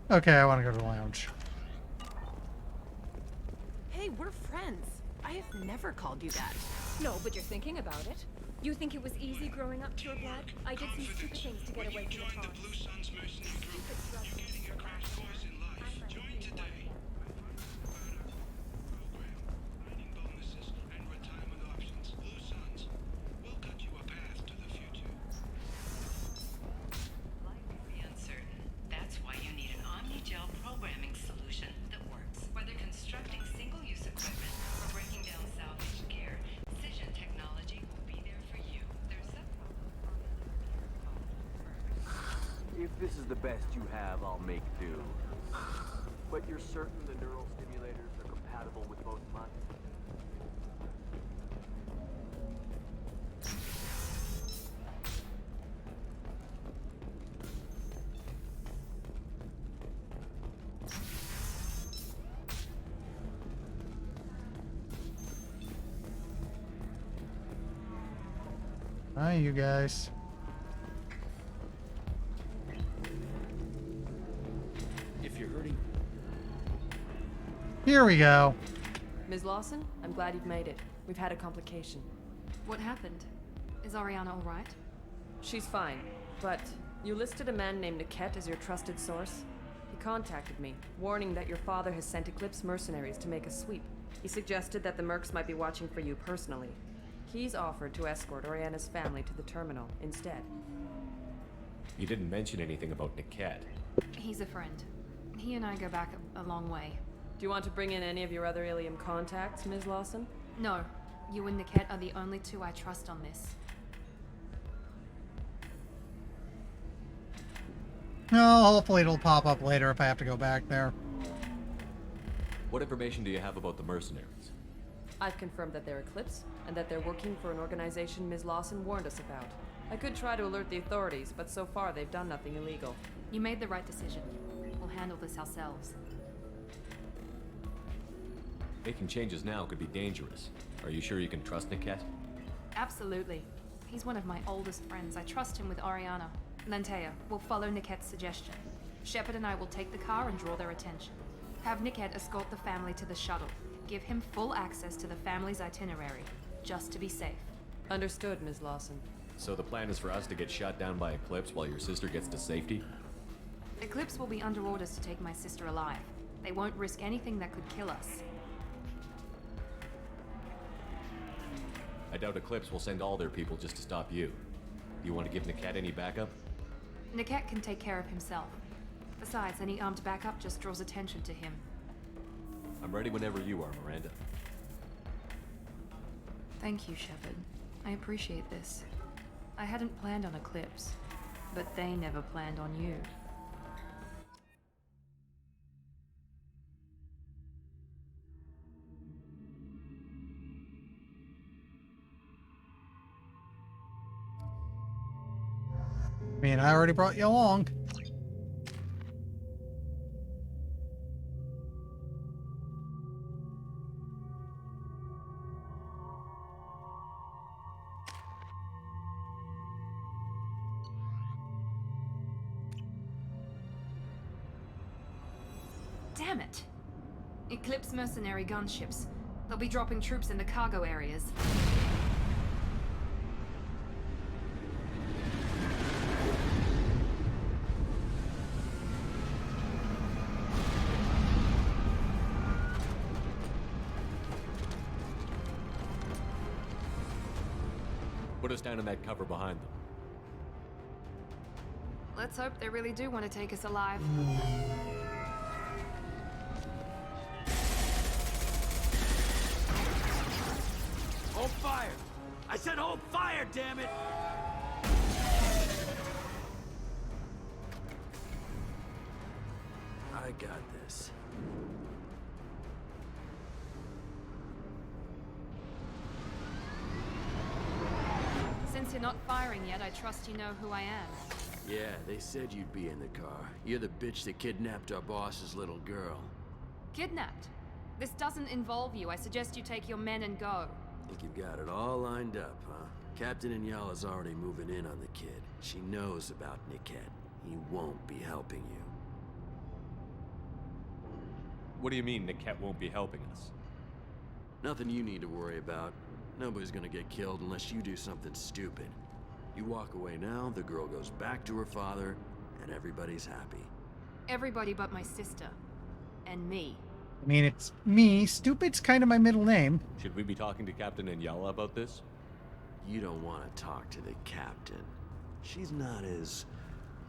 Okay, I want to go to the lounge. Hey, we're friends. I have never called you that. No, but you're thinking about it. You think it was easy growing up pure blood? I did some stupid things to get away from the Taurus. Stupid struggles. Life can be uncertain. That's why The best you have, I'll make do. But you're certain the neural stimulators are compatible with both minds? Hi, you guys. If you're hurting. Here we go. Ms. Lawson, I'm glad you've made it. We've had a complication. What happened? Is Ariana all right? She's fine, but you listed a man named Niket as your trusted source. He contacted me, warning that your father has sent Eclipse mercenaries to make a sweep. He suggested that the Mercs might be watching for you personally. He's offered to escort Oriana's family to the terminal instead. You didn't mention anything about Niket. He's a friend. He and I go back a long way. Do you want to bring in any of your other Ilium contacts, Ms. Lawson? No. You and Niket are the only two I trust on this. No, hopefully it'll pop up later if I have to go back there. What information do you have about the mercenaries? I've confirmed that they're Eclipse, and that they're working for an organization Ms. Lawson warned us about. I could try to alert the authorities, but so far they've done nothing illegal. You made the right decision. We'll handle this ourselves. Making changes now could be dangerous. Are you sure you can trust Niket? Absolutely. He's one of my oldest friends. I trust him with Ariana. Lantea, we'll follow Niket's suggestion. Shepard and I will take the car and draw their attention. Have Niket escort the family to the shuttle. Give him full access to the family's itinerary, just to be safe. Understood, Ms. Lawson. So the plan is for us to get shot down by Eclipse while your sister gets to safety? Eclipse will be under orders to take my sister alive. They won't risk anything that could kill us. I doubt Eclipse will send all their people just to stop you. Do you want to give Niket any backup? Niket can take care of himself. Besides, any armed backup just draws attention to him. I'm ready whenever you are, Miranda. Thank you, Shepard. I appreciate this. I hadn't planned on Eclipse, but they never planned on you. I mean, I already brought you along. Damn it! Eclipse mercenary gunships. They'll be dropping troops in the cargo areas. Put us down in that cover behind them. Let's hope they really do want to take us alive. Hold fire! I said hold fire, damn it! I got this. Since you're not firing yet, I trust you know who I am. Yeah, they said you'd be in the car. You're the bitch that kidnapped our boss's little girl. Kidnapped? This doesn't involve you. I suggest you take your men and go. Think you've got it all lined up, huh? Captain Inyala's already moving in on the kid. She knows about Niket. He won't be helping you. What do you mean Niket won't be helping us? Nothing you need to worry about. Nobody's gonna get killed unless you do something stupid. You walk away now, the girl goes back to her father, and everybody's happy. Everybody but my sister. And me. I mean, it's me. Stupid's kind of my middle name. Should we be talking to Captain Inyala about this? You don't want to talk to the captain. She's not as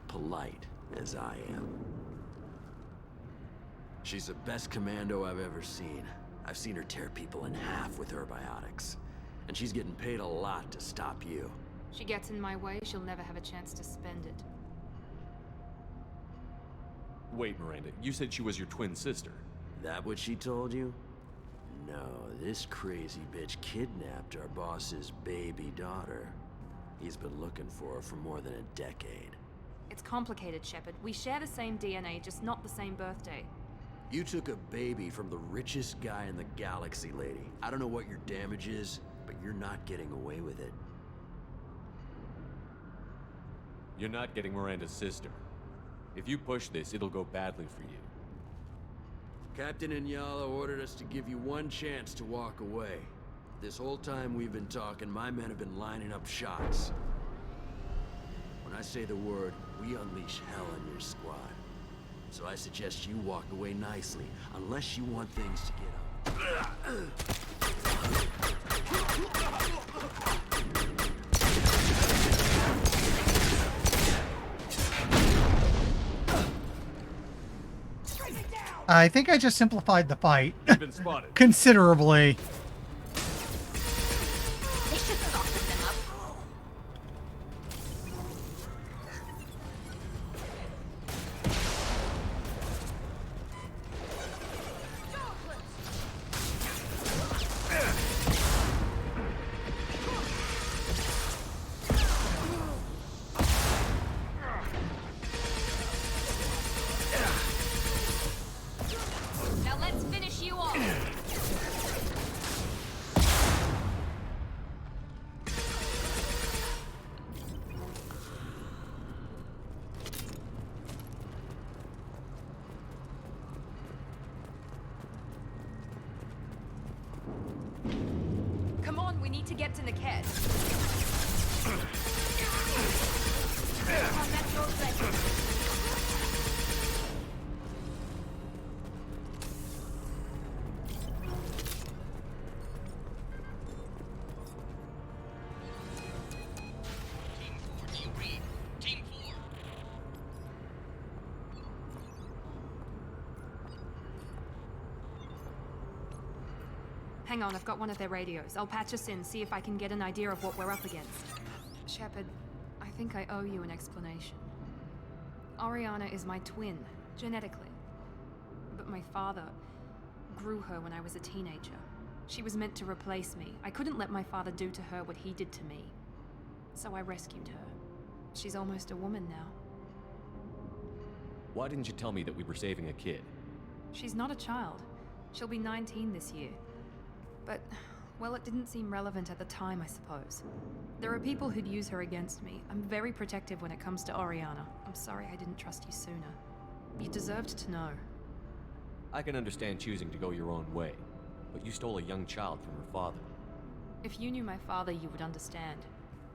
polite as I am. She's the best commando I've ever seen. I've seen her tear people in half with her biotics. And she's getting paid a lot to stop you. She gets in my way, she'll never have a chance to spend it. Wait, Miranda, you said she was your twin sister. That what she told you? No, this crazy bitch kidnapped our boss's baby daughter. He's been looking for her for more than a decade. It's complicated, Shepard. We share the same DNA, just not the same birthday. You took a baby from the richest guy in the galaxy, lady. I don't know what your damage is, but you're not getting away with it. You're not getting Miranda's sister. If you push this, it'll go badly for you. Captain Inyala ordered us to give you one chance to walk away. This whole time we've been talking, my men have been lining up shots. When I say the word, we unleash hell on your squad. So I suggest you walk away nicely, unless you want things to get up. I think I just simplified the fight You've been spotted. considerably. They should soften them up. Now let's finish you off. Come on, we need to get to Niket. Come on, that's your second. Hang on, I've got one of their radios. I'll patch us in, see if I can get an idea of what we're up against. Shepard, I think I owe you an explanation. Oriana is my twin, genetically. But my father grew her when I was a teenager. She was meant to replace me. I couldn't let my father do to her what he did to me. So I rescued her. She's almost a woman now. Why didn't you tell me that we were saving a kid? She's not a child. She'll be 19 this year. But, well, it didn't seem relevant at the time, I suppose. There are people who'd use her against me. I'm very protective when it comes to Oriana. I'm sorry I didn't trust you sooner. You deserved to know. I can understand choosing to go your own way, but you stole a young child from her father. If you knew my father, you would understand.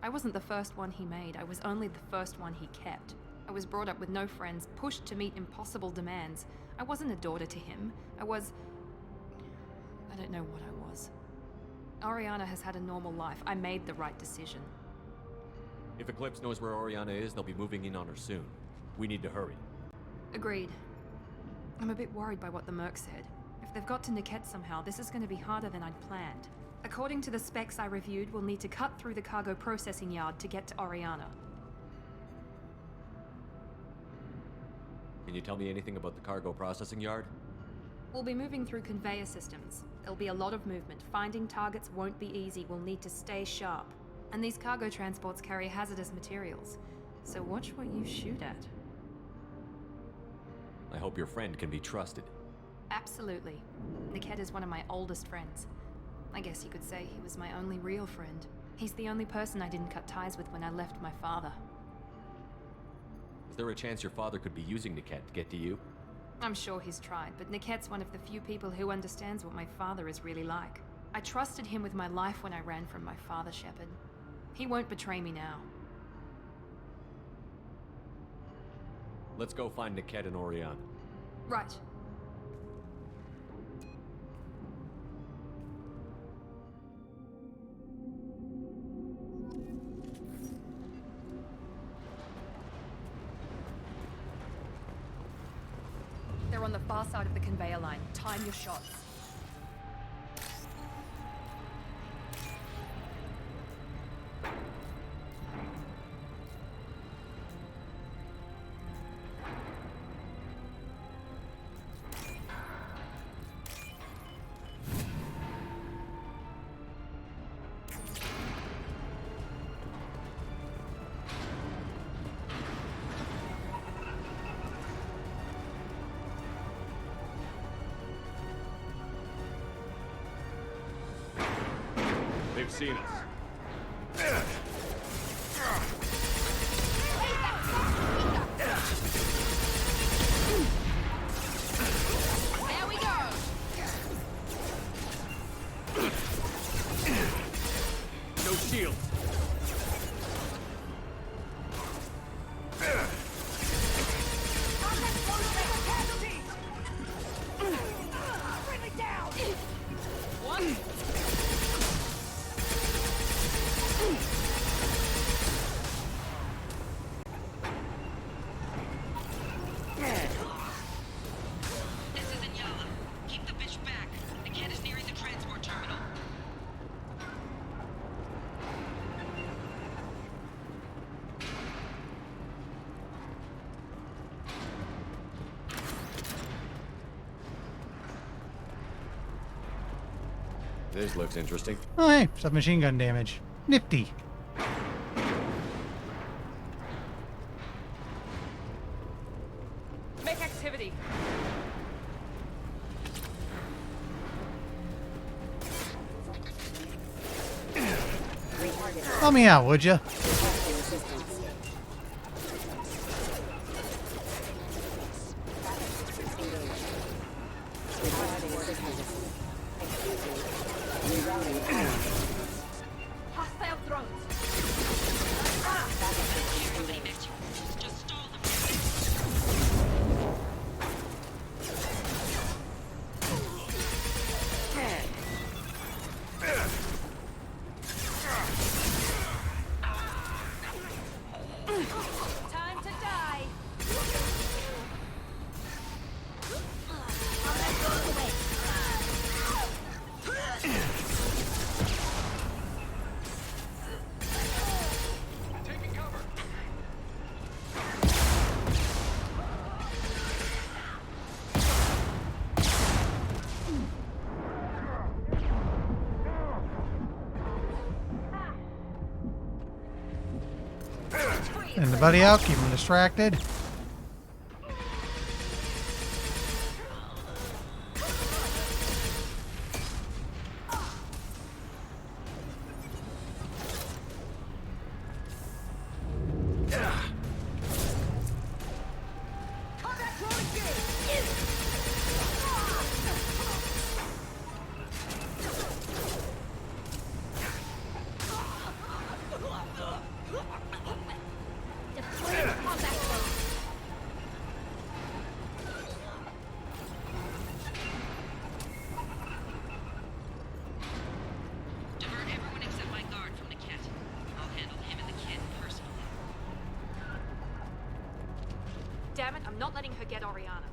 I wasn't the first one he made. I was only the first one he kept. I was brought up with no friends, pushed to meet impossible demands. I wasn't a daughter to him. I don't know what I was. Oriana has had a normal life. I made the right decision. If Eclipse knows where Oriana is, they'll be moving in on her soon. We need to hurry. Agreed. I'm a bit worried by what the Merc said. If they've got to Niket somehow, this is going to be harder than I'd planned. According to the specs I reviewed, we'll need to cut through the cargo processing yard to get to Oriana. Can you tell me anything about the cargo processing yard? We'll be moving through conveyor systems. There'll be a lot of movement. Finding targets won't be easy. We'll need to stay sharp. And these cargo transports carry hazardous materials. So watch what you shoot at. I hope your friend can be trusted. Absolutely. Niket is one of my oldest friends. I guess you could say he was my only real friend. He's the only person I didn't cut ties with when I left my father. Is there a chance your father could be using Niket to get to you? I'm sure he's tried, but Niket's one of the few people who understands what my father is really like. I trusted him with my life when I ran from my father, Shepard. He won't betray me now. Let's go find Niket and Oriana. Right. They're on the far side of the conveyor line. Time your shots. they've seen us. There we go. No shields. Bring me down. One. This is Inyala. Keep the bitch back. The kid is nearing the transport terminal. This looks interesting. Oh, hey, submachine gun damage. Nifty. Make activity. Help me out, would you? Hostile drones. Just stall them. Time to die. Taking cover. Send the buddy out, keep him distracted. Divert everyone except my guard from the kit. I'll handle him and the kid personally. Damn it, I'm not letting her get Oriana.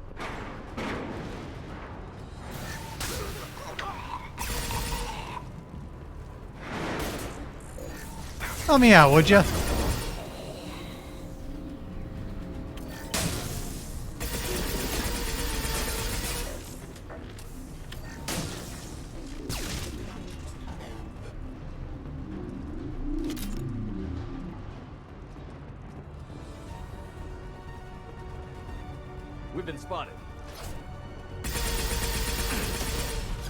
Help me out, would you? We've been spotted.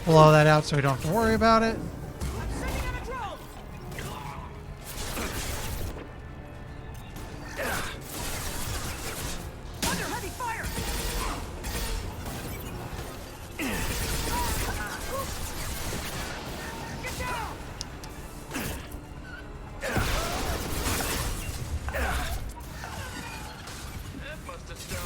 Blow that out so we don't have to worry about it. Under heavy fire. Get down. That must have stung.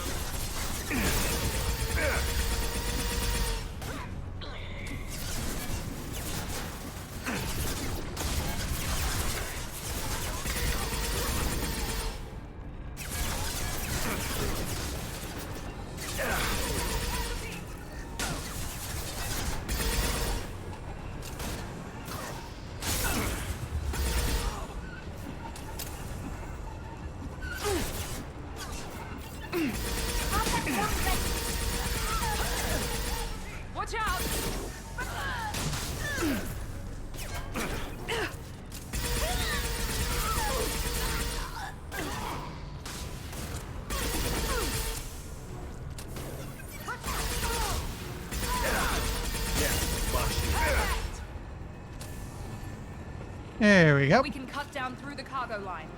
There we go. We can cut down through the cargo line.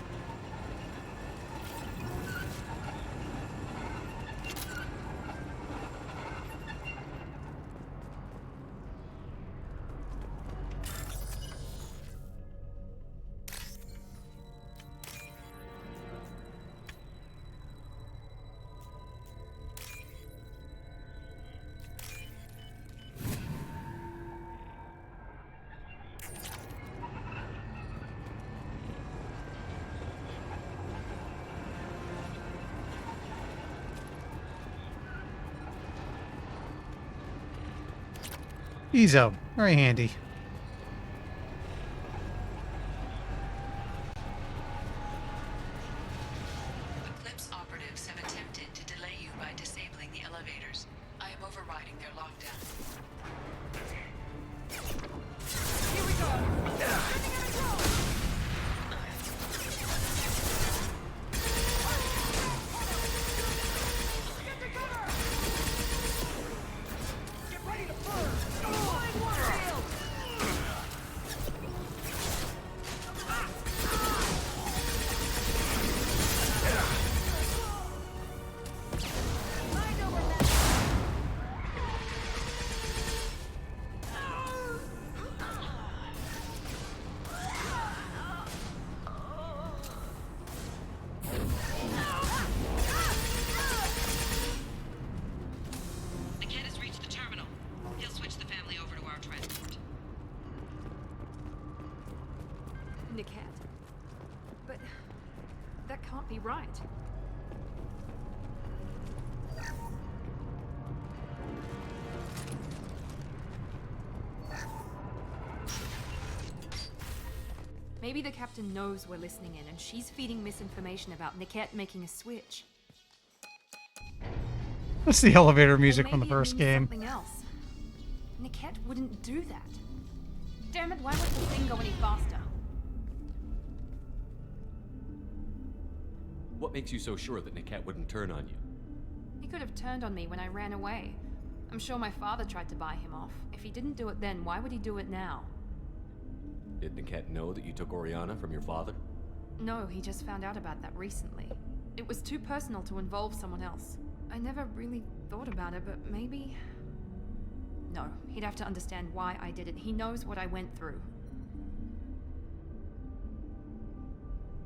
Eezo, very handy. Eclipse operatives have attempted to delay you by disabling the elevators. I am overriding their lockdown. Here we go. Sending in a drone. Get to cover. Get ready to burn. Flying one field. Mind over that. The kid has reached the terminal. He'll switch the family over to our transport. Niket. But that can't be right. Maybe the captain knows we're listening in and she's feeding misinformation about Niket making a switch. That's the elevator music Or from the maybe it first means game. Something else. Niket wouldn't do that. Damn it, why won't the thing go any faster? What makes you so sure that Niket wouldn't turn on you? He could have turned on me when I ran away. I'm sure my father tried to buy him off. If he didn't do it then, why would he do it now? Did Niket know that you took Oriana from your father? No, he just found out about that recently. It was too personal to involve someone else. I never really thought about it, but maybe... No, he'd have to understand why I did it. He knows what I went through.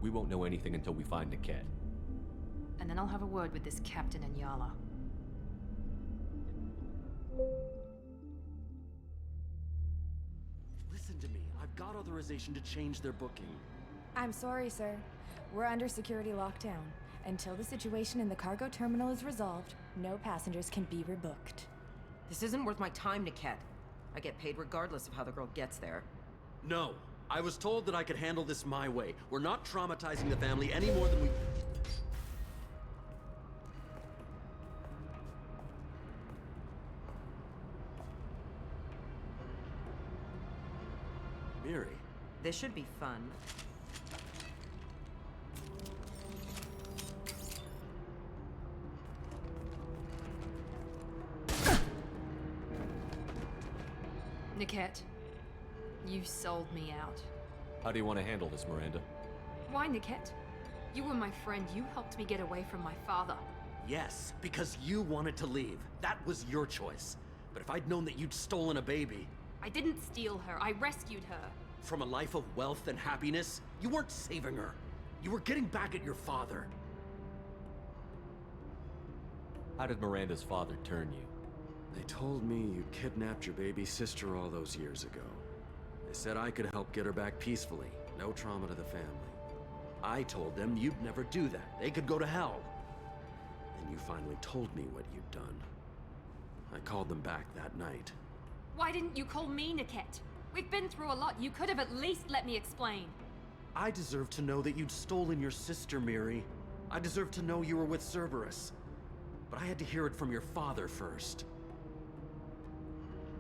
We won't know anything until we find Niket. And then I'll have a word with this captain and Yala. Listen to me. I've got authorization to change their booking. I'm sorry, sir. We're under security lockdown. Until the situation in the cargo terminal is resolved, no passengers can be rebooked. This isn't worth my time, Niket. I get paid regardless of how the girl gets there. No. I was told that I could handle this my way. We're not traumatizing the family any more than we... Miri. This should be fun. Niket, you sold me out. How do you want to handle this, Miranda? Why, Niket? You were my friend. You helped me get away from my father. Yes, because you wanted to leave. That was your choice. But if I'd known that you'd stolen a baby... I didn't steal her. I rescued her. From a life of wealth and happiness, you weren't saving her. You were getting back at your father. How did Miranda's father turn you? They told me you kidnapped your baby sister all those years ago. They said I could help get her back peacefully. No trauma to the family. I told them you'd never do that. They could go to hell. Then you finally told me what you'd done. I called them back that night. Why didn't you call me, Niket? We've been through a lot. You could have at least let me explain. I deserve to know that you'd stolen your sister, Miri. I deserve to know you were with Cerberus. But I had to hear it from your father first.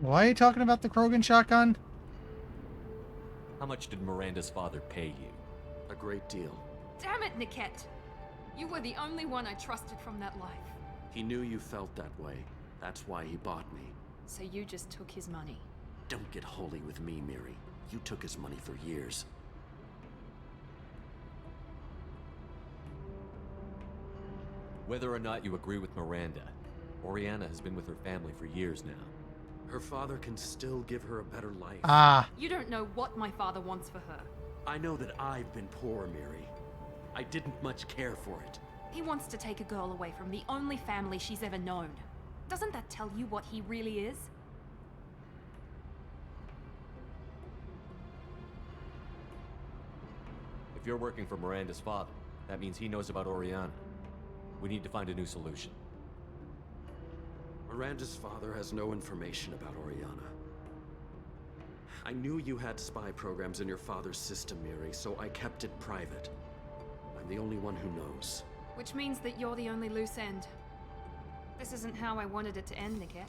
Why are you talking about the Krogan shotgun? How much did Miranda's father pay you? A great deal. Damn it, Niket! You were the only one I trusted from that life. He knew you felt that way. That's why he bought me. So you just took his money? Don't get holy with me, Miri. You took his money for years. Whether or not you agree with Miranda, Oriana has been with her family for years now. Her father can still give her a better life. Ah. You don't know what my father wants for her. I know that I've been poor, Miri. I didn't much care for it. He wants to take a girl away from the only family she's ever known. Doesn't that tell you what he really is? If you're working for Miranda's father, that means he knows about Oriana. We need to find a new solution. Miranda's father has no information about Oriana. I knew you had spy programs in your father's system, Miri, so I kept it private. I'm the only one who knows. Which means that you're the only loose end. This isn't how I wanted it to end, Niket.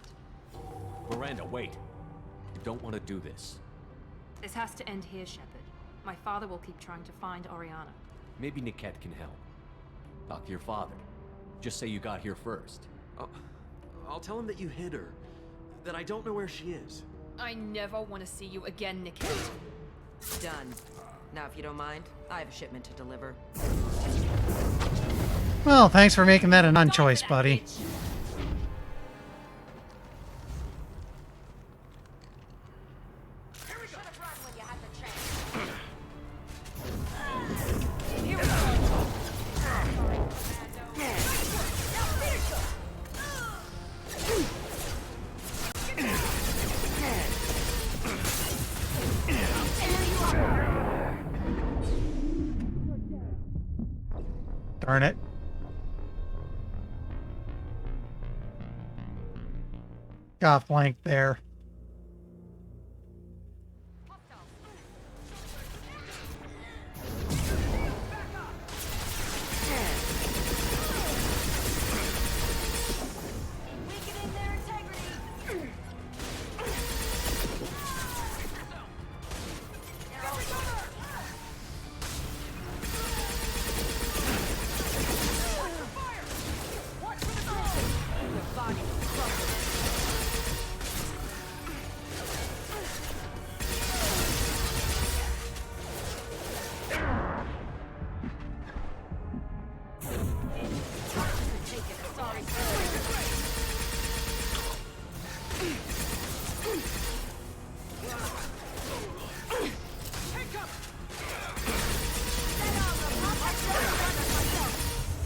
Miranda, wait. You don't want to do this. This has to end here, Shepard. My father will keep trying to find Oriana. Maybe Niket can help. Talk to your father. Just say you got here first. I'll tell him that you hid her. That I don't know where she is. I never want to see you again, Niket. Done. Now, if you don't mind, I have a shipment to deliver. Well, thanks for making that a non-choice, buddy. Darn it. Got flanked there.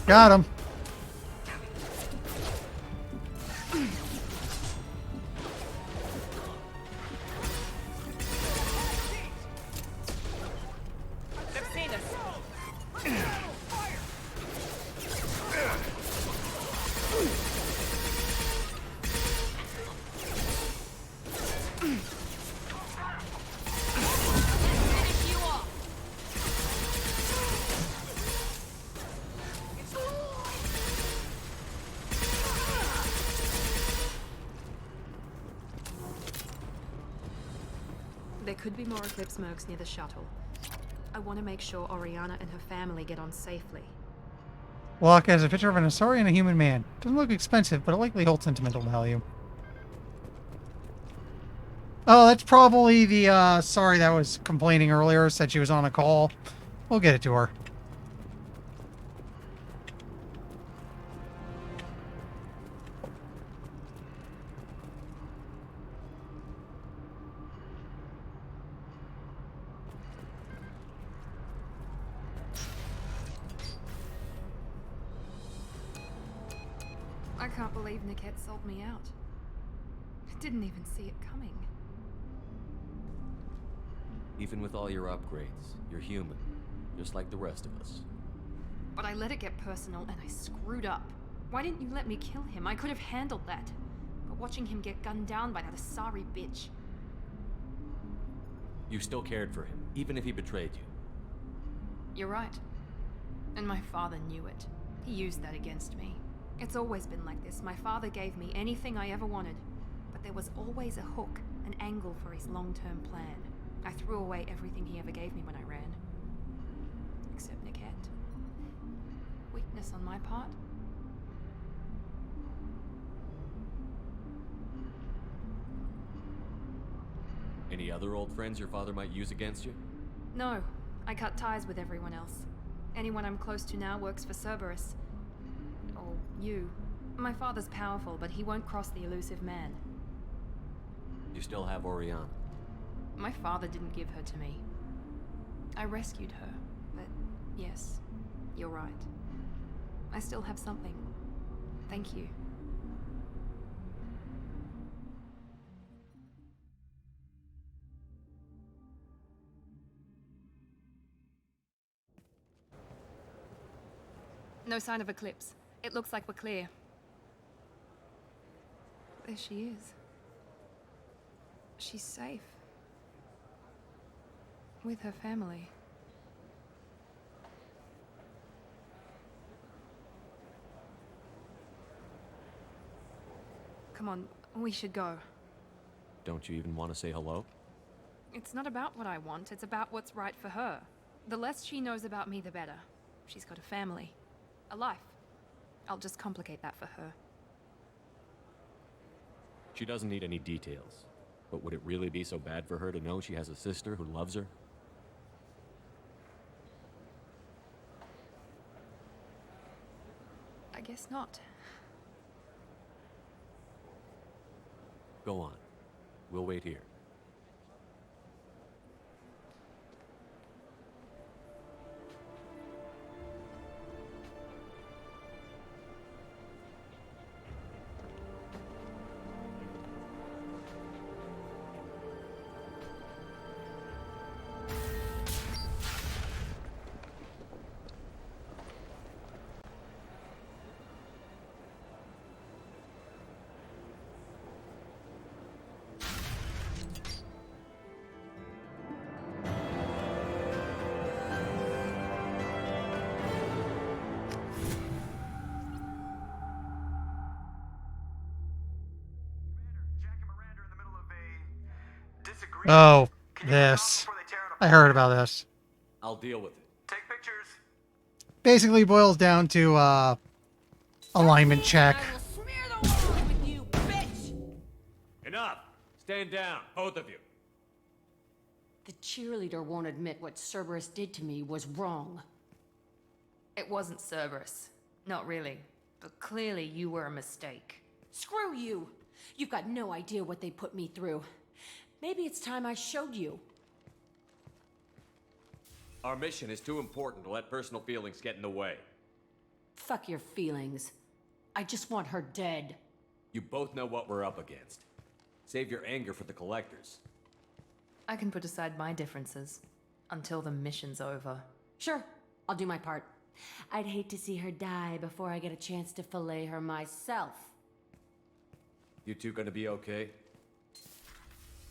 Got him. There could be more Eclipse mercs near the shuttle. I want to make sure Oriana and her family get on safely. Locke has a picture of an Asari and a human man. Doesn't look expensive, but it likely holds sentimental value. Oh, that's probably the Asari that was complaining earlier, said she was on a call. We'll get it to her. I can't believe Niket sold me out. Didn't even see it coming. Even with all your upgrades, you're human, just like the rest of us. But I let it get personal and I screwed up. Why didn't you let me kill him? I could have handled that. But watching him get gunned down by that Asari bitch. You still cared for him, even if he betrayed you. You're right. And my father knew it. He used that against me. It's always been like this. My father gave me anything I ever wanted. But there was always a hook, an angle for his long-term plan. I threw away everything he ever gave me when I ran. Except Niket. Weakness on my part? Any other old friends your father might use against you? No. I cut ties with everyone else. Anyone I'm close to now works for Cerberus. Or You. My father's powerful, but he won't cross the elusive man. You still have Oriana. My father didn't give her to me. I rescued her, but yes, you're right. I still have something. Thank you. No sign of Eclipse. It looks like we're clear. There she is. She's safe. With her family. Come on, we should go. Don't you even want to say hello? It's not about what I want, it's about what's right for her. The less she knows about me, the better. She's got a family. A life. I'll just complicate that for her. She doesn't need any details. But would it really be so bad for her to know she has a sister who loves her? I guess not. Go on. We'll wait here. Oh, this. I heard about this. I'll deal with it. Basically boils down to, alignment check. Enough! Stand down, both of you. The cheerleader won't admit what Cerberus did to me was wrong. It wasn't Cerberus. Not really. But clearly you were a mistake. Screw you! You've got no idea what they put me through. Maybe it's time I showed you. Our mission is too important to let personal feelings get in the way. Fuck your feelings. I just want her dead. You both know what we're up against. Save your anger for the collectors. I can put aside my differences until the mission's over. Sure, I'll do my part. I'd hate to see her die before I get a chance to fillet her myself. You two gonna be okay?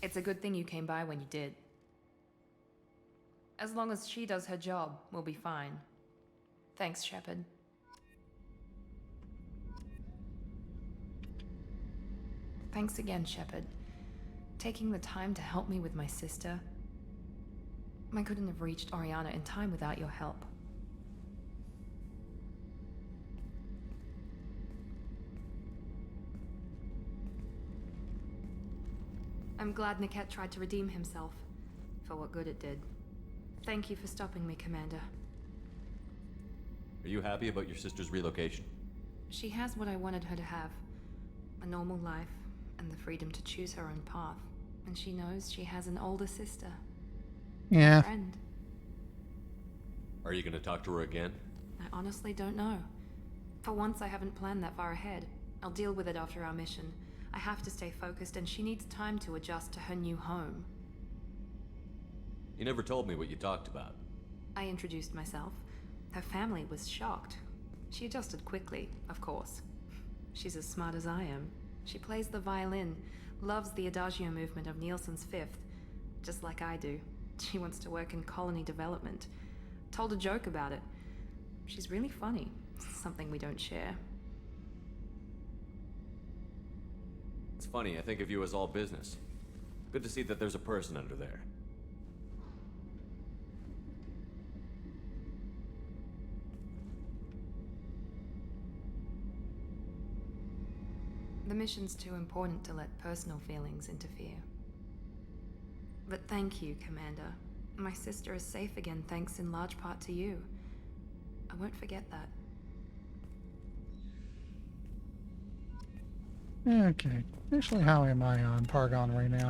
It's a good thing you came by when you did. As long as she does her job, we'll be fine. Thanks, Shepard. Thanks again, Shepard. Taking the time to help me with my sister. I couldn't have reached Oriana in time without your help. I'm glad Niket tried to redeem himself, for what good it did. Thank you for stopping me, Commander. Are you happy about your sister's relocation? She has what I wanted her to have. A normal life, and the freedom to choose her own path. And she knows she has an older sister. Yeah. A friend. Are you gonna talk to her again? I honestly don't know. For once, I haven't planned that far ahead. I'll deal with it after our mission. I have to stay focused, and she needs time to adjust to her new home. You never told me what you talked about. I introduced myself. Her family was shocked. She adjusted quickly, of course. She's as smart as I am. She plays the violin, loves the Adagio movement of Nielsen's Fifth, just like I do. She wants to work in colony development. Told a joke about it. She's really funny, something we don't share. It's funny, I think of you as all business. Good to see that there's a person under there. The mission's too important to let personal feelings interfere. But thank you, Commander. My sister is safe again thanks in large part to you. I won't forget that. Okay. Actually, how am I on Paragon right now?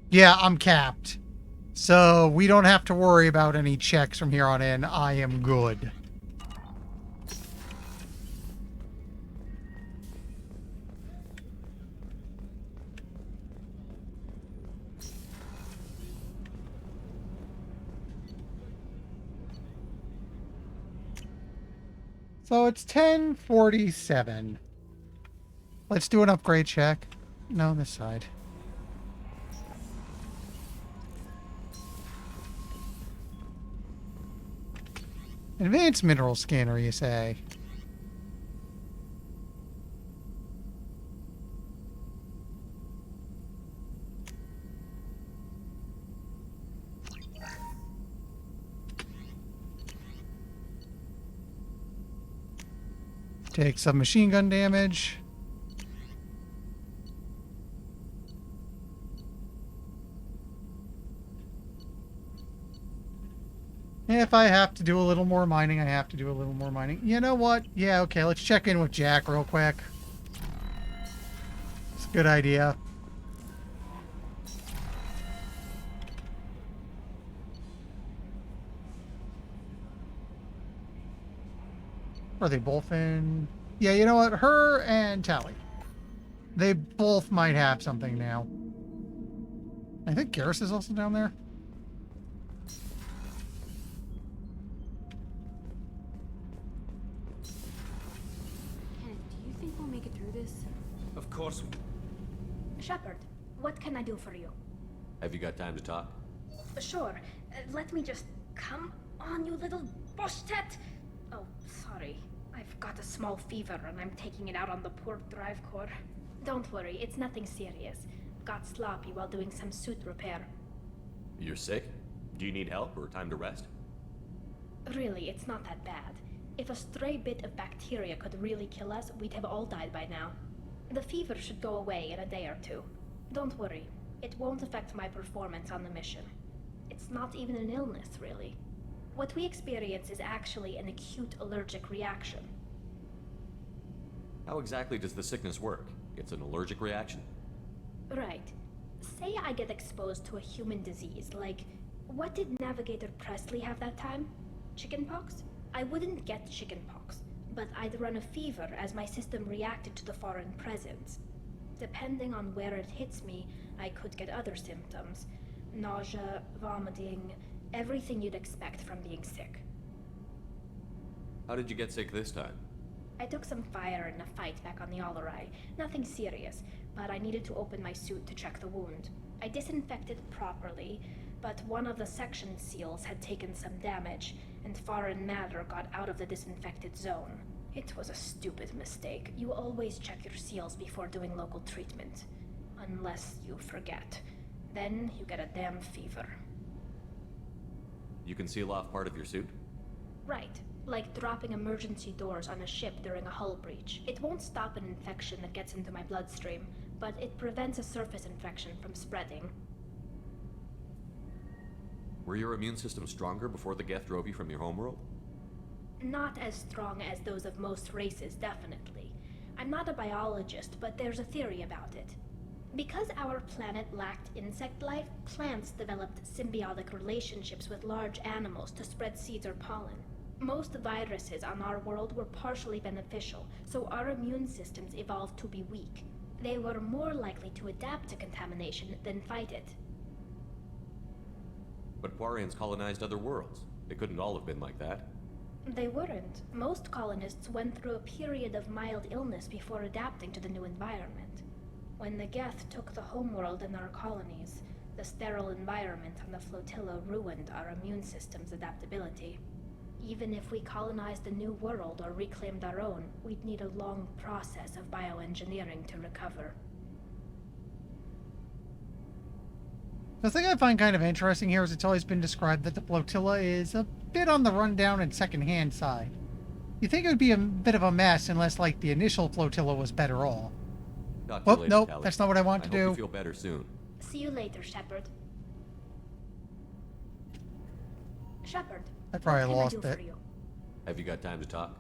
Yeah, I'm capped. So we don't have to worry about any checks from here on in. I am good. So it's 10:47. Let's do an upgrade check. No, this side. Advanced mineral scanner, you say? Take some machine gun damage. If I have to do a little more mining, I have to do a little more mining. You know what? Yeah, okay, let's check in with Jack real quick. It's a good idea. Are they both in? Yeah, you know what? Her and Tally. They both might have something now. I think Garrus is also down there. Of course. Shepard, what can I do for you? Have you got time to talk? Sure. Let me just... Come on, you little boshtet! Oh, sorry. I've got a small fever and I'm taking it out on the poor drive core. Don't worry, it's nothing serious. Got sloppy while doing some suit repair. You're sick? Do you need help or time to rest? Really, it's not that bad. If a stray bit of bacteria could really kill us, we'd have all died by now. The fever should go away in a day or two. Don't worry, it won't affect my performance on the mission. It's not even an illness, really. What we experience is actually an acute allergic reaction. How exactly does the sickness work? It's an allergic reaction? Right. Say I get exposed to a human disease, like... What did Navigator Presley have that time? Chickenpox? I wouldn't get chickenpox, but I'd run a fever as my system reacted to the foreign presence. Depending on where it hits me, I could get other symptoms. Nausea, vomiting, everything you'd expect from being sick. How did you get sick this time? I took some fire in a fight back on the Allerai. Nothing serious, but I needed to open my suit to check the wound. I disinfected properly, but one of the section seals had taken some damage, and foreign matter got out of the disinfected zone. It was a stupid mistake. You always check your seals before doing local treatment. Unless you forget. Then you get a damn fever. You can seal off part of your suit? Right. Like dropping emergency doors on a ship during a hull breach. It won't stop an infection that gets into my bloodstream, but it prevents a surface infection from spreading. Were your immune system stronger before the Geth drove you from your homeworld? Not as strong as those of most races, definitely. I'm not a biologist, but there's a theory about it. Because our planet lacked insect life, plants developed symbiotic relationships with large animals to spread seeds or pollen. Most viruses on our world were partially beneficial, so our immune systems evolved to be weak. They were more likely to adapt to contamination than fight it. But Quarians colonized other worlds. They couldn't all have been like that. They weren't. Most colonists went through a period of mild illness before adapting to the new environment. When the Geth took the homeworld in our colonies, the sterile environment on the flotilla ruined our immune system's adaptability. Even if we colonized a new world or reclaimed our own, we'd need a long process of bioengineering to recover. The thing I find kind of interesting here is it's always been described that the flotilla is a bit on the rundown and second-hand side. You think it would be a bit of a mess unless, like, the initial flotilla was better all. Oh, nope, Tally. that's not what I want to I do. hope you feel better soon. See you later, Shepard. Shepard, I probably what can lost I do it. for you? Have you got time to talk?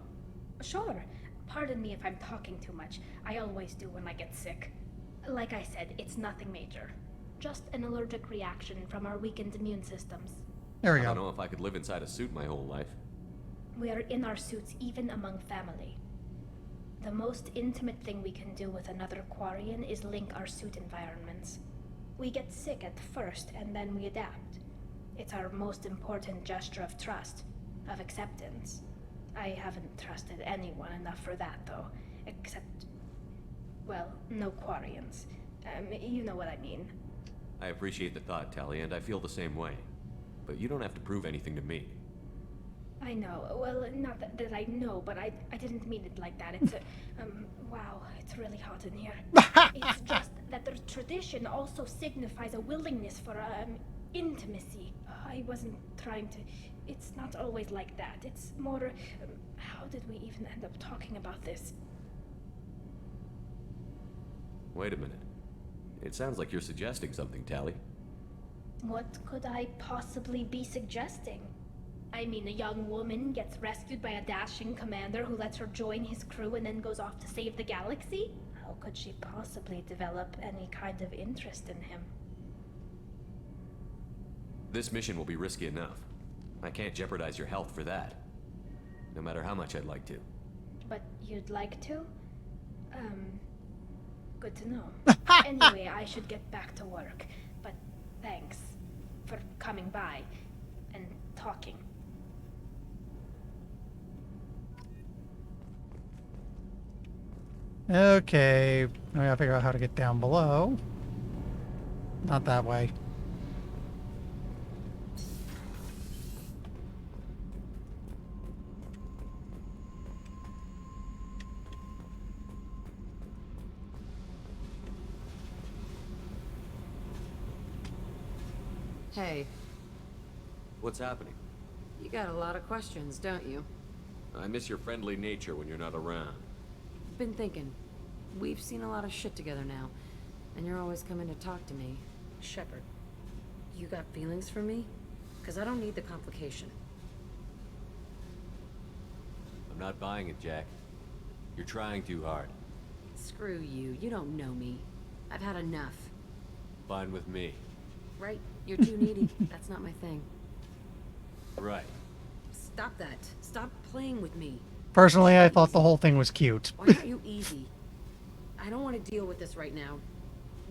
Sure. Pardon me if I'm talking too much. I always do when I get sick. Like I said, it's nothing major. Just an allergic reaction from our weakened immune systems. There we I go. don't know if I could live inside a suit my whole life. We are in our suits even among family. The most intimate thing we can do with another Quarian is link our suit environments. We get sick at first, and then we adapt. It's our most important gesture of trust, of acceptance. I haven't trusted anyone enough for that, though. Except, well, no Quarians. You know what I mean. I appreciate the thought, Tali, and I feel the same way. But you don't have to prove anything to me. I know. Well, not that I know, but I didn't mean it like that. It's a, wow, it's really hot in here. It's just that the tradition also signifies a willingness for, intimacy. I wasn't trying to... It's not always like that. It's more, how did we even end up talking about this? Wait a minute. It sounds like you're suggesting something, Tali. What could I possibly be suggesting? I mean, a young woman gets rescued by a dashing commander who lets her join his crew and then goes off to save the galaxy? How could she possibly develop any kind of interest in him? This mission will be risky enough. I can't jeopardize your health for that. No matter how much I'd like to. But you'd like to? Good to know. Anyway, I should get back to work. But thanks for coming by and talking. Okay, I gotta figure out how to get down below. Not that way. Hey, What's happening? you got a lot of questions, don't you? I miss your friendly nature when you're not around. Been thinking. We've seen a lot of shit together now, and you're always coming to talk to me. Shepard, you got feelings for me? Because I don't need the complication. I'm not buying it, Jack. You're trying too hard. Screw you. You don't know me. I've had enough. Fine with me. Right? You're too needy. That's not my thing. Right. Stop that. Stop playing with me. Personally, I thought the whole thing was cute. Why aren't you easy? I don't want to deal with this right now.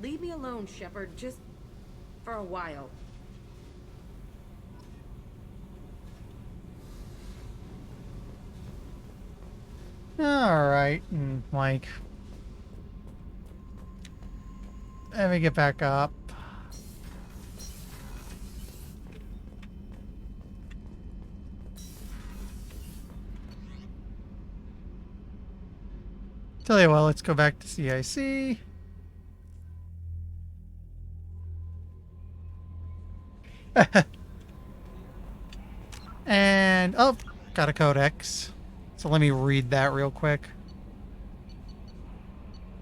Leave me alone, Shepard. Just for a while. Alright, like... Let me get back up. Tell you what, let's go back to CIC. And, oh, got a codex. So let me read that real quick.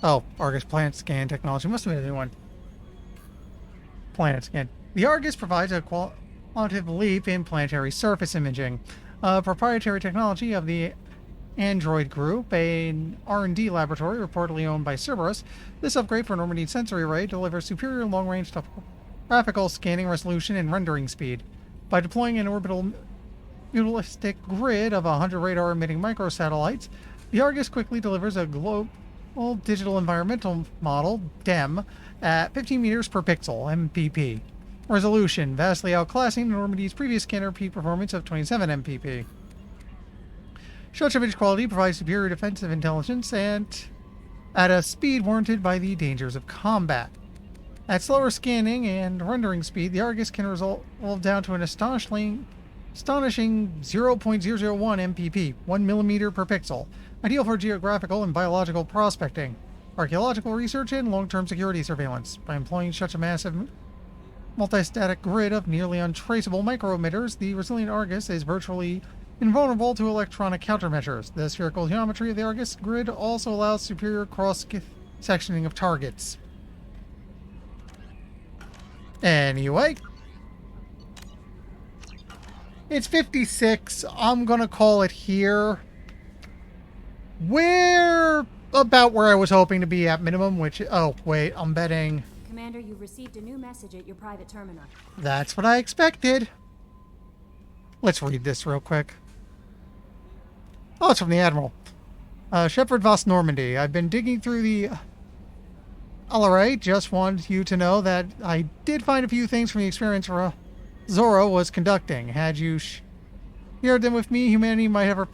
Oh, Argus Planet Scan technology. Must have been a new one. Planet Scan. The Argus provides a qualitative leap in planetary surface imaging. A proprietary technology of the Android Group, an R&D laboratory reportedly owned by Cerberus. This upgrade for Normandy's sensory array delivers superior long-range topographical scanning resolution and rendering speed. By deploying an orbital mutualistic grid of 100 radar-emitting microsatellites, the Argus quickly delivers a global digital environmental model, DEM, at 15 meters per pixel, MPP. Resolution, vastly outclassing Normandy's previous scanner peak performance of 27 MPP. Such image quality provides superior defensive intelligence and at a speed warranted by the dangers of combat. At slower scanning and rendering speed, the Argus can resolve down to an astonishing 0.001 MPP, 1 millimeter per pixel, ideal for geographical and biological prospecting, archaeological research, and long-term security surveillance. By employing such a massive multi-static grid of nearly untraceable micro-emitters, the resilient Argus is virtually invulnerable to electronic countermeasures. The spherical geometry of the Argus grid also allows superior cross-sectioning of targets. Anyway, it's 56. I'm gonna call it here. We're about where I was hoping to be at minimum, which... Oh, wait, I'm betting... Commander, you've received a new message at your private terminal. That's what I expected. Let's read this real quick. Oh, it's from the Admiral. Shepard Vos Normandy. I've been digging through the... Alright, just want you to know that I did find a few things from the experience Zora was conducting. Had you shared them with me, humanity might have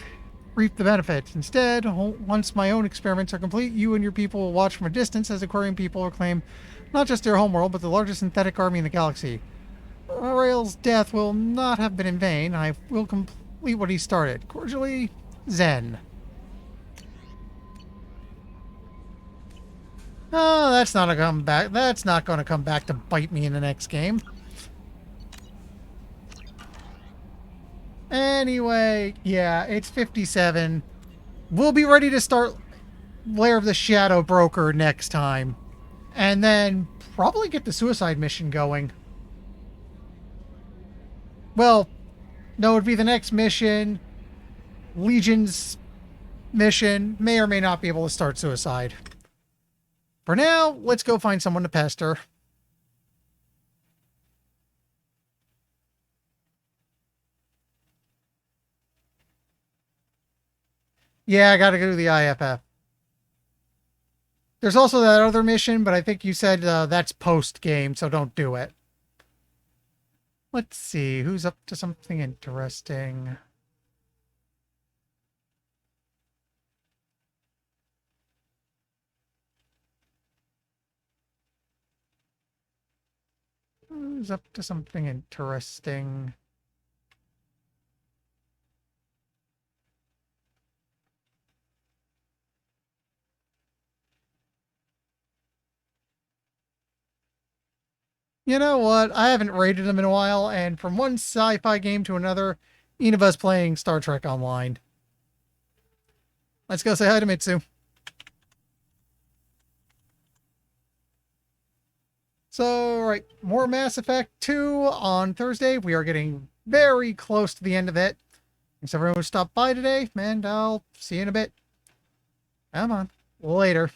reaped the benefits. Instead, once my own experiments are complete, you and your people will watch from a distance as Aquarian people reclaim not just their homeworld, but the largest synthetic army in the galaxy. Rael's death will not have been in vain. I will complete what he started. Cordially, Zen. Oh, that's not a comeback. That's not going to come back to bite me in the next game. Anyway, yeah, it's 57. We'll be ready to start Lair of the Shadow Broker next time. And then probably get the suicide mission going. Well, no, it'd be the next mission. Legion's mission. May or may not be able to start suicide. For now, let's go find someone to pester. Yeah, I gotta go to the IFF. There's also that other mission, but I think you said that's post-game, so don't do it. Let's see, who's up to something interesting? Who's up to something interesting? You know what? I haven't rated them in a while, and from one sci-fi game to another, Inaba's playing Star Trek Online. Let's go say hi to Mitsu. So, right, more Mass Effect 2 on Thursday. We are getting very close to the end of it. Thanks everyone who stopped by today, and I'll see you in a bit. Come on. Later.